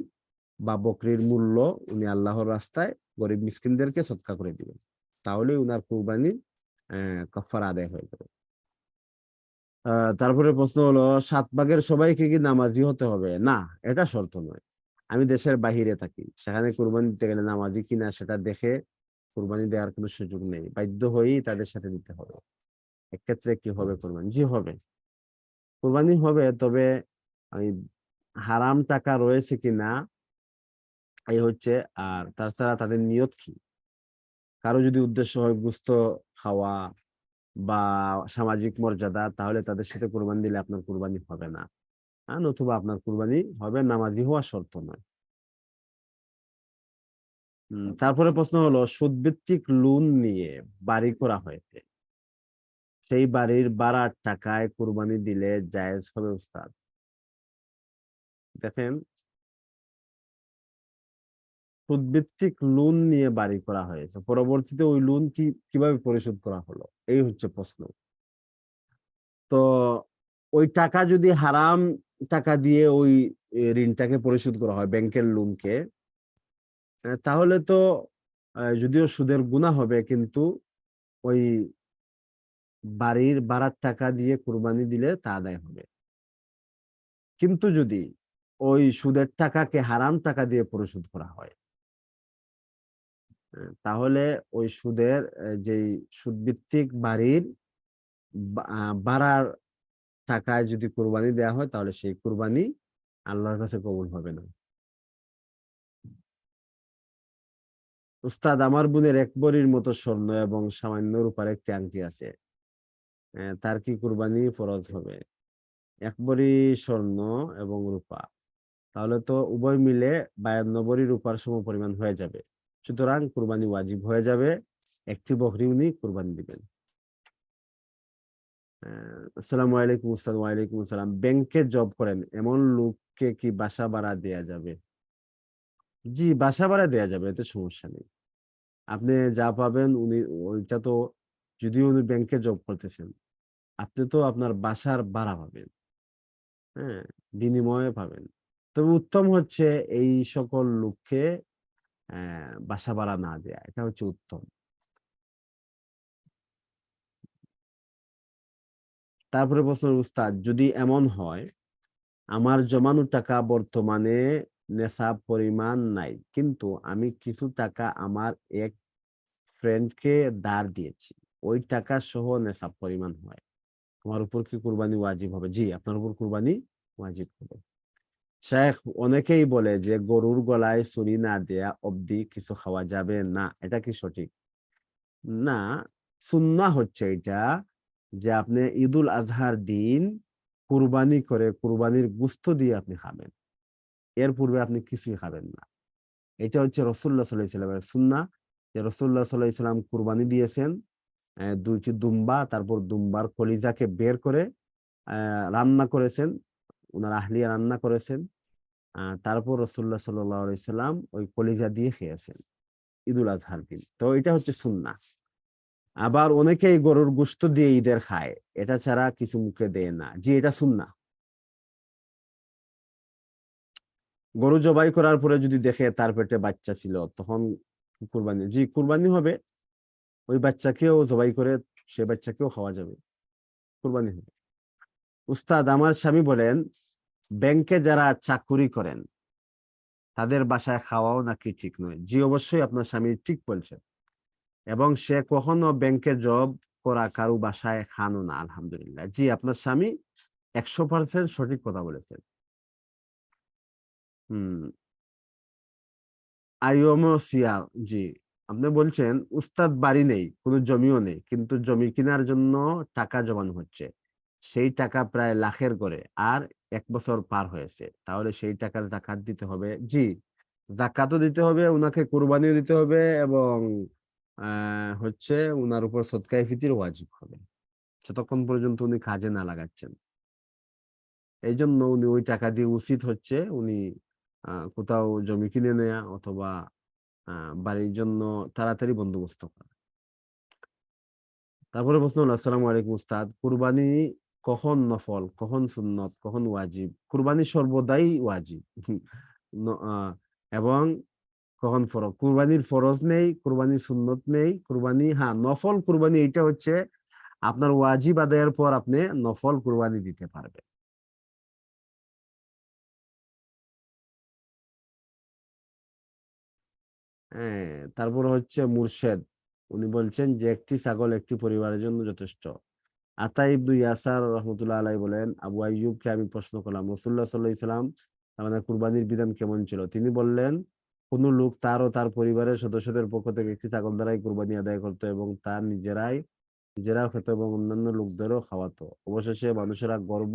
বা বকরির মূল্য উনি আল্লাহর রাস্তায় গরিব মিসকিনদেরকে সদকা করে দিবেন, তাহলে উনার কুরবানি কাফারা আদায় হয়ে যাবে। তারপরে প্রশ্ন হলো, 7 ভাগের সবাইকে কি নামাজি হতে হবে? না, এটা শর্ত নয়। আমি দেশের বাহিরে থাকি, সেখানে কুরবানি দিতে গেলে নামাজি কিনা সেটা দেখে কুরবানি দেওয়ার কোনো সুযোগ নেই, বাধ্য হয়েই তাদের সাথে দিতে হবে। এক্ষেত্রে কি হবে কুরবানি? জি হবে, কুরবানি হবে, তবে আমি হারাম টাকা রয়েছে কিনা এই হচ্ছে। আর তাছাড়া তাদের নিয়ত কি, কারো যদি উদ্দেশ্য হয় গুস্ত খাওয়া বা সামাজিক মর্যাদা, তাহলে তাদের সাথে কুরবানি দিলে আপনার কুরবানি হবে না, নতুবা আপনার কুরবানি হবে, নামাজি হওয়া শর্ত নয়। তারপরে প্রশ্ন হলো, সুদভিত্তিক লোন নিয়ে বাড়ি করা হয়েছে, সেই বাড়ির ভাড়ার টাকায় কুরবানি দিলে জায়েজ হবে উস্তাদ? দেখেন, সুদভিত্তিক লোন নিয়ে বাড়ি করা হয়েছে, পরবর্তীতে ওই লোন কিভাবে পরিশোধ করা হলো, এই হচ্ছে প্রশ্ন। তো ওই টাকা যদি হারাম টাকা দিয়ে ওই ঋণটাকে পরিশোধ করা হয়, ব্যাংকের লোনকে, তাহলে তো যদিও সুদের গুনাহ হবে, কিন্তু ওই বাড়ির ভাড়ার টাকা দিয়ে কুরবানি দিলে তা আদায় হবে। কিন্তু যদি ওই সুদের টাকাকে হারাম টাকা দিয়ে পরিশোধ করা হয়, তাহলে ওই সুদের যেই সুদভিত্তিক বাড়ির ভাড়ার টাকায় যদি কুরবানি দেওয়া হয়, তাহলে সেই কুরবানি আল্লাহর কাছে কবুল হবে না। উস্তাদ আমার বোনের 1 ভরির মতো স্বর্ণ এবং সামান্য রূপার একটি আংটি আছে, তার কি কুরবানি ফরজ হবে? 1 ভরি স্বর্ণ এবং রূপা, তাহলে তো উভয় মিলে 52 ভরি রূপার সমপরিমাণ হয়ে যাবে, সুতরাং কুরবানি ওয়াজিব হয়ে যাবে, একটি বকরি উনি কুরবানি দিবেন। আসসালামু আলাইকুম উস্তাদ। ওয়ালাইকুম আসসালাম, ব্যাংকে জব করেন এমন লোককে কি বাসা ভাড়া দেয়া যাবে? জি, বাসা ভাড়া দেয়া যাবে, এতে সমস্যা নেই। আপনি যা পাবেন উনি ওইটা তো, যদিও উনি ব্যাংকে জব করতেছেন, আপনি তো আপনার বাসার ভাড়া পাবেন, হ্যাঁ, বিনিময়ে পাবেন। তবে উত্তম হচ্ছে এই সকল লোককে বাসা ভাড়া না দেয়া, এটা হচ্ছে উত্তম। তারপরে প্রশ্ন, উস্তাদ যদি এমন হয় আমার জমানো টাকা বর্তমানে নেশাব পরিমাণ নাই, কিন্তু আমি কিছু টাকা আমার এক ফ্রেন্ডকে ধার দিয়েছি, ওই টাকা সহ নেশাব পরিমাণ হয়, আমার উপর কি কুরবানি ওয়াজিব হবে? জি, আপনার উপর কুরবানি ওয়াজিব হবে। শেখ, অনেকেই বলে যে গরুর গলায় ছুরি না দেয়া অবধি কিছু খাওয়া যাবে না, এটা কি সঠিক? না, সুন্নাহ হচ্ছে এটা যে আপনি ঈদুল আজহার দিন কুরবানি করে কুরবানির গোশত দিয়ে আপনি খাবেন, এর পূর্বে আপনি কিছুই খাবেন না। এটা হচ্ছে রাসূলুল্লাহ সাল্লাল্লাহু আলাইহি ওয়াসাল্লামের সুন্নাহ, যে রাসূলুল্লাহ সাল্লাল্লাহু আলাইহি ওয়াসাল্লাম কুরবানি দিয়েছেন দুইটি দুম্বা, তারপর দুম্বার কলিজাকে বের করে রান্না করেছেন, ওনার আহলিয়া রান্না করেছেন। তারপর রাসূলুল্লাহ সাল্লাল্লাহু আলাইহি ওয়াসাল্লাম ওই কলিজা দিয়ে খেয়েছেন ঈদুল আজহার দিন। তো এটা হচ্ছে সুন্নাহ। আবার অনেকেই গরুর গোশত দিয়ে ঈদের খায়, এটা ছাড়া কিছু মুখে দেয় না, জি এটা সুন্নাহ। গরু জবাই করার পরে যদি দেখে তার পেটে বাচ্চা ছিল, তখন কুরবানি, জি কুরবানি হবে, ওই বাচ্চাকেও জবাই করে সে বাচ্চাকেও খাওয়া যাবে, কুরবানি হবে। উস্তাদ, আমার স্বামী বলেন ব্যাংকে যারা চাকুরি করেন তাদের বাসায় খাওয়াও নাকি ঠিক নয়? জি অবশ্যই আপনার স্বামী ঠিক বলছেন, এবং সে কখনো ব্যাংকে জব করা কারু বাসায় খানো না, আলহামদুলিল্লাহ। জি আপনার স্বামী 100% সঠিক কথা বলেছেন। হুম। আইওমোসিয়া, জি আপনি বলছেন উস্তাদ বাড়ি নেই, কোনো জমিও নেই, কিন্তু জমি কেনার জন্য টাকা জমানো হচ্ছে, সেই টাকা প্রায় লাখের করে, আর 1 বছর পার হয়েছে, তাহলে সেই টাকার যাকাত দিতে হবে? জি যাকাতও দিতে হবে, উনাকে কুরবানিও দিতে হবে, এবং হচ্ছে উনার উপর সদকায়ে ফিতর ওয়াজিব হবে যতক্ষণ পর্যন্ত উনি কাজে না লাগাচ্ছেন। এই জন্য উনি ওই টাকা দিয়ে উচিত হচ্ছে উনি কোথাও জমি কিনে নেয়া, অথবা বাড়ির জন্য তাড়াতাড়ি বন্দোবস্ত করা। তারপরে প্রশ্ন হলো, আসসালামু আলাইকুম উস্তাদ, কুরবানি কখন নফল, কখন সুন্নত, কখন ওয়াজিব? কুরবানি সর্বদাই ওয়াজিব এবং কখন ফরজ? কুরবানির ফরজ নেই, কুরবানির সুন্নত নেই, কুরবানি হ্যাঁ নফল কুরবানি, এটা হচ্ছে আপনার ওয়াজিব আদায়ের পর আপনি নফল কুরবানি দিতে পারবেন। হ্যাঁ, তারপর হচ্ছে মুরশেদ, উনি বলছেন যে একটি ছাগল একটি পরিবারের জন্য যথেষ্ট। আতা ইবনু ইয়াসার রহমতুল্লাহ আলাইহি বলেন, আবু আইয়ুবকে আমি প্রশ্ন করলাম, রাসূলুল্লাহ সাল্লাল্লাহু আলাইহি সাল্লাম আমাদের কুরবানির বিধান কেমন ছিল? তিনি বললেন, কোন লোক তার ও তার পরিবারের সদস্যদের পক্ষ থেকে একটি ছাগল দ্বারাই কুরবানি আদায় করতো, এবং তার নিজেরাও খেত এবং অন্যান্য লোকদেরও খাওয়াতো। অবশেষে মানুষেরা গর্ব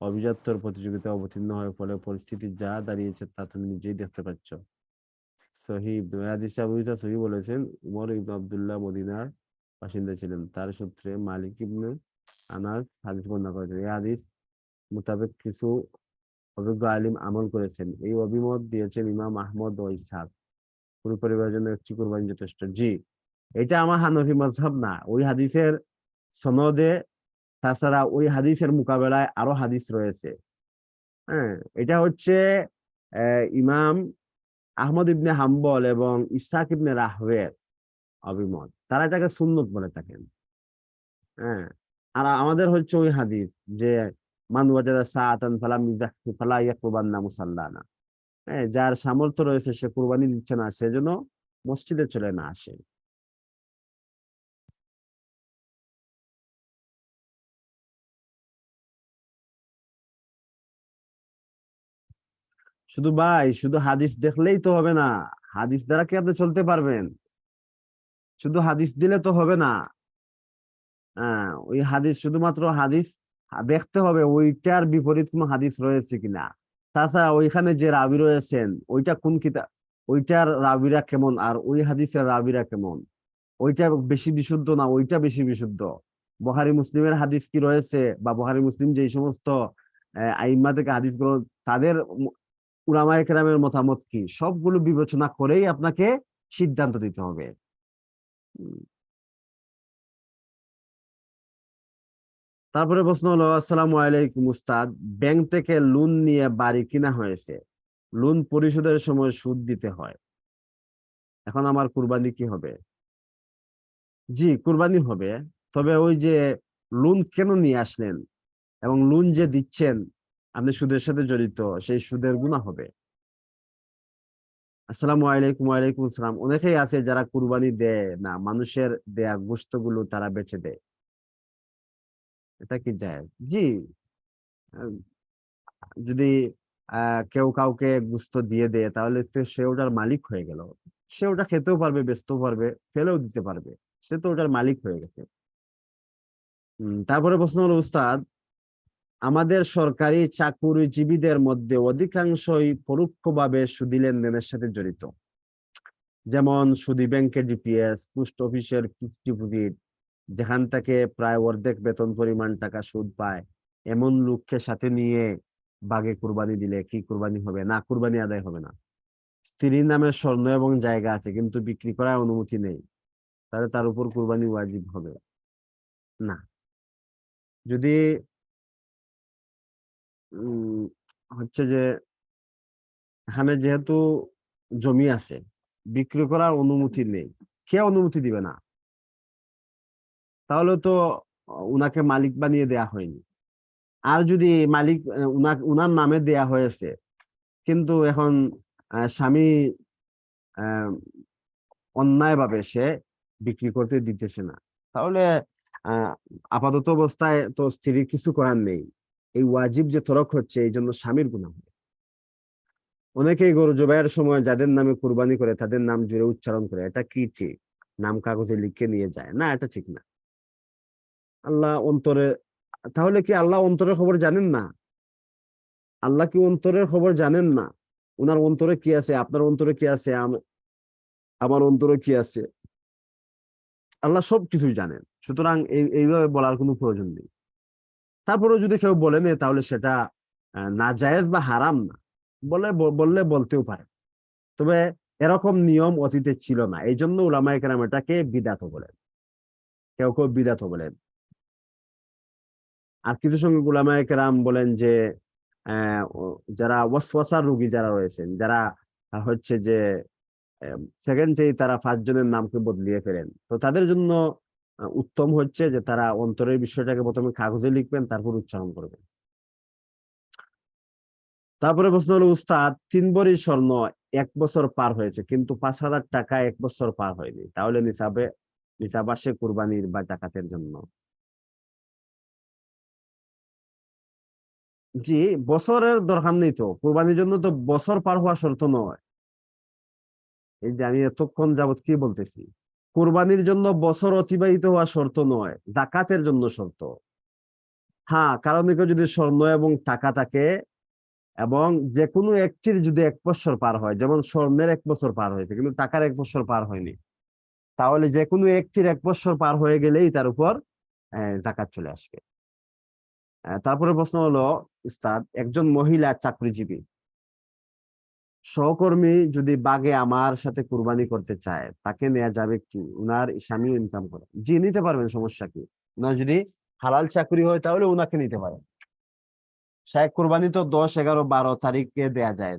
অভিজাত্যর প্রতিযোগিতা অবতীর্ণ হওয়ার ফলে পরিস্থিতি যা দাঁড়িয়েছে তা তুমি নিজেই দেখতে পাচ্ছ। সহিহ হাদিসে আবু ঈসা সহিহ বলেছেন, উমর ইবনে আব্দুল্লাহ মদিনার বাসিন্দা ছিলেন, তার সূত্রে মালিক ইবনে আনাস হাদিস বর্ণনা করেছেন। এই হাদিস মোতাবেক কিছু অভিজ্ঞ আলিম আমল করেছেন। এই অভিমত দিয়েছেন ইমাম আহমদ ও ইসহাক, পুরো পরিবারের জন্য একটি কুরবানি যথেষ্ট। জি এটা আমার হানফি মাযহাব না, ওই হাদিসের সনদে, তাছাড়া ওই হাদিসের মোকাবেলায় আরো হাদিস রয়েছে। হ্যাঁ, এটা হচ্ছে ইমাম আহমদ ইবনে হাম্বল এবং ইসহাক ইবনে রাহওয়ের অভিমত, তারা এটাকে সুন্নত বলে থাকেন। হ্যাঁ, আর আমাদের হচ্ছে ওই হাদিস যে মান ওয়াজাদা সাআতান ফালাম ইয়াযহি ফালা ইয়াকরবান্না মুসাল্লানা। হ্যাঁ, যার সামর্থ্য রয়েছে সে কুরবানি দিচ্ছে না, সেজন্য মসজিদে চলে না আসে। শুধু ভাই, শুধু হাদিস দেখলেই তো হবে না, হাদিস দ্বারা কি আপনি চলতে পারবেন? শুধু হাদিস দিলে তো হবে না। হ্যাঁ, ওই হাদিস, শুধুমাত্র হাদিস দেখতে হবে ওইটার বিপরীত কোন হাদিস রয়েছে কিনা। তাছাড়া ওইখানে যে রাবি রয়েছেন ওইটা কোন কিতাব, ওইটার রাবিরা কেমন, আর ওই হাদিসের রাবিরা কেমন, ওইটা বেশি বিশুদ্ধ না ওইটা বেশি বিশুদ্ধ, বুখারী মুসলিমের হাদিস কি রয়েছে, বা বুখারী মুসলিম যেই সমস্ত আইম্মা থেকে হাদিস গুলো, তাদের উলামায়ে কেরামের মতামত কি, সবগুলো বিবেচনা করেই আপনাকে সিদ্ধান্ত দিতে হবে। তারপরে প্রশ্ন হলো, আসসালামু আলাইকুম উস্তাদ, ব্যাংক থেকে লোন নিয়ে বাড়ি কিনা হয়েছে, লোন পরিশোধের সময় সুদ দিতে হয়, এখন আমার কুরবানি কি হবে? জি কুরবানি হবে, তবে ওই যে লোন কেন নিয়ে আসলেন এবং লোন যে দিচ্ছেন আপনি সুদের সাথে জড়িত, সেই সুদের গুনাহ হবে। আসসালামু আলাইকুম। ওয়ালাইকুম আসসালাম। অনেকেই আছে যারা কুরবানি দেয় না, মানুষের দেয়া গোশত গুলো তারা বেচে দেয়, এটা কি জায়েজ? জি আহ, যদি কেউ কাউকে গোশত দিয়ে দেয় তাহলে তো সে ওটার মালিক হয়ে গেল, সে ওটা খেতেও পারবে, বেচতেও পারবে, ফেলেও দিতে পারবে। সে তো ওটার মালিক হয়ে গেছে। তারপরে প্রশ্ন হলো উস্তাদ, আমাদের সরকারি চাকুরিজীবীদের মধ্যে অধিকাংশই পরোক্ষভাবে সুদী লেনদেনের সাথে জড়িত, যেমন সুদী ব্যাংকের ডিপিএস, পোস্ট অফিসের ফিক্সড ডিপোজিট, যেখান থেকে প্রায় অর্ধেক বেতন পরিমাণ টাকা সুদ পায়। এমন লোককে সাথে নিয়ে বাগে কুরবানি দিলে কি কুরবানি হবে? না, কুরবানি আদায় হবে না। স্ত্রীর নামে স্বর্ণ এবং জায়গা আছে কিন্তু বিক্রি করার অনুমতি নেই, তাহলে তার উপর কুরবানি ওয়াজিব হবে না। যদি উম হচ্ছে যে এখানে যেহেতু জমি আছে, বিক্রি করার অনুমতি নেই, কে অনুমতি দিবে না? তাহলে তো উনাকে মালিক বানিয়ে দেয়া হয়নি। আর যদি মালিক উনার নামে দেয়া হয়েছে, কিন্তু এখন স্বামী অন্যায়ভাবে সে বিক্রি করতে দিতেছে না, তাহলে আহ আপাতত অবস্থায় তো স্ত্রীর কিছু করার নেই। এই ওয়াজিব যে তরক হচ্ছে, এই জন্য স্বামীর গুনাহ হবে। অনেকেই গরু জবাইয়ের সময় যাদের নামে কুরবানি করে তাদের নাম জুড়ে উচ্চারণ করে, এটা কি ঠিক? নাম কাগজে লিখে নিয়ে যায় না, এটা ঠিক না। আল্লাহ অন্তরে, তাহলে কি আল্লাহ অন্তরের খবর জানেন না? আল্লাহ কি অন্তরের খবর জানেন না? উনার অন্তরে কি আছে, আপনার অন্তরে কি আছে, আমার অন্তরে কি আছে, আল্লাহ সবকিছুই জানেন। সুতরাং এইভাবে বলার কোনো প্রয়োজন নেই। তারপরেও যদি কেউ বলে নেয় তাহলে সেটা নাজায়েজ বা হারাম না, বললে বলতেও পারে। তবে এরকম নিয়ম অতীতে ছিল না, এই জন্য উলামায়ে কেরাম এটাকে বিদআত বলেন, কেউ কেউ বিদআত বলেন। আর কিছু সংখ্যক উলামায়ে কেরাম বলেন যে যারা ওয়াসওয়াসার রোগী যারা রয়েছেন, যারা হচ্ছে যে সেকেন্ডেই তারা 5 জনের নামকে বদলিয়ে ফেলেন, তো তাদের জন্য উত্তম হচ্ছে যে তারা অন্তরের বিষয়টাকে প্রথমে কাগজে লিখবেন, তারপর উচ্চারণ করবেন। তারপরে প্রশ্ন হলো উস্তাদ, 3 ভরি স্বর্ণ 1 বছর পার হয়েছে কিন্তু 5,000 টাকা 1 বছর পার হয়নি, তাহলে নিসাব আসে কুরবানির বা জাকাতের জন্য? জি, বছরের দরকার নেই তো, কুরবানির জন্য তো বছর পার হওয়া শর্ত নয়। এই যে আমি এতক্ষণ যাবত কি বলতেছি, কুরবানির জন্য বছর অতিবাহিত হওয়া শর্ত নয়, জাকাতের জন্য শর্ত। হ্যাঁ, কারণ যদি স্বর্ণ এবং টাকা থাকে এবং যে কোনো একটির যদি 1 বছর পার হয়, যেমন স্বর্ণের 1 বছর পার হয়েছে কিন্তু টাকার 1 বছর পার হয়নি, তাহলে যে কোনো একটির 1 বছর পার হয়ে গেলেই তার উপর জাকাত চলে আসবে। তারপরে প্রশ্ন হলো উস্তাদ, একজন মহিলা চাকরিজীবী সহকর্মী যদি বাগে আমার সাথে কুরবানি করতে চায়, তাকে নেওয়া যাবে কি? উনার স্বামী ইনকাম করে। জি, নিতে পারবেন, সমস্যা কি? উনার যদি হালাল চাকরি হয় তাহলে উনাকে নিতে পারেন। শায়েখ কুরবানি তো 10, 11, 12 তারিখে দেয়া যায়।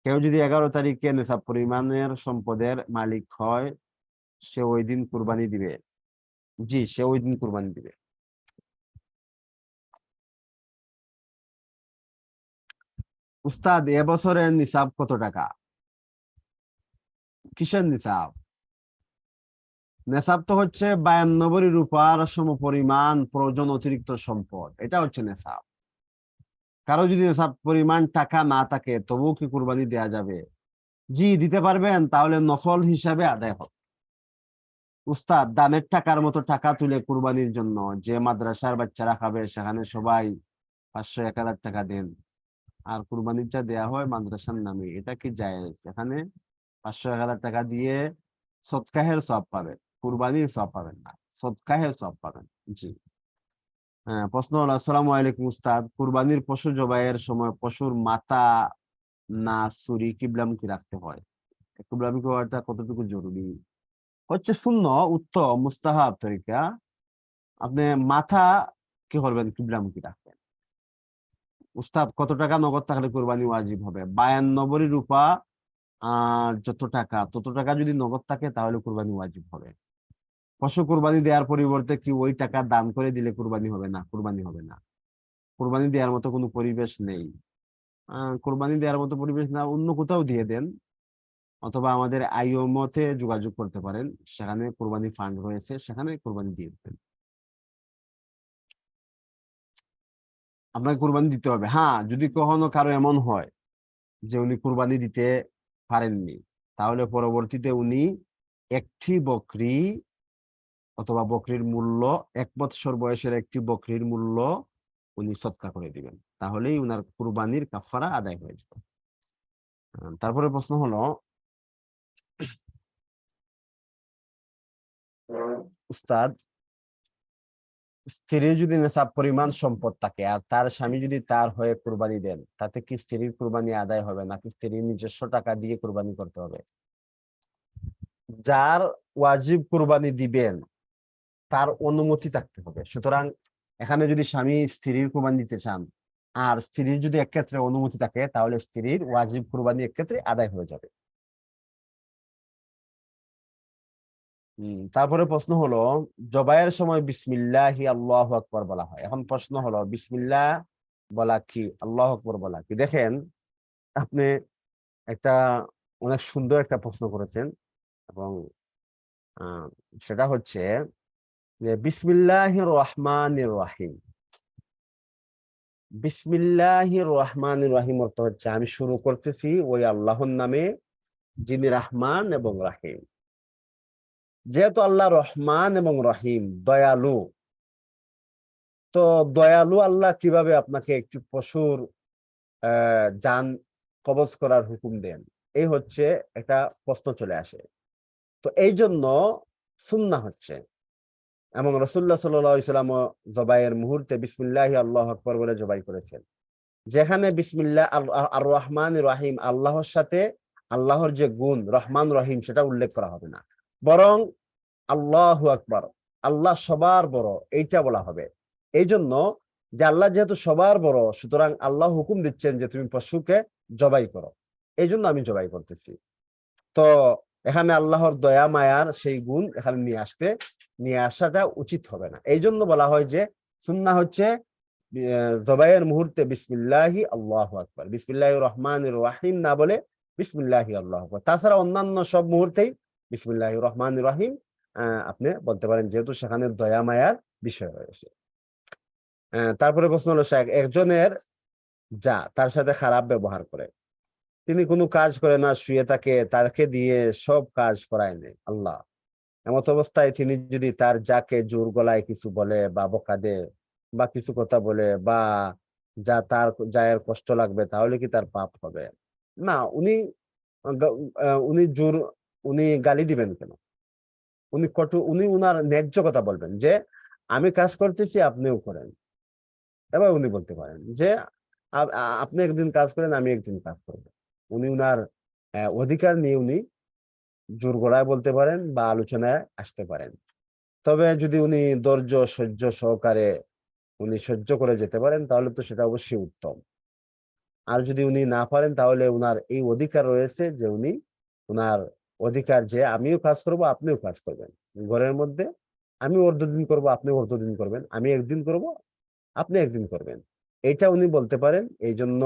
কেউ যদি 11 তারিখে নেশাব পরিমাণের সম্পদের মালিক হয়, সে ওই দিন কুরবানি দিবে। জি, সে ওই দিন কুরবানি দিবে। উস্তাদ, এবছরের নিসাব কত টাকা? কিসের নিসাব? নেশাব তো হচ্ছে 52 ভরি রূপার সমপরিমাণ প্রয়োজন অতিরিক্ত সম্পদ, এটা হচ্ছে নেশাব। কারো যদি নেশাব পরিমাণ টাকা না থাকে তবুও কি কুরবানি দেয়া যাবে? জি, দিতে পারবেন, তাহলে নফল হিসাবে আদায় হবে। উস্তাদ, দানের টাকার মতো টাকা তুলে কুরবানির জন্য যে মাদ্রাসার বাচ্চারা খাবে সেখানে সবাই 500, 1000 টাকা দেন, আর কুরবানির যা দেয়া হয় মাদ্রাসার নামে, এটা কি জায়েজ? এখানে 500, 1000 টাকা দিয়ে সদকাহের সওয়াব পাবেন, কুরবানির সওয়াব পাবেন না, সদকাহের সওয়াব পাবেন। জি। হ্যাঁ, প্রশ্ন হলো, আসসালামু আলাইকুম উস্তাদ, কুরবানির পশু জবাইয়ের সময় পশুর মাথা না ছুরি কিবলামুখী রাখতে হয়, কিবলামুখী হওয়াটা কতটুকু জরুরি? হচ্ছে শূন্য, উত্তম মুস্তাহাব তরিকা। আপনি মাথা কি করবেন? কিবলামুখী রাখবেন। উস্তাদ, কত টাকা নগদ থাকলে কুরবানি ওয়াজিব হবে? 52 ভরি রূপা যত টাকা, তত টাকা যদি নগদ থাকে তাহলে কুরবানি ওয়াজিব হবে। পশু কুরবানি দেওয়ার পরিবর্তে কি ওই টাকা দান করে দিলে কুরবানি হবে? না, কুরবানি হবে না। কুরবানি দেওয়ার মতো কোনো পরিবেশ নেই। কুরবানি দেওয়ার মতো পরিবেশ না, অন্য কোথাও দিয়ে দেন, অথবা আমাদের আইওমতে যোগাযোগ করতে পারেন, সেখানে কুরবানি ফান্ড রয়েছে, সেখানে কুরবানি দিয়ে দেবেন। আপনাকে কুরবানি দিতে হবে। হ্যাঁ, যদি কখনো কারো এমন হয় যে উনি কুরবানি দিতে পারেননি, তাহলে পরবর্তীতে উনি একটি বকরি অথবা বকরির মূল্য 1 বৎসর বয়সের একটি বকরির মূল্য উনি সদকা করে দিবেন, তাহলেই উনার কুরবানির কাফারা আদায় হয়ে যাবে। তারপরে প্রশ্ন হলো, উস্তাদ, স্ত্রী যদি নেশাব পরিমাণ সম্পদ থাকে আর তার স্বামী যদি তার হয়ে কুরবানি দেন, তাতে কি স্ত্রীর কুরবানি আদায় হবে নাকি স্ত্রীর নিজস্ব টাকা দিয়ে কুরবানি করতে হবে? যার ওয়াজিব কুরবানি দিবেন তার অনুমতি থাকতে হবে। সুতরাং এখানে যদি স্বামী স্ত্রীর কুরবানি দিতে চান আর স্ত্রীর যদি এক্ষেত্রে অনুমতি থাকে, তাহলে স্ত্রীর ওয়াজিব কুরবানি এক্ষেত্রে আদায় হয়ে যাবে। তারপরে প্রশ্ন হলো, জবাইয়ের সময় বিসমিল্লাহি আল্লাহু আকবার বলা হয়। এখন প্রশ্ন হলো, বিসমিল্লাহ বলা কি আল্লাহু আকবার বলা কি? দেখেন, আপনি একটা অনেক সুন্দর একটা প্রশ্ন করেছেন, এবং আহ, সেটা হচ্ছে যে বিসমিল্লাহির রহমানির রহিম। বিসমিল্লাহির রহমানির রহিম অর্থ হচ্ছে আমি শুরু করতেছি ওই আল্লাহর নামে যিনি রহমান এবং রহিম। যেহেতু আল্লাহ রহমান এবং রহিম, দয়ালু, তো দয়ালু আল্লাহ কিভাবে আপনাকে একটি পশুর জান কবজ করার হুকুম দেন, এই হচ্ছে একটা প্রশ্ন চলে আসে। তো এই জন্য সুন্নাহ হচ্ছে, এবং রাসূলুল্লাহ সাল্লাল্লাহু আলাইহি ওয়াসাল্লাম জবাইয়ের মুহূর্তে বিসমিল্লাহি আল্লাহু আকবার বলে জবাই করেছেন। যেখানে বিসমিল্লাহ আর রহমান রহিম, আল্লাহর সাথে আল্লাহর যে গুণ রহমান রহিম সেটা উল্লেখ করা হবে না, বরং আল্লাহু আকবার, আল্লাহ সবার বড়, এইটা বলা হবে। এই জন্য যে আল্লাহ যেহেতু সবার বড়, সুতরাং আল্লাহ হুকুম দিচ্ছেন যে তুমি পশুকে জবাই করো, এই জন্য আমি জবাই করতেছি। তো এখানে আল্লাহর দয়া মায়ার সেই গুণ এখানে নিয়ে আসাটা উচিত হবে না। এই জন্য বলা হয় যে সুন্নাহ হচ্ছে জবাইয়ের মুহূর্তে বিসমিল্লাহি আল্লাহু আকবার, বিসমিল্লাহির রহমানির রহিম না বলে বিসমিল্লাহি আল্লাহু আকবার। তাছাড়া অন্যান্য সব মুহূর্তেই বিসমিল্লাহির রহমানির রহিম আপনি বলতে পারেন, যেহেতু সেখানে দয়া মায়ার বিষয় রয়েছে। তারপরে প্রশ্ন হলো, একজনের যা তার সাথে খারাপ ব্যবহার করে, তিনি কোনো কাজ করে না, শুয়ে থাকে, তাকে দিয়ে সব কাজ করায় নেয় আল্লাহ। এমত অবস্থায় তিনি যদি তার যাকে জোর গলায় কিছু বলে বা বকা দেয় বা কিছু কথা বলে, বা যা তার যায়ের কষ্ট লাগবে, তাহলে কি তার পাপ হবে? না, উনি জোর, উনি গালি দিবেন কেন? উনি উনার ন্যায্য কথা বলবেন যে আমি কাজ করতেছি, আপনিও করেন। এবার উনি বলতে পারেন যে আপনি একদিন কাজ করেন, আমি একদিন কাজ করবো। উনি উনার অধিকার নিয়ে উনি জোর গলায় বলতে পারেন বা আলোচনায় আসতে পারেন। তবে যদি উনি ধৈর্য সহ্য সহকারে উনি সহ্য করে যেতে পারেন, তাহলে তো সেটা অবশ্যই উত্তম। আর যদি উনি না পারেন, তাহলে উনার এই অধিকার রয়েছে যে উনার অধিকার যে আমিও কাজ করব, আপনিও কাজ করবেন ঘরের মধ্যে। আমি অর্ধদিন করব, আপনি অর্ধদিন করবেন, আমি একদিন করব, আপনি একদিন করবেন, এটা উনি বলতে পারেন। এই জন্য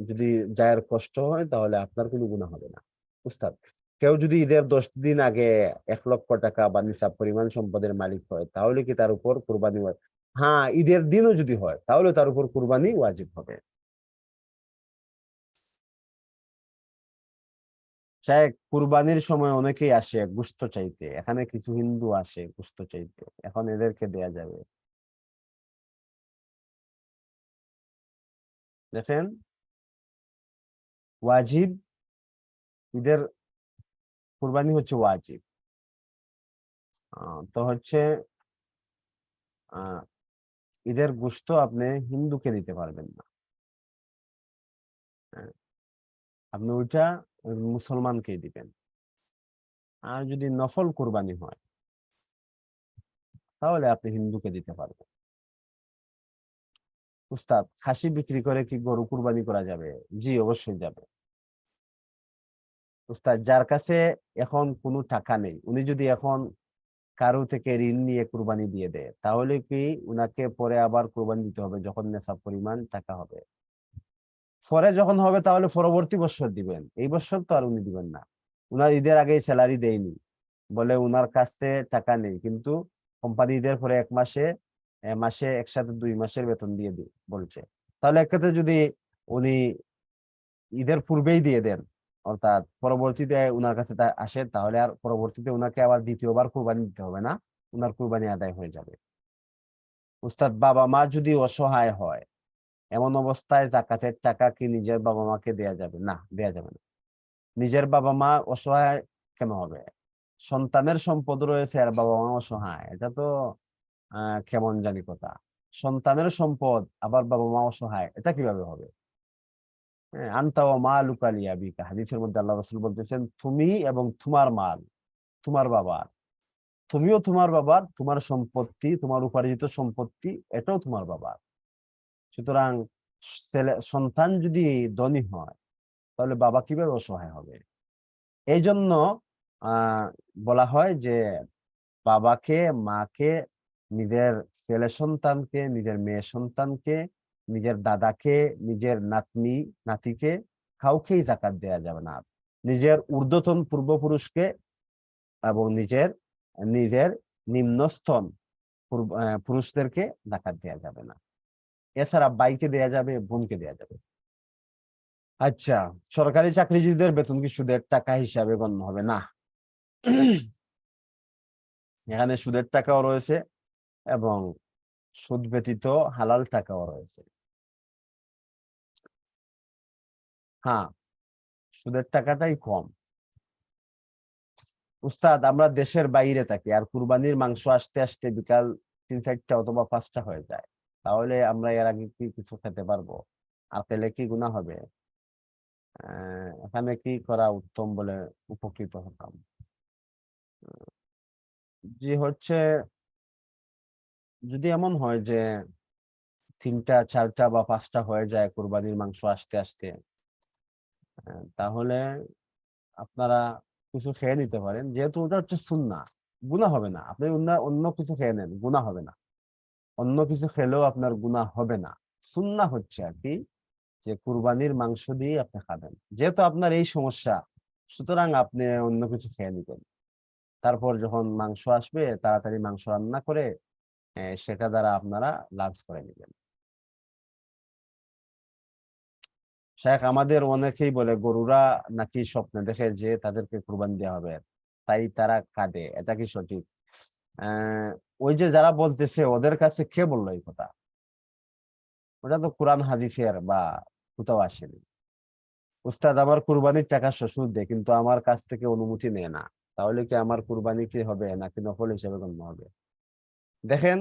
যদি যায়ের কষ্ট হয়, তাহলে আপনার কোনো গুনাহ হবে না। উস্তাদ, কেউ যদি ঈদের 10 দিন আগে 1 লক্ষ টাকা বা নিসাব পরিমাণ সম্পদের মালিক হয়, তাহলে কি তার উপর কুরবানি হয়? হ্যাঁ, ঈদের দিনও যদি হয়, তাহলে তার উপর কুরবানি ওয়াজিব হবে। কুরবানির সময় অনেকেই আসে গোশত চাইতে, এখানে কিছু হিন্দু আসে গোশত চাইতে, এখন এদেরকে দেয়া যাবে? দেখেন, ওয়াজিব, ঈদের কুরবানি হচ্ছে ওয়াজিব। তো হচ্ছে আহ ঈদের গোশত আপনি হিন্দুকে দিতে পারবেন না। হ্যাঁ, আপনি ওইটা মুসলমানকে দিবেন। আর যদি নফল কুরবানি হয়, তাহলে আপনি হিন্দুকে দিতে পারবেন। উস্তাদ, খাসি বিক্রি করে কি গরু কুরবানি করা যাবে? জি, অবশ্যই যাবে। উস্তাদ, যার কাছে এখন কোনো টাকা নেই, উনি যদি এখন কারো থেকে ঋণ নিয়ে কুরবানি দিয়ে দেয়, তাহলে কি উনাকে পরে আবার কুরবানি দিতে হবে যখন নেশাব পরিমাণ টাকা হবে? পরে যখন হবে তাহলে পরবর্তী বছর দিবেন, এই বছর তো আর উনি দিবেন না। উনার ঈদের আগে স্যালারি দেয়নি বলে উনার কাছে টাকা নেই, কিন্তু কোম্পানি ঈদের পরে 1 মাসে মাসে একসাথে 2 মাসের বেতন দিয়ে বলছে। তাহলে এক্ষেত্রে যদি উনি ঈদের পূর্বেই দিয়ে দেন, অর্থাৎ পরবর্তীতে উনার কাছে আসে, তাহলে আর পরবর্তীতে উনাকে আবার দ্বিতীয়বার কুরবানি দিতে হবে না। ওনার কুরবানি আদায় হয়ে যাবে। উস্তাদ, বাবা মা যদি অসহায় হয়, এমন অবস্থায় যাকাতের টাকা কি নিজের বাবা মাকে দেয়া যাবে? না, দেয়া যাবে না। নিজের বাবা মা অসহায় কেন হবে? সন্তানের সম্পদ রয়েছে আর বাবা মা অসহায়, এটা তো কেমন জানি কথা। সন্তানের সম্পদ আবার বাবা মা অসহায়, এটা কিভাবে হবে? হ্যাঁ, আনতা ওয়া মালুকা লিআবিকা, হাদিসের মধ্যে আল্লাহ রাসূল বলতেছেন, তুমি এবং তোমার মাল তোমার বাবার, তুমিও তোমার বাবার, তোমার সম্পত্তি, তোমার উপার্জিত সম্পত্তি, এটাও তোমার বাবার। সুতরাং সন্তান যদি ধনী হয়, তাহলে বাবা কিভাবে অসহায় হবে? এই জন্য আহ বলা হয় যে বাবাকে, মাকে, নিজের ছেলে সন্তানকে, নিজের মেয়ে সন্তানকে, নিজের দাদাকে, নিজের নাতনি নাতিকে, কাউকেই যাকাত দেয়া যাবে না। নিজের ঊর্ধ্বতন পূর্বপুরুষকে এবং নিজের নিজের নিম্নস্তন পুরুষদেরকে যাকাত দেয়া যাবে না। এছাড়া ভাইকে দেয়া যাবে, বোনকে দেয়া যাবে। আচ্ছা, সরকারি চাকরিজীবীদের বেতন কি সুদের টাকা হিসাবে গণ্য হবে? না, এখানে সুদের টাকাও রয়েছে এবং সুদ ব্যতীত হালাল টাকাও রয়েছে। হ্যাঁ, সুদের টাকাটাই কম। উস্তাদ, আমরা দেশের বাইরে থাকি আর কুরবানির মাংস আসতে আসতে বিকাল 3-4টা অথবা 5টা হয়ে যায়, তাহলে আমরা এর আগে কি কিছু খেতে পারবো? আর পেলে কি গুনাহ হবে? এখানে কি করা উত্তম বলে উপকৃত হতাম? জি হচ্ছে, যদি এমন হয় যে 3টা 4টা বা 5টা হয়ে যায় কুরবানির মাংস আসতে আসতে, তাহলে আপনারা কিছু খেয়ে নিতে পারেন, যেহেতু ওটা হচ্ছে সুন্নাহ, গুনাহ হবে না। আপনি অন্য অন্য কিছু খেয়ে নেন, গুনাহ হবে না। অন্য কিছু খেলেও আপনার গুনাহ হবে না। সুন্নাহ হচ্ছে আর কি যে কুরবানির মাংস দিয়ে আপনি খাবেন, যেহেতু আপনার এই সমস্যা, সুতরাং আপনি অন্য কিছু খেয়ে নিবেন। তারপর যখন মাংস আসবে, তাড়াতাড়ি মাংস রান্না করে সেটা দ্বারা আপনারা লাঞ্চ করে নিবেন। শেখ, আমাদের অনেকেই বলে গরুরা নাকি স্বপ্নে দেখে যে তাদেরকে কুরবানি দেওয়া হবে, তাই তারা কাঁদে, এটা কি সঠিক? ওই যে যারা বলতেছে, ওদের কাছে কে বললো এই কথা? ওটা তো কোরআন হাদিসের বা কোথাও আসেনি। উস্তাদ, আমার কুরবানির টাকা শ্বশুর দেয় কিন্তু আমার কাছ থেকে অনুমতি নেয় না, তাহলে কি আমার কুরবানি কি হবে নাকি নফল হিসেবে গণ্য হবে? দেখেন,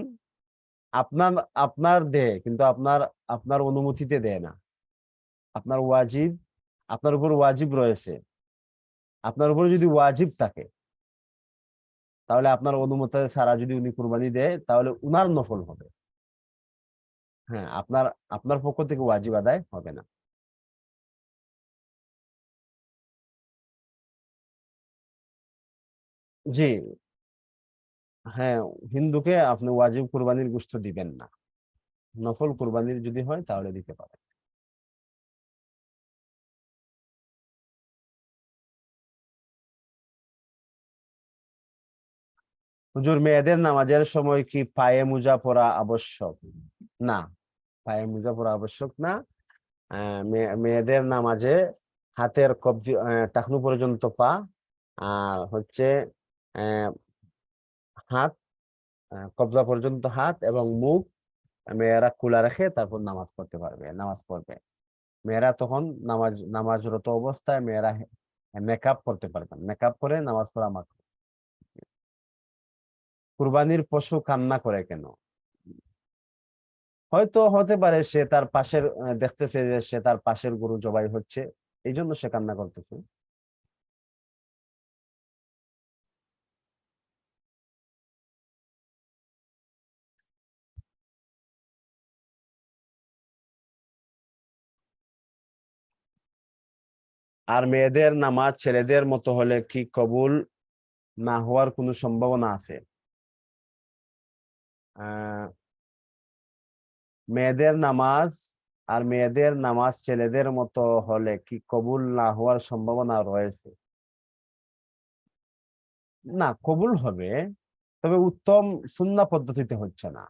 আপনার আপনার দেয় কিন্তু আপনার আপনার অনুমতিতে দেয় না। আপনার ওয়াজিব, আপনার উপর ওয়াজিব রয়েছে। আপনার উপর যদি ওয়াজিব থাকে, তাহলে আপনার অনুমতি ছাড়া যদি উনি কুরবানি দেয়, তাহলে উনার নফল হবে। হ্যাঁ, আপনার আপনার পক্ষ থেকে ওয়াজিব আদায় হবে না। জি, হ্যাঁ, হিন্দুকে আপনি ওয়াজিব কুরবানির গোশত দিবেন না। নফল কুরবানির যদি হয় তাহলে দিতে পারেন। হুজুর, মেয়েদের নামাজের সময় কি পায়ে মোজা পরা আবশ্যক? না, পায়ে মোজা পরা আবশ্যক না। মেয়েদের নামাজে হাতের কবজি, টাকনু পর্যন্ত পা, আর হচ্ছে আহ, হাত, কবজা পর্যন্ত হাত এবং মুখ মেয়েরা খোলা রেখে তারপর নামাজ পড়তে পারবে, নামাজ পড়বে। মেয়েরা তখন নামাজরত অবস্থায় মেয়েরা মেকআপ করতে পারবেন, মেকআপ করে নামাজ পড়া মাত্র। কুরবানির পশু কান্না করে কেন? হয়তো হতে পারে সে তার পাশের দেখতেছে যে সে তার পাশের গরু জবাই হচ্ছে, এই জন্য সে কান্না করতেছে। আর মেয়েদের নামাজ ছেলেদের মতো হলে কি কবুল না হওয়ার কোনো সম্ভাবনা আছে? আহ মেয়েদের নামাজ ছেলেদের মতো হলে কি কবুল না হওয়ার সম্ভাবনা রয়েছে? না, কবুল হবে, তবে উত্তম সুন্নাহ পদ্ধতিতে হচ্ছে না।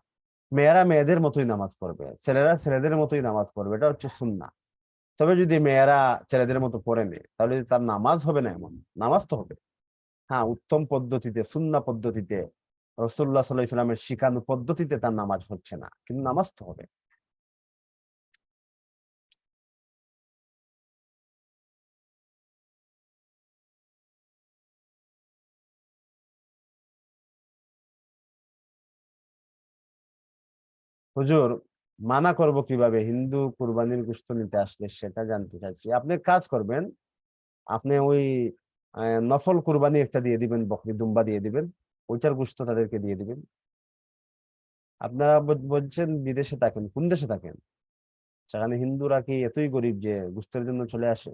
মেয়েরা মেয়েদের মতোই নামাজ পড়বে, ছেলেরা ছেলেদের মতোই নামাজ পড়বে, এটা হচ্ছে সুন্নাহ। তবে যদি মেয়েরা ছেলেদের মতো পড়ে নেয়, তাহলে তার নামাজ হবে না এমন, নামাজ তো হবে। হ্যাঁ, উত্তম পদ্ধতিতে, সুন্নাহ পদ্ধতিতে রাসূলুল্লাহ সাল্লাল্লাহু আলাইহি ওয়াসাল্লামের শিখানো পদ্ধতিতে তার নামাজ হচ্ছে না, কিন্তু নামাজ তো হবে। হুজুর, মানা করব কিভাবে হিন্দু কুরবানির গোশত নিতে আসলে, সেটা জানতে চাচ্ছি। আপনি এক কাজ করবেন, আপনি ওই নফল কুরবানি একটা দিয়ে দিবেন, বকরি দুম্বা দিয়ে দিবেন, ওইটার গোশত তাদেরকে দিয়ে দিবেন। আপনারা বলছেন বিদেশে থাকেন, কোন দেশে থাকেন? সেখানে হিন্দুরা কি এতই গরিব যে গোশতের জন্য চলে আসে?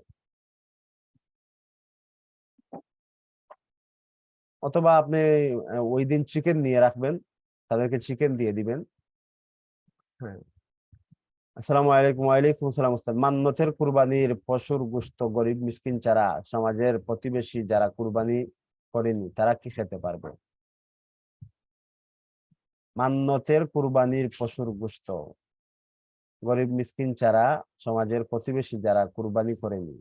অথবা আপনি ওই দিন চিকেন নিয়ে রাখবেন, তাদেরকে চিকেন দিয়ে দিবেন। হ্যাঁ। আসসালামু আলাইকুম। ওয়ালাইকুম আসসালাম ওস্তাদ। মান্নতের কুরবানির পশুর গোশত গরিব মিসকিন ছাড়া সমাজের প্রতিবেশী যারা কুরবানি করেনি তারা কি খেতে পারবে? মান্নতের কুরবানির পশুর গোশত গরিব মিসকিন ছাড়া সমাজের প্রতিবেশী যারা কুরবানি করেনি,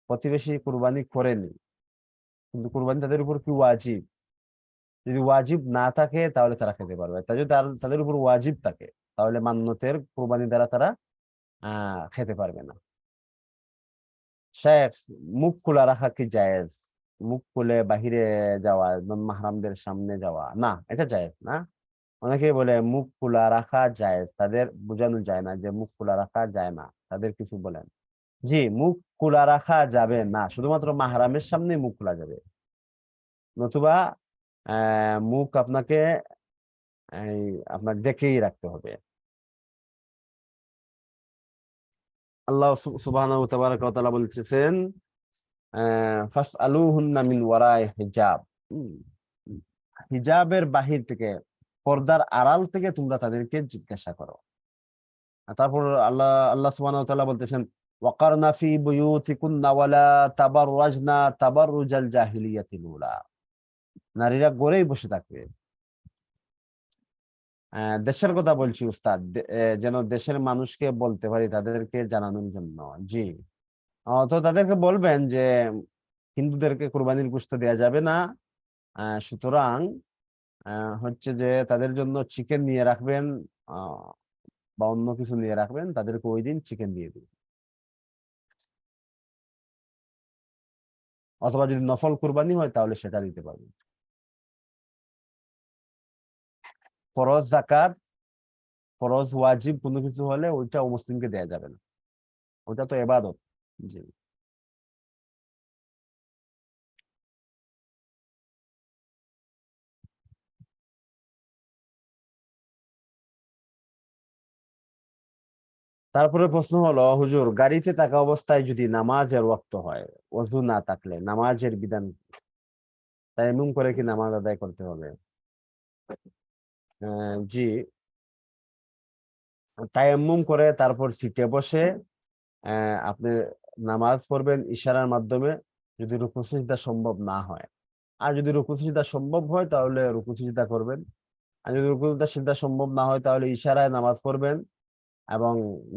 প্রতিবেশী কুরবানি করেনি কিন্তু কুরবানি তাদের উপর কি ওয়াজিব? যদি ওয়াজিব না থাকে তাহলে তারা খেতে পারবে। তাই যদি তাদের উপর ওয়াজিব থাকে তাহলে মান্নতের কুরবানি দ্বারা তারা খেতে পারবে না। শেখ, মুখ খোলা রাখা কি জায়েজ? মুখ খুলে বাহিরে যাওয়া, নন মাহরামদের সামনে যাওয়া, না এটা জায়েজ না। অনেকেই বলে মুখ খোলা রাখা জায়েজ, তাদের বোঝানো যায় না যে মুখ খোলা রাখা যায় না, তাদের কিছু বলেন। জি, মুখ খোলা রাখা যাবে না, শুধুমাত্র মাহরামের সামনে মুখ খোলা যাবে। নতুবা মুখ আপনাকে এই আপনার ডেকেই রাখতে হবে। আল্লাহ সুবহানাহু ওয়া তাআলা বলতেছেন ফাসআলুহুন্না মিন ওয়ারাই হিজাব। হুম, হিজাবের বাহির থেকে, পর্দার আড়াল থেকে তোমরা তাদেরকে জিজ্ঞাসা করো। আর তারপর আল্লাহ সুবহানাহু ওয়া তাআলা বলতেছেন ওয়াকারনা ফি বুয়ুতিকুন্না ওয়ালা তাবাররাজনা তাবাররুজাল জাহিলিয়াতিল উলা। নারীরা ঘরেই বসে থাকবে। দেশের কথা বলছি উস্তাদ, যেন দেশের মানুষকে বলতে পারি, তাদেরকে জানানোর জন্য। জি, তো তাদেরকে বলবেন যে হিন্দুদেরকে কুরবানির গোশত দেয়া যাবে না, সুতরাং হচ্ছে যে তাদের জন্য চিকেন নিয়ে রাখবেন, আহ, বা অন্য কিছু নিয়ে রাখবেন, তাদেরকে ওই দিন চিকেন দিয়ে দিন। অথবা যদি নফল কুরবানি হয় তাহলে সেটা দিতে পারবেন। ফরজ জাকাত, ফরজ ওয়াজিব কোনো কিছু হলে ওইটা অমুসলিমকে দেয়া যাবে না, ওটা তো এবাদত। জি। তারপরে প্রশ্ন হলো, হুজুর গাড়িতে থাকা অবস্থায় যদি নামাজের ওয়াক্ত হয়, ওযু না থাকলে নামাজের বিধান, তায়াম্মুম করে কি নামাজ আদায় করতে হবে? জি, তায়াম্মুম করে তারপর সিটে বসে আপনি নামাজ পড়বেন ইশারার মাধ্যমে, যদি রুকু সিজদা সম্ভব না হয়। আর যদি রুকু সিজদা সম্ভব হয় তাহলে রুকু সিজদা করবেন। আর যদি রুকু সিজদা সম্ভব না হয় তাহলে ইশারায় নামাজ পড়বেন, এবং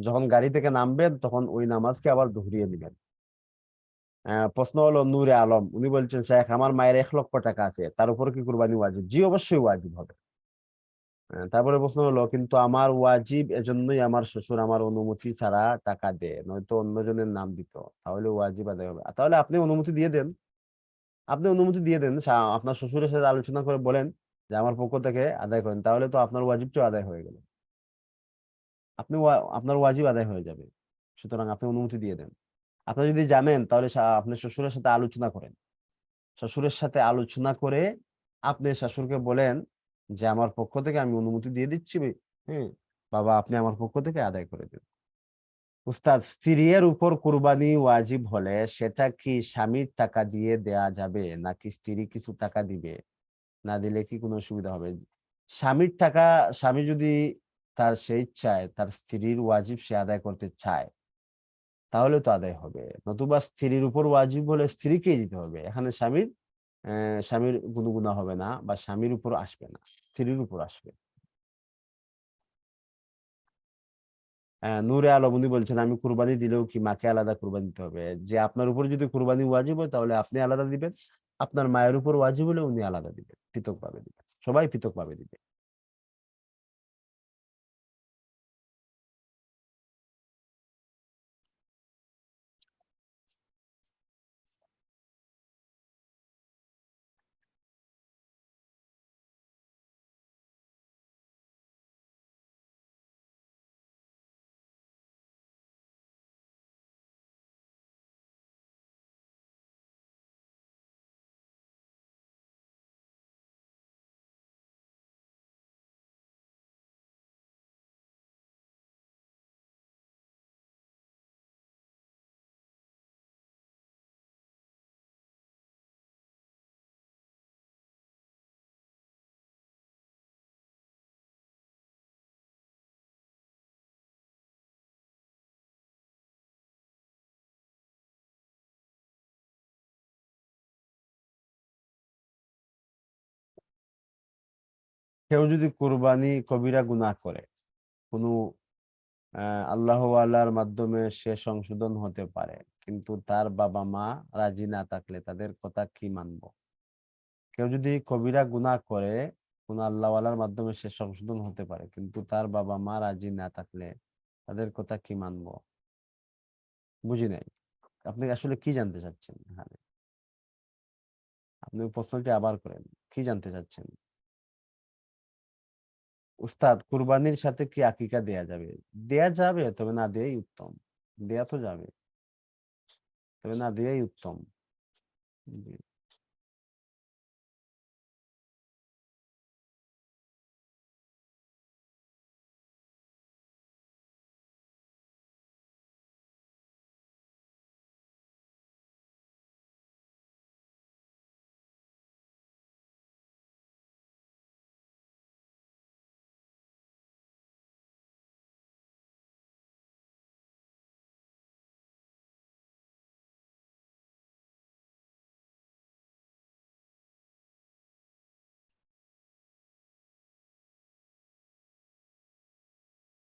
যখন গাড়ি থেকে নামবেন তখন ওই নামাজকে আবার দুহরিয়ে দিবেন। প্রশ্ন হলো নূরে আলম, উনি বলছেন শেখ আমার মায়ের 1,00,000 টাকা আছে, তার উপর কি কুরবানি ওয়াজিব? জি, অবশ্যই ওয়াজিব হবে। তারপরে প্রশ্ন হলো, কিন্তু আমার ওয়াজিব এজন্যই আমার শ্বশুর আমার অনুমতি ছাড়া টাকা দেয়, নয়তো অন্যজনের নাম দিত, তাহলে ওয়াজিব আদায় হবে? তাহলে আপনি অনুমতি দিয়ে দেন, আপনি অনুমতি দিয়ে দেন, আপনার শ্বশুরের সাথে আলোচনা করে বলেন যে আমার পক্ষ থেকে আদায় করেন, তাহলে তো আপনার ওয়াজিবটাও আদায় হয়ে গেল। আপনার ওয়াজিব আদায় হয়ে যাবে। সুতরাং আপনি অনুমতি দিয়ে দেন। আপনি যদি জানেন তাহলে আপনি শ্বশুরের সাথে আলোচনা করেন, শ্বশুরের সাথে আলোচনা করে আপনি শ্বশুরকে বলেন যে আমার পক্ষ থেকে আমি অনুমতি দিয়ে দিচ্ছি, হ্যাঁ বাবা, আপনি আমার পক্ষ থেকে আদায় করে দেন। উস্তাদ, স্ত্রীর উপর কুরবানি ওয়াজিব হলে সেটা কি স্বামীর টাকা দিয়ে দেয়া যাবে, নাকি স্ত্রী কিছু টাকা দিবে? না দিলে কি কোনো অসুবিধা হবে? স্বামীর টাকা, স্বামী যদি তার সে ইচ্ছায় তার স্ত্রীর ওয়াজিব সে আদায় করতে চায় তাহলে তো আদায় হবে, নতুবা স্ত্রীর উপর ওয়াজিব হলে স্ত্রীকেই দিতে হবে। এখানে স্বামীর কোনো গুনাহ হবে না, বা স্বামীর উপর আসবে না, স্ত্রীর উপর আসবে। নূরে আলম, উনি বলছেন আমি কুরবানি দিলেও কি মাকে আলাদা কুরবানি দিতে হবে? যে আপনার উপর যদি কুরবানি ওয়াজিব হয় তাহলে আপনি আলাদা দিবেন, আপনার মায়ের উপর ওয়াজিব হলে উনি আলাদা দিবেন, পৃথকভাবে দিবেন, সবাই পৃথকভাবে দিবে। কেউ যদি কুরবানি কবিরা গুনাহ করে, কোনো আল্লাহ আল্লাহর মাধ্যমে সে সংশোধন হতে পারে, কিন্তু তার বাবা মা রাজি না থাকলে তাদের কথা কি মানবো? কেউ যদি কবিরা গুনাহ করে, কোন আল্লাহওয়ালার মাধ্যমে সে সংশোধন হতে পারে, কিন্তু তার বাবা মা রাজি না থাকলে তাদের কথা কি মানবো? বুঝি নাই, আপনি আসলে কি জানতে চাচ্ছেন এখানে? আপনি প্রশ্নটি আবার করেন, কি জানতে চাচ্ছেন? উস্তাদ, কুরবানির সাথে কি আকিকা দেয়া যাবে? দেয়া যাবে, তবে না দেয়াই উত্তম। দেয়া তো যাবে, তবে না দেয়াই উত্তম। জি।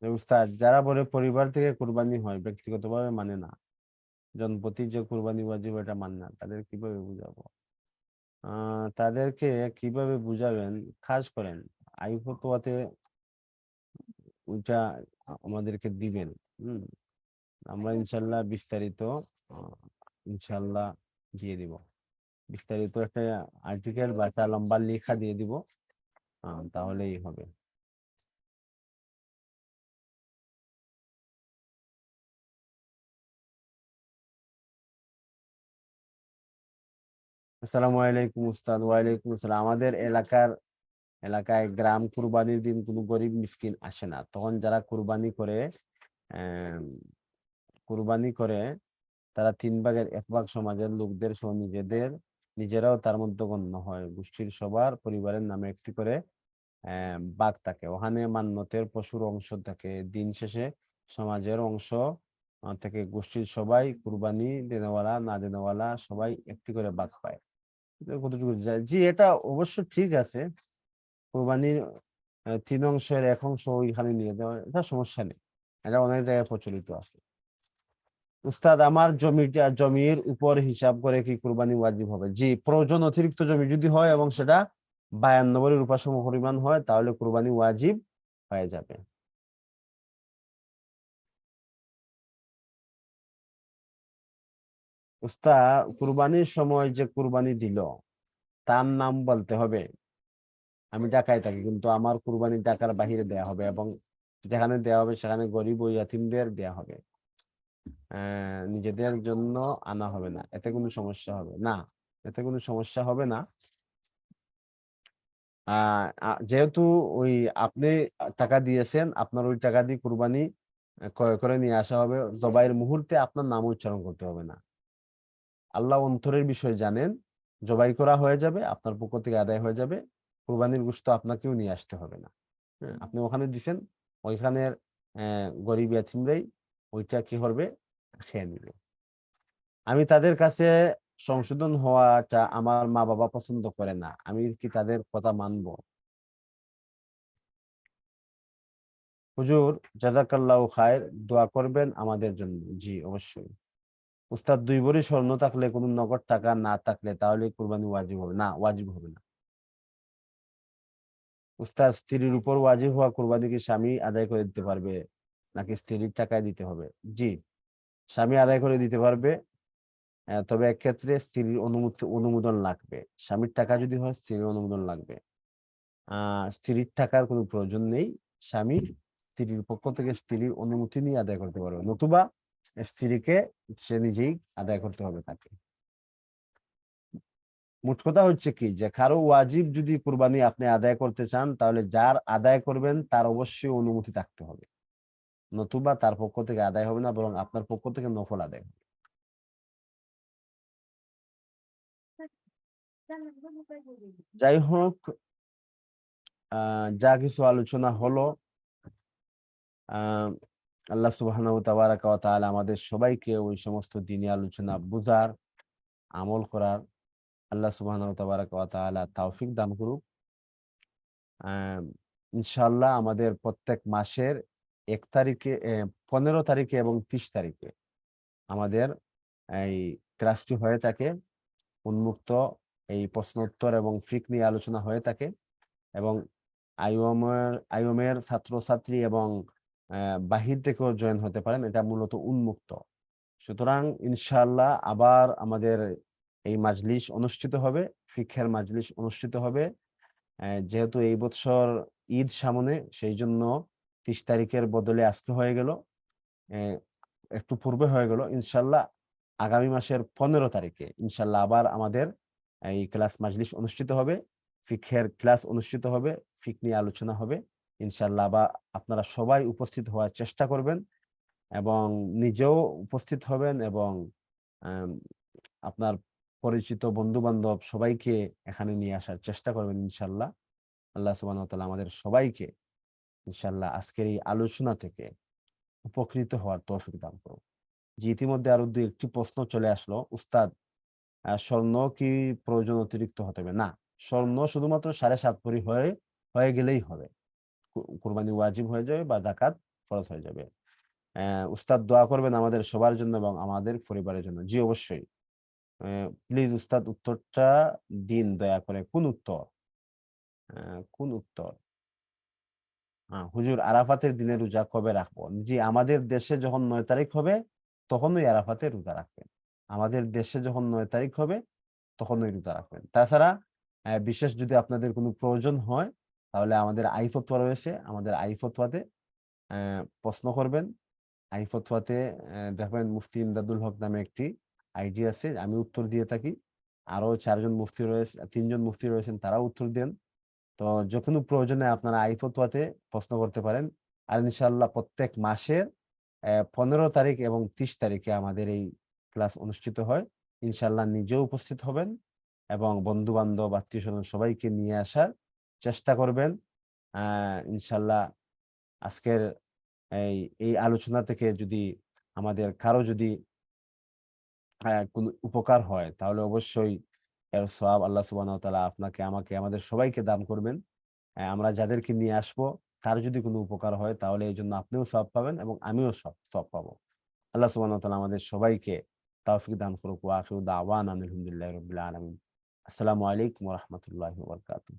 যে উস্তাদ, যারা বলে পরিবার থেকে কুরবানি হয়, ব্যক্তিগতভাবে মানে না, জনপ্রতি যে কুরবানি ওয়াজিব এটা মানে না, তাদের কিভাবে বুঝাবো? তাদেরকে কিভাবে বুঝাবেন? কাজ করেন, আই ফতোয়াতে ওইটা আমাদেরকে দিবেন। হম, আমরা ইনশাল্লাহ বিস্তারিত আহ, ইনশাল্লাহ দিয়ে দিব। বিস্তারিত একটা আর্টিকেল বা একটা লম্বা লেখা দিয়ে দিব, তাহলেই হবে। আসসালামু আলাইকুম উস্তাদ। ওয়ালাইকুম আসসালাম। আমাদের এলাকায় গ্রাম কুরবানির দিন কোনো গরিব মিসকিন আসে না, তখন যারা আহ কুরবানি করে তারা 3/1 সমাজের লোকদের সহ নিজেরাও তার মধ্যে গণ্য হয়। গোষ্ঠীর সবার পরিবারের নামে একটি করে বাঘ থাকে, ওখানে মান্যতের পশুর অংশ থাকে। দিন শেষে সমাজের অংশ থেকে গোষ্ঠীর সবাই, কুরবানি দেনেওয়ালা না দেনেওয়ালা সবাই একটি করে বাঘ পায়। এটা কতটুকু যায়? জি, এটা অবশ্য ঠিক আছে। কুরবানির 3 অংশের 1 অংশ ওইখানে নিয়ে দেওয়া, এটা সমস্যা নেই, এটা অনেক জায়গায় প্রচলিত আছে। উস্তাদ, আমার জমির উপর হিসাব করে কি কুরবানি ওয়াজিব হবে? জি, প্রয়োজন অতিরিক্ত জমি যদি হয় এবং সেটা 52 রূপা সম পরিমাণ হয়, তাহলে কুরবানি ওয়াজিব হয়ে যাবে। উস্তাদ, কুরবানির সময় যে কুরবানি দিল তার নাম বলতে হবে। আমি ঢাকায় থাকি, কিন্তু আমার কুরবানি ঢাকার বাহিরে দেয়া হবে, এবং যেখানে দেয়া হবে সেখানে গরিব ও ইয়াতিমদের দেয়া হবে। নিজেদের জন্য আনা হবে না, এতে কোনো সমস্যা হবে না। এতে কোনো সমস্যা হবে না। যেহেতু ওই আপনি টাকা দিয়েছেন, আপনার ওই টাকা দিয়ে কুরবানি ক্রয় করে নিয়ে আসা হবে, জবাইয়ের মুহূর্তে আপনার নাম উচ্চারণ করতে হবে না। আল্লাহ অন্তরের বিষয় জানেন। জবাই করা হয়ে যাবে, আপনার পক্ষ থেকে আদায় হয়ে যাবে, কুরবানির গোশত আপনাকেও নিয়ে আসতে হবে না। হ্যাঁ, আপনি ওখানে দিছেন, ওইখানের গরিব ইয়াতিমরাই ওইটা কি করবে, খেয়ে নিবে। আমি তাদের কাছে সংশোধন হওয়াটা আমার মা বাবা পছন্দ করে না, আমি কি তাদের কথা মানবো? হুজুর, জাযাকাল্লাহু খায়ের, দোয়া করবেন আমাদের জন্য। জি, অবশ্যই। উস্তাদ 2 ভরি স্বর্ণ থাকলে কোনো নগদ টাকা না থাকলে তাহলে কুরবানি ওয়াজিব হবে না? ওয়াজিব হবে না। উস্তাদ স্ত্রীর উপর ওয়াজিব হওয়া কুরবানি কি স্বামী আদায় করে দিতে পারবে নাকি স্ত্রীর টাকায় দিতে হবে? জি, স্বামী আদায় করে দিতে পারবে। তবে এক্ষেত্রে স্ত্রীর অনুমোদন লাগবে। স্বামীর টাকা যদি হয় স্ত্রীর অনুমোদন লাগবে। স্ত্রীর টাকার কোনো প্রয়োজন নেই। স্বামী স্ত্রীর পক্ষ থেকে স্ত্রীর অনুমতি নিয়ে আদায় করতে পারবে। নতুবা স্ত্রীকে সে নিজেই আদায় করতে হবে তাকে। মোট কথা হচ্ছে কি যে কারো ওয়াজিব যদি কুরবানি আপনি আদায় করতে চান তাহলে যার আদায় করবেন তার অবশ্যই অনুমতি থাকতে হবে। নতুবা তার পক্ষ থেকে আদায় হবে না, বরং আপনার পক্ষ থেকে নফল আদায় হবে। যাই হোক, যা কিছু আলোচনা হলো, আহ আল্লাহ সুবহানাহু ওয়া তাবারাকা ওয়া তাআলা আমাদের সবাইকে ওই সমস্ত দ্বীনি আলোচনা বুঝার, আমল করার আল্লাহ সুবহানাহু ওয়া তাবারাকা ওয়া তাআলা তৌফিক দান করুক। আহ ইনশাআল্লাহ আমাদের প্রত্যেক মাসের 1 তারিখে, 15 তারিখে এবং 30 তারিখে আমাদের এই ক্লাসটি হয়ে থাকে। উন্মুক্ত এই প্রশ্ন উত্তর এবং ফিক নিয়ে আলোচনা হয়ে থাকে এবং আইওমের ছাত্রছাত্রী এবং বাহির থেকেও জয়েন হতে পারেন। এটা মূলত উন্মুক্ত। সুতরাং ইনশাআল্লাহ আবার আমাদের এই মাজলিস অনুষ্ঠিত হবে, ফিকহের মাজলিস অনুষ্ঠিত হবে। যেহেতু এই বছর ঈদ সামনে, সেই জন্য 30 তারিখের বদলে আজকে হয়ে গেল, একটু পূর্বে হয়ে গেল। ইনশাআল্লাহ আগামী মাসের 15 তারিখে ইনশাআল্লাহ আবার আমাদের এই ক্লাস মাজলিস অনুষ্ঠিত হবে, ফিকহের ক্লাস অনুষ্ঠিত হবে, ফিক নিয়ে আলোচনা হবে। ইনশাআল্লাহ বা আপনারা সবাই উপস্থিত হওয়ার চেষ্টা করবেন এবং নিজেও উপস্থিত হবেন এবং আম আপনার পরিচিত বন্ধু-বান্ধব সবাইকে এখানে নিয়ে আসার চেষ্টা করবেন ইনশাআল্লাহ। আল্লাহ সুবহানাহু ওয়া তাআলা আমাদের সবাইকে ইনশাআল্লাহ আজকের এই আলোচনা থেকে উপকৃত হওয়ার তৌফিক দান করুন। জি, ইতিমধ্যে আরো ২-১টি প্রশ্ন চলে আসলো। উস্তাদ, স্বর্ণ কি প্রয়োজন অতিরিক্ত হতে হবে? না, স্বর্ণ শুধুমাত্র ৭.৫ ভরি হয়ে গেলেই হবে। কুরবানি ওয়াজিব হয়ে যাবে বা যাকাত ফরজ হয়ে যাবে। উস্তাদ দোয়া করবেন আমাদের সবার জন্য এবং আমাদের পরিবারের জন্য। জি, অবশ্যই। প্লিজ উস্তাদ উত্তরটা দিন দয়া করে। কোন উত্তর? কোন উত্তর? হুজুর, আরাফাতের দিনে রোজা কবে রাখবো? জি, আমাদের দেশে যখন ৯ তারিখ হবে তখনই আরাফাতে রোজা রাখবেন। আমাদের দেশে যখন ৯ তারিখ হবে তখনই রোজা রাখবেন। তাছাড়া বিশেষ যদি আপনাদের কোনো প্রয়োজন হয় তাহলে আমাদের আই ফতোয়া রয়েছে। আমাদের আই ফতোয়াতে প্রশ্ন করবেন। আই ফতোয়াতে দেখবেন মুফতি ইমদাদুল হক নামে একটি আইডি আছে। আমি উত্তর দিয়ে থাকি। আরো ৪ জন মুফতি রয়েছে, ৩ জন মুফতি রয়েছেন, তারাও উত্তর দেন। তো যেকোনো প্রয়োজনে আপনারা আই ফতোয়াতে প্রশ্ন করতে পারেন। আর ইনশাআল্লাহ প্রত্যেক মাসের 15 তারিখ এবং 30 তারিখে আমাদের এই ক্লাস অনুষ্ঠিত হয়। ইনশাআল্লাহ নিজেও উপস্থিত হবেন এবং বন্ধু-বান্ধব, আত্মীয়স্বজন সবাইকে নিয়ে আসার চেষ্টা করবেন। ইনশাআল্লাহ আজকের এই এই আলোচনা থেকে যদি আমাদের কারো যদি কোনো উপকার হয় তাহলে অবশ্যই এর সওয়াব আল্লাহ সুবহানাহু ওয়া তাআলা আপনাকে, আমাকে, আমাদের সবাইকে দান করবেন। আমরা যাদেরকে নিয়ে আসবো তার যদি কোনো উপকার হয় তাহলে এজন্য আপনিও সওয়াব পাবেন এবং আমিও সওয়াব পাবো। আল্লাহ সুবহানাহু ওয়া তাআলা আমাদের সবাইকে তৌফিক দান করুক। ওয়া আখিরু দাওয়ানা আলহামদুলিল্লাহি রাব্বিল আলামিন। আসসালামু আলাইকুম ওয়া রাহমাতুল্লাহি ওয়া বারাকাতুহু।